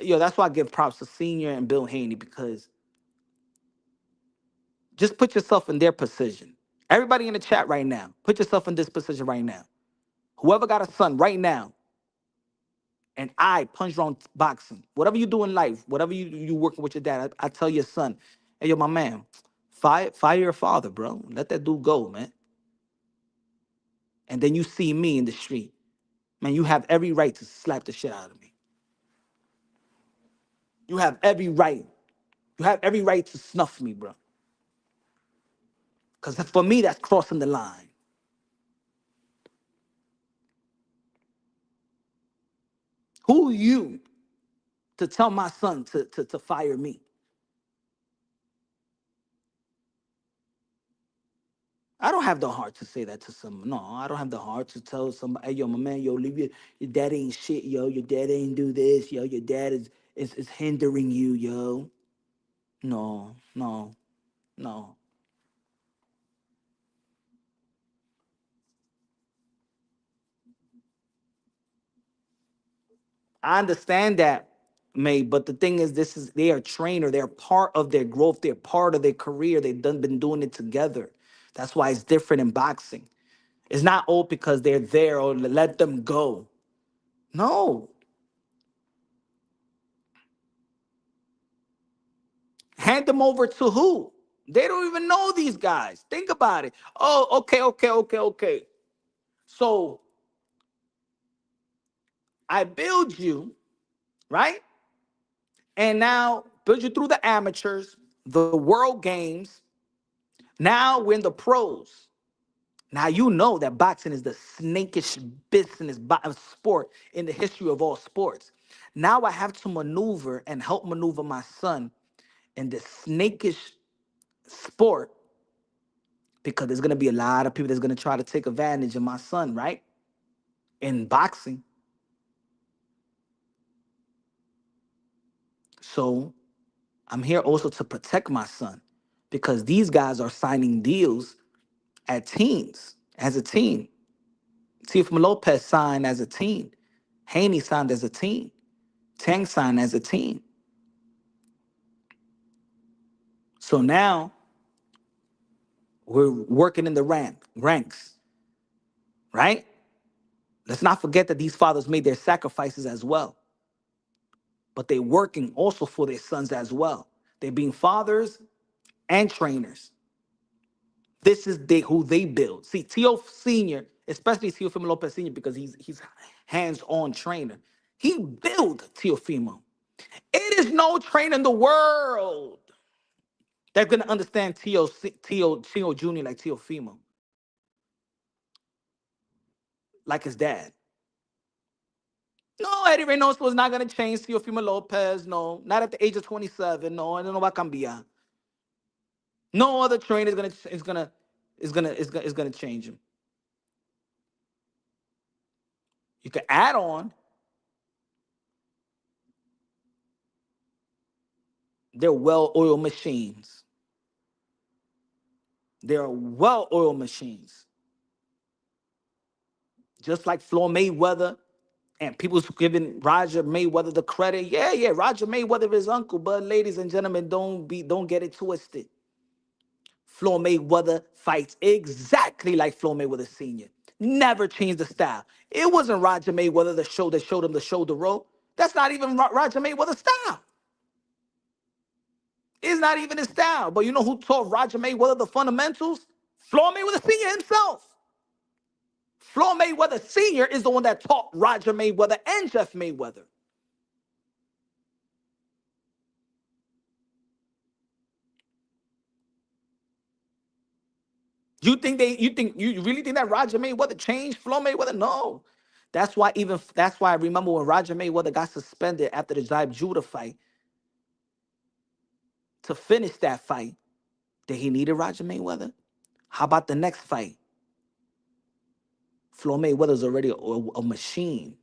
yo, that's why I give props to Senior and Bill Haney because just put yourself in their position. Everybody in the chat right now, put yourself in this position right now. Whoever got a son right now, and I punch on boxing, whatever you do in life, whatever you working with your dad, I tell your son, hey yo, my man, fire your father, bro. Let that dude go, man. And then you see me in the street, man. You have every right to slap the shit out of me. You have every right. You have every right to snuff me, bro. Because for me, that's crossing the line. Who are you to tell my son to fire me? I don't have the heart to say that to someone. No, I don't have the heart to tell somebody, hey, yo, my man, yo, leave your dad ain't shit, yo. Your dad ain't do this, yo. Your dad is hindering you, yo. No, no, no. I understand that. May. But the thing is, they are trainer. They're part of their growth. They're part of their career. Been doing it together. That's why it's different in boxing. It's not all because they're there or let them go. No. Hand them over to who? They don't even know these guys. Think about it. Oh, okay. So I build you, right? And now build you through the amateurs, the world games. Now we're in the pros. Now you know that boxing is the snakish business sport in the history of all sports. Now I have to maneuver and help maneuver my son in this snakish sport because there's gonna be a lot of people that's gonna try to take advantage of my son, right? In boxing. So I'm here also to protect my son because these guys are signing deals at teams as a team. Teofimo Lopez signed as a team. Haney signed as a team. Tang signed as a team. So now we're working in the ranks, right? Let's not forget that these fathers made their sacrifices as well, but they're working also for their sons as well. They're being fathers and trainers. This is who they build. See, Tio Senior, especially Teofimo Lopez Senior, because he's hands-on trainer. He built Teofimo. It is no trainer in the world that's gonna understand Tio Junior like Teofimo, like his dad. No, Eddie Reynoso was not gonna change Teofimo Lopez. No, not at the age of 27. No, I don't know what cambiar. No other trainer is gonna change him. You can add on. They're well-oiled machines. They're well-oiled machines. Just like Floyd Mayweather, and people's giving Roger Mayweather the credit. Yeah, Roger Mayweather is his uncle, but ladies and gentlemen, don't get it twisted. Floyd Mayweather fights exactly like Floyd Mayweather Sr. Never changed the style. It wasn't Roger Mayweather that showed him the shoulder roll. That's not even Roger Mayweather's style. It's not even his style. But you know who taught Roger Mayweather the fundamentals? Floyd Mayweather Sr. himself. Floyd Mayweather Sr. is the one that taught Roger Mayweather and Jeff Mayweather. You really think that Roger Mayweather changed Floyd Mayweather? No. That's why I remember when Roger Mayweather got suspended after the Zaib Judah fight to finish that fight. Did he need a Roger Mayweather? How about the next fight? Floyd Mayweather's already a machine.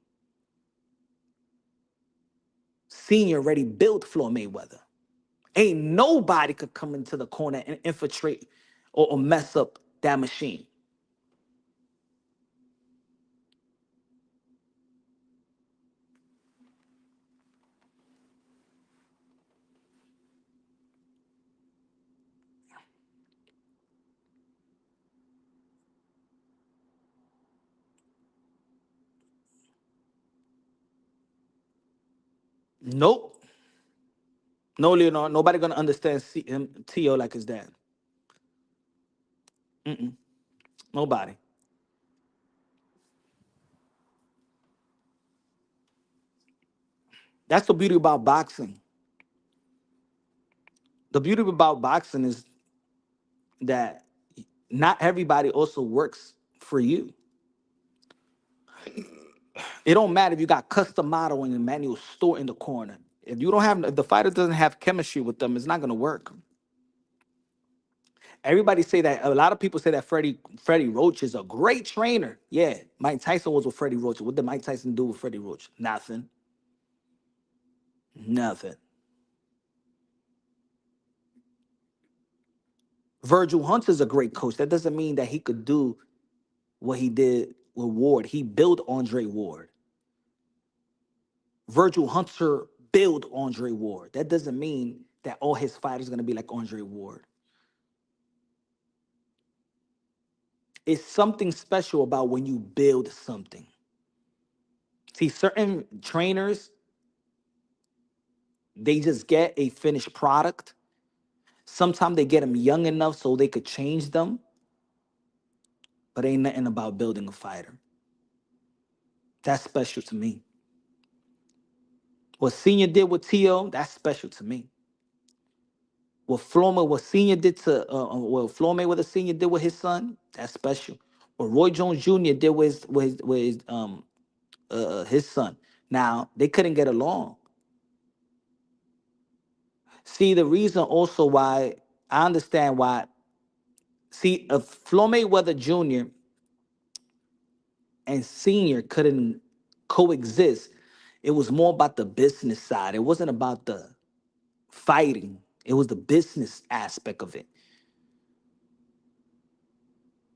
Senior already built Floyd Mayweather. Ain't nobody could come into the corner and infiltrate or mess up that machine. Nope. No, Leonard. Nobody gonna understand T.O. like his dad. Nobody. That's the beauty about boxing. The beauty about boxing is that not everybody also works for you. It don't matter if you got custom model and Emmanuel Stewart in the corner. If the fighter doesn't have chemistry with them, it's not gonna work. Everybody say that. A lot of people say that Freddie Roach is a great trainer. Yeah, Mike Tyson was with Freddie Roach. What did Mike Tyson do with Freddie Roach? Nothing. Nothing. Virgil Hunter's a great coach. That doesn't mean that he could do what he did with Ward. He built Andre Ward. Virgil Hunter build Andre Ward. That doesn't mean that all his fighters are gonna be like Andre Ward. It's something special about when you build something. See, certain trainers, they just get a finished product. Sometimes they get them young enough so they could change them, but ain't nothing about building a fighter. That's special to me. What Senior did with T.O., that's special to me. What Senior did to, what Floyd Mayweather Senior did with his son, that's special. What Roy Jones Jr. did with his son. Now they couldn't get along. See, the reason also why I understand why. See, if Floyd Mayweather Jr. and Senior couldn't coexist, it was more about the business side. It wasn't about the fighting. It was the business aspect of it.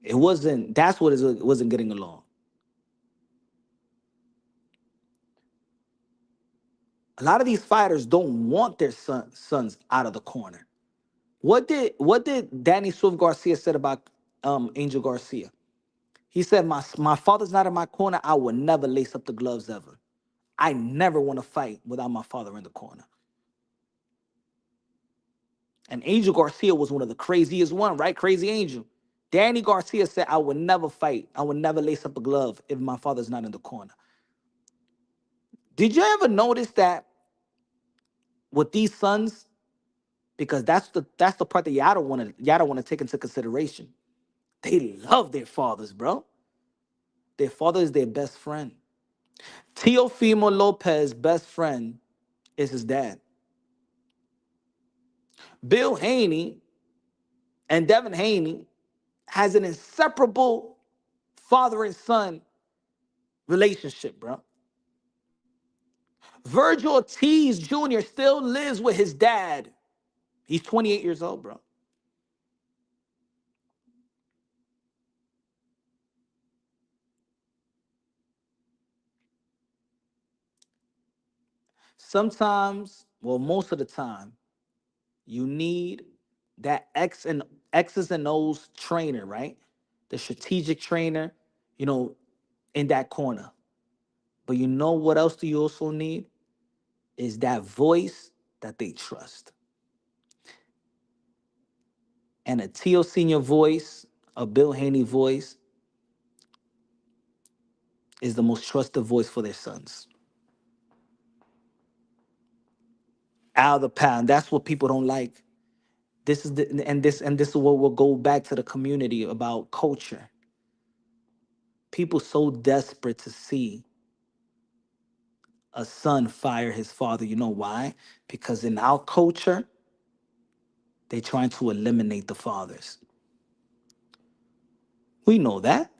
It wasn't. That's what it wasn't getting along. A lot of these fighters don't want their sons out of the corner. What did Danny Swift Garcia said about Angel Garcia? He said, my father's not in my corner. I will never lace up the gloves ever. I never want to fight without my father in the corner. And Angel Garcia was one of the craziest one, right? Crazy Angel. Danny Garcia said, I would never fight. I would never lace up a glove if my father's not in the corner. Did you ever notice that with these sons? Because that's the part that y'all don't want to take into consideration. They love their fathers, bro. Their father is their best friend. Teofimo Lopez's best friend is his dad. Bill Haney and Devin Haney has an inseparable father and son relationship, bro. Vergil Ortiz Jr. still lives with his dad. He's 28 years old, bro. Sometimes, well, most of the time, you need that X's and O's trainer, right? The strategic trainer, you know, in that corner. But you know what else do you also need? Is that voice that they trust. And a Tio Senior voice, a Bill Haney voice, is the most trusted voice for their sons. Out of the pound. That's what people don't like. This is what will go back to the community about culture. People so desperate to see a son fire his father. You know why? Because in our culture, they're trying to eliminate the fathers. We know that.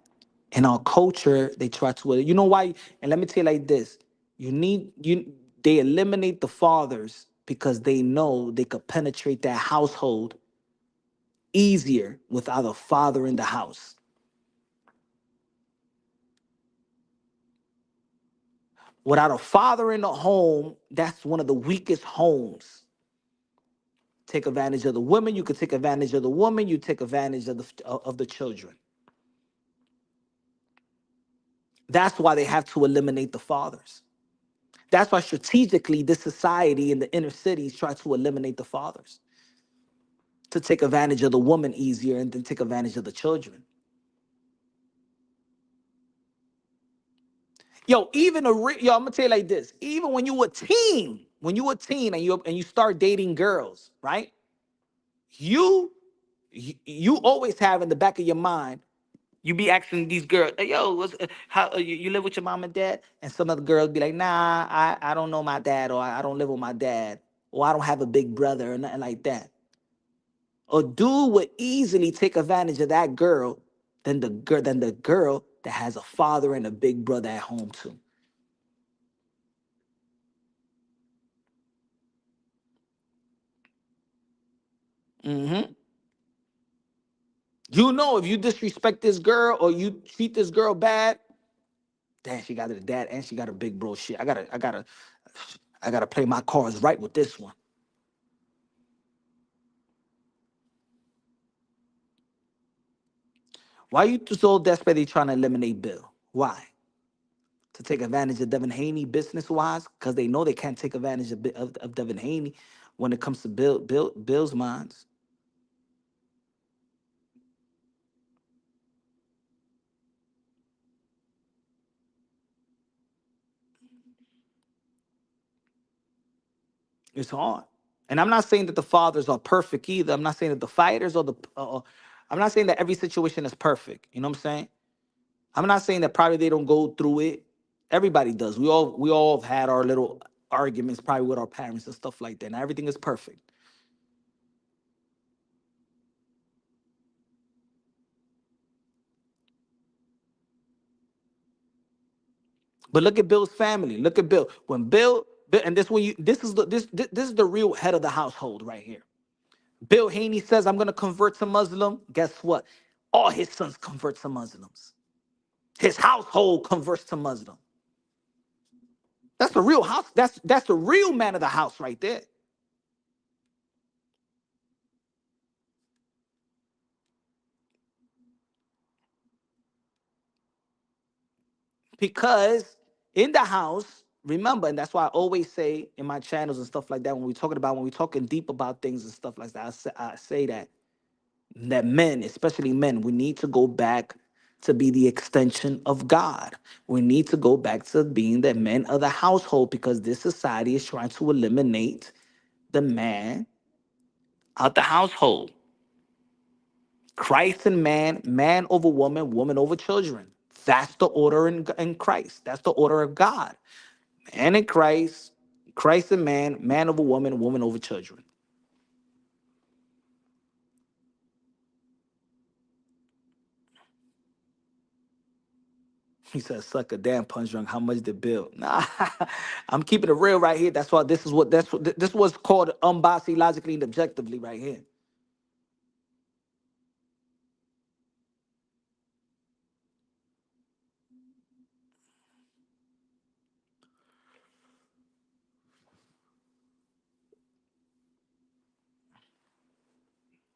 In our culture, they try to. You know why? And let me tell you like this: They eliminate the fathers because they know they could penetrate that household easier without a father in the house. Without a father in the home, that's one of the weakest homes. Take advantage of the women. You could take advantage of the woman. You take advantage of the children. That's why they have to eliminate the fathers. That's why strategically this society in the inner cities try to eliminate the fathers to take advantage of the woman easier and then take advantage of the children. Yo, I'm gonna tell you like this. Even when you a teen and you start dating girls, right? You always have in the back of your mind, you be asking these girls, hey, yo, how you live with your mom and dad? And some of the girls be like, nah, I don't know my dad, or I don't live with my dad, or I don't have a big brother, or nothing like that. A dude would easily take advantage of that girl than the girl that has a father and a big brother at home too. Hmm. You know, if you disrespect this girl or you treat this girl bad, damn, she got a dad and she got a big bro. Shit, I gotta. I gotta play my cards right with this one. Why you so desperately trying to eliminate Bill? Why? To take advantage of Devin Haney business wise? Because they know they can't take advantage of Devin Haney when it comes to Bill's minds. It's hard. And I'm not saying that the fathers are perfect either. I'm not saying that the fighters or the. I'm not saying that every situation is perfect. You know what I'm saying? I'm not saying that probably they don't go through it. Everybody does. We all have had our little arguments probably with our parents and stuff like that. And everything is perfect. But look at Bill's family. Look at Bill. When and this when you this is the real head of the household right here. Bill Haney says, I'm gonna convert to Muslim. Guess what? All his sons convert to Muslims. His household converts to Muslim. That's the real house. That's the real man of the house right there. Because in the house, remember, and that's why I always say in my channels and stuff like that, when we're talking deep about things and stuff like that, I say that men, especially men, we need to go back to be the extension of God. We need to go back to being the men of the household because this society is trying to eliminate the man out the household. Christ and man, man over woman, woman over children. That's the order in Christ. That's the order of God. Man in Christ, Christ and man, man over woman, woman over children. He said, "Suck a damn punch drunk. How much did Bill?" Nah, I'm keeping it real right here. That's why this was called unbiased, logically, and objectively right here.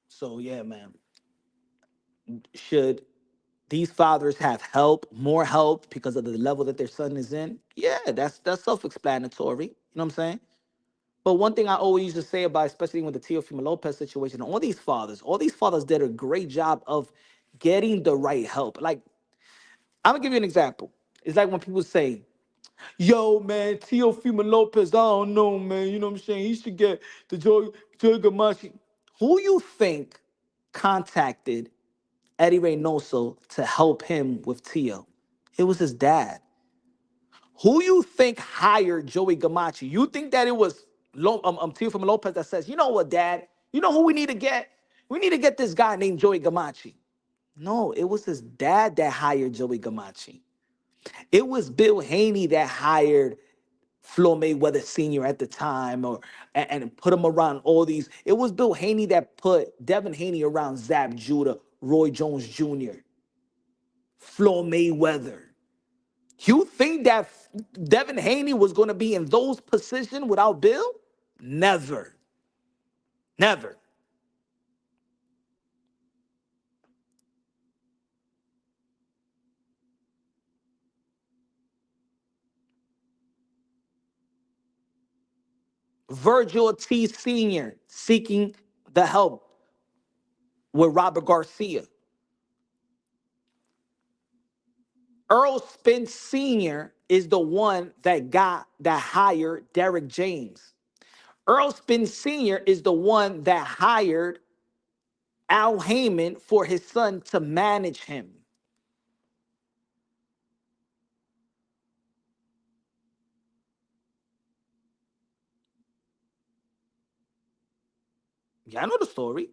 So yeah, man. Should these fathers have help, more help, because of the level that their son is in? Yeah, that's self-explanatory. You know what I'm saying? But one thing I always used to say about, especially with the Teofimo Lopez situation, all these fathers did a great job of getting the right help. Like, I'm gonna give you an example. It's like when people say, "Yo, man, Teofimo Lopez, I don't know, man. You know what I'm saying? He should get the Joy Gamashi." Who you think contacted Eddie Reynoso to help him with Tio? It was his dad. Who you think hired Joey Gamache? You think that it was Teofimo Lopez that says, "You know what, Dad? You know who we need to get? We need to get this guy named Joey Gamache." No, it was his dad that hired Joey Gamache. It was Bill Haney that hired Flo Mayweather Sr. at the time, and put him around all these. It was Bill Haney that put Devin Haney around Zab Judah, Roy Jones Jr., Flo Mayweather. You think that Devin Haney was going to be in those positions without Bill? Never. Never. Vergil Ortiz Sr. seeking the help with Robert Garcia. Earl Spence Sr. is the one that hired Derek James. Earl Spence Sr. is the one that hired Al Heyman for his son to manage him. Yeah, I know the story.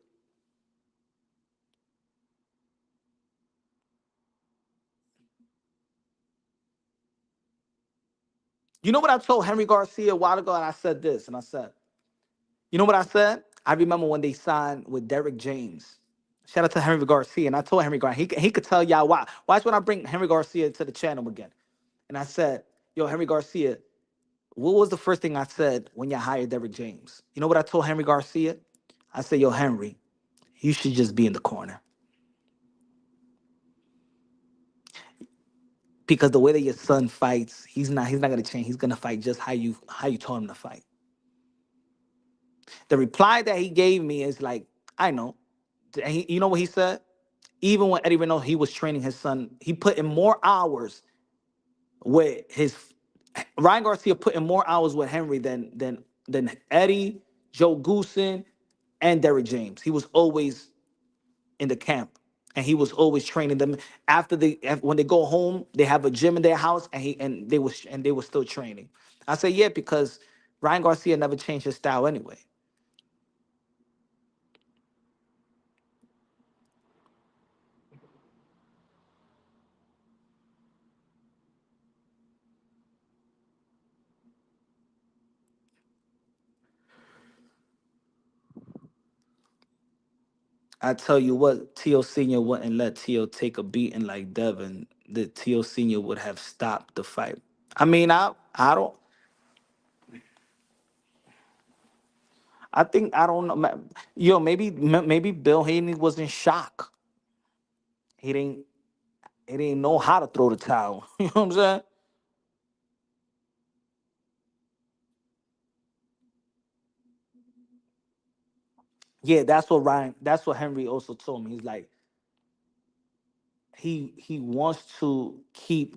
You know what I told Henry Garcia a while ago? And I said this, and I said, you know what I said? I remember when they signed with Derek James. Shout out to Henry Garcia. And I told Henry Garcia, he could tell y'all why. Watch when I bring Henry Garcia to the channel again. And I said, yo, Henry Garcia, What was the first thing I said when you hired Derrick James? You know what I told Henry Garcia? I said, yo, Henry, you should just be in the corner. Because the way that your son fights, he's not gonna change. He's gonna fight just how you told him to fight. The reply that he gave me is like, I know. And you know what he said? Even when Eddie Renault, he was training his son, he put in more hours with his Ryan Garcia put in more hours with Henry than Eddie, Joe Goosen, and Derrick James. He was always in the camp, and he was always training them. When they go home, they have a gym in their house, and they were still training. I say yeah because Ryan Garcia never changed his style anyway. I tell you what, Tio Senior wouldn't let Tio take a beating like Devin. The Tio Senior would have stopped the fight. I mean, I don't. I think I don't know. Yo, maybe Bill Haney was in shock. He didn't he didn't know how to throw the towel. You know what I'm saying? Yeah, that's what Ryan. That's what Henry also told me. He's like he wants to keep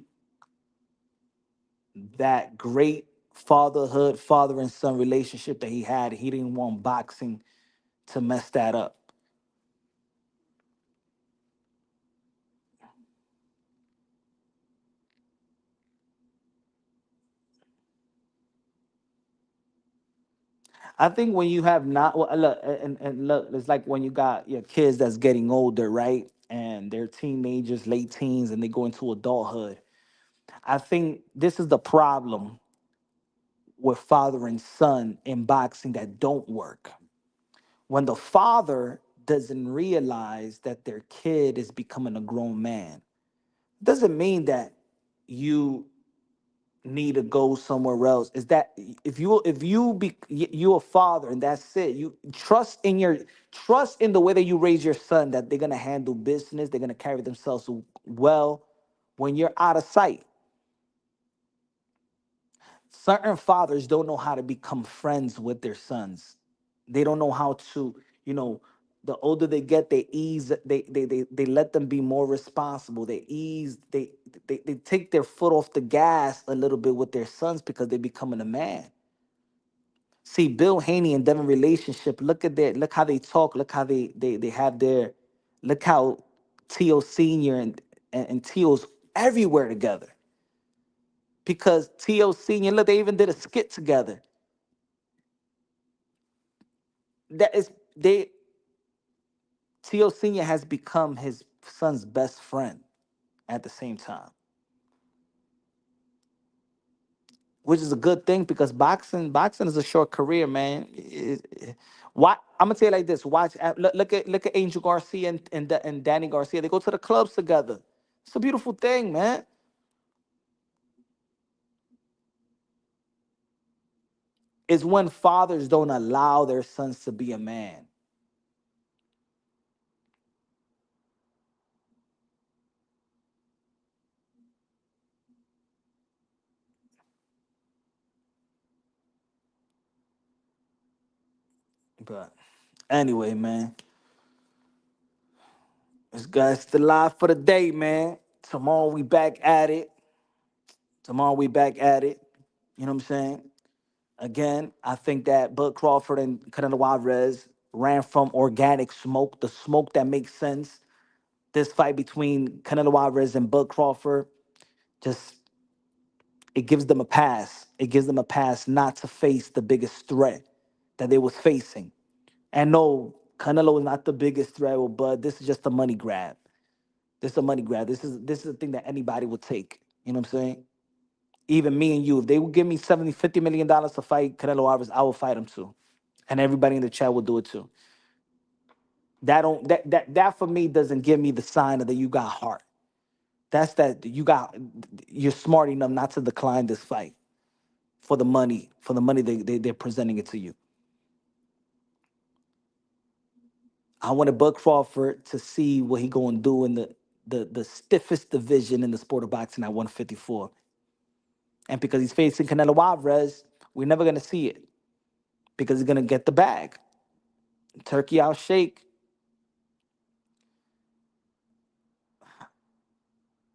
that great fatherhood, father and son relationship that he had. He didn't want boxing to mess that up. I think when you have not well, look and look, it's like when you got your kids that's getting older, right? And they're teenagers, late teens, and they go into adulthood. I think this is the problem with father and son in boxing that don't work. When the father doesn't realize that their kid is becoming a grown man, doesn't mean that you need to go somewhere else. Is that if you a father and that's it, you trust in the way that you raise your son, that they're gonna handle business, they're gonna carry themselves well when you're out of sight. Certain fathers don't know how to become friends with their sons. They don't know how to, you know, the older they get, they ease, they let them be more responsible. They ease, they take their foot off the gas a little bit with their sons because they're becoming a man. See, Bill Haney and Devin relationship, look how they talk, look how they have their look how Tio Senior and Tio's everywhere together. Because Tio Senior, look, they even did a skit together. That is they Tio Senior has become his son's best friend at the same time, which is a good thing because boxing is a short career, man. Why I'm gonna tell you like this: watch, look at Angel Garcia and Danny Garcia. They go to the clubs together. It's a beautiful thing, man. It's when fathers don't allow their sons to be a man. But anyway, man, this guy's still live for the day, man. Tomorrow we back at it. Tomorrow we back at it. You know what I'm saying? Again, I think that Bud Crawford and Canelo Alvarez ran from organic smoke, the smoke that makes sense. This fight between Canelo Alvarez and Bud Crawford, just it gives them a pass. It gives them a pass not to face the biggest threat that they was facing. And no, Canelo is not the biggest threat with Bud. This is just a money grab. This is a money grab. This is a thing that anybody would take. You know what I'm saying? Even me and you, if they would give me 70, $50 million to fight Canelo Alvarez, I would fight him too. And everybody in the chat will do it too. That don't that for me doesn't give me the sign of that you got heart. That's that you're smart enough not to decline this fight. for the money, they're presenting it to you. I wanted Bud Crawford to see what he going to do in the stiffest division in the sport of boxing at 154. And because he's facing Canelo Alvarez, we're never going to see it because he's going to get the bag. Turki Alalshikh.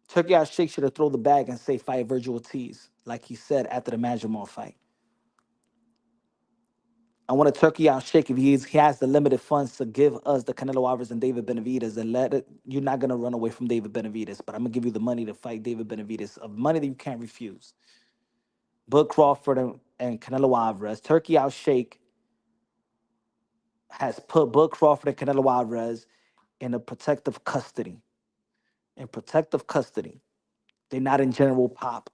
Turki Alalshikh should have thrown the bag and say fight Vergil Ortiz, like he said after the Jermall fight. I want a Turki Alalshikh, if he has the limited funds to give us the Canelo Alvarez and David Benavidez, and let it. You're not gonna run away from David Benavidez, but I'm gonna give you the money to fight David Benavidez, of money that you can't refuse. Bud Crawford and Canelo Alvarez. Turki Alalshikh has put Bud Crawford and Canelo Alvarez in a protective custody. In protective custody. They're not in general pop.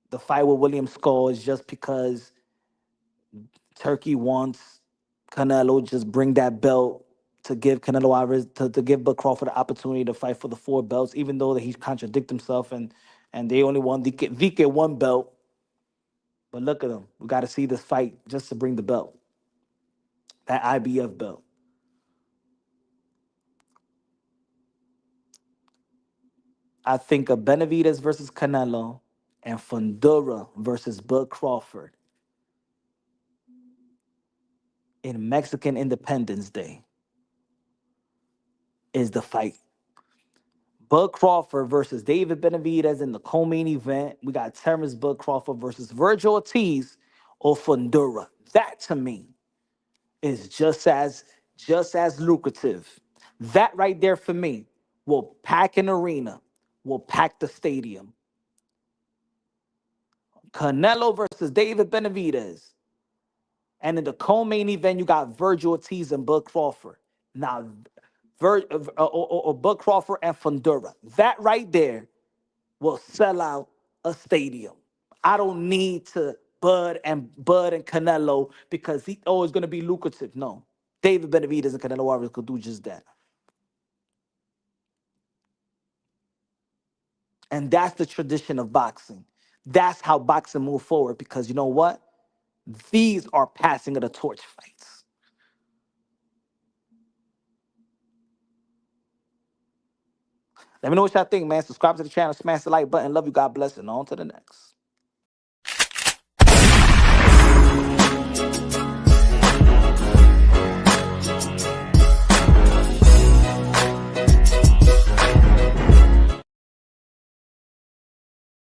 The fight with William Skull is just because Turki wants Canelo just bring that belt to give Canelo Alvarez to give Bud Crawford the opportunity to fight for the 4 belts, even though that he contradict himself and they only won Vike 1 belt. But look at them. We got to see this fight just to bring the belt, that IBF belt. I think of Benavidez versus Canelo and Fundora versus Bud Crawford in Mexican Independence Day is the fight. Bud Crawford versus David Benavidez in the co-main event. We got Terrence Bud Crawford versus Vergil Ortiz or Fundora. That to me is just as lucrative. That right there for me will pack an arena, will pack the stadium. Canelo versus David Benavidez. And in the co-main event, you got Vergil Ortiz and Bud Crawford. Now, or Bud Crawford and Fundora. That right there will sell out a stadium. I don't need to Bud and Canelo because it's going to be lucrative. No, David Benavidez and Canelo Alvarez could do just that. And that's the tradition of boxing. That's how boxing move forward because you know what? These are passing of the torch fights. Let me know what y'all think, man. Subscribe to the channel, smash the like button. Love you. God bless. And on to the next.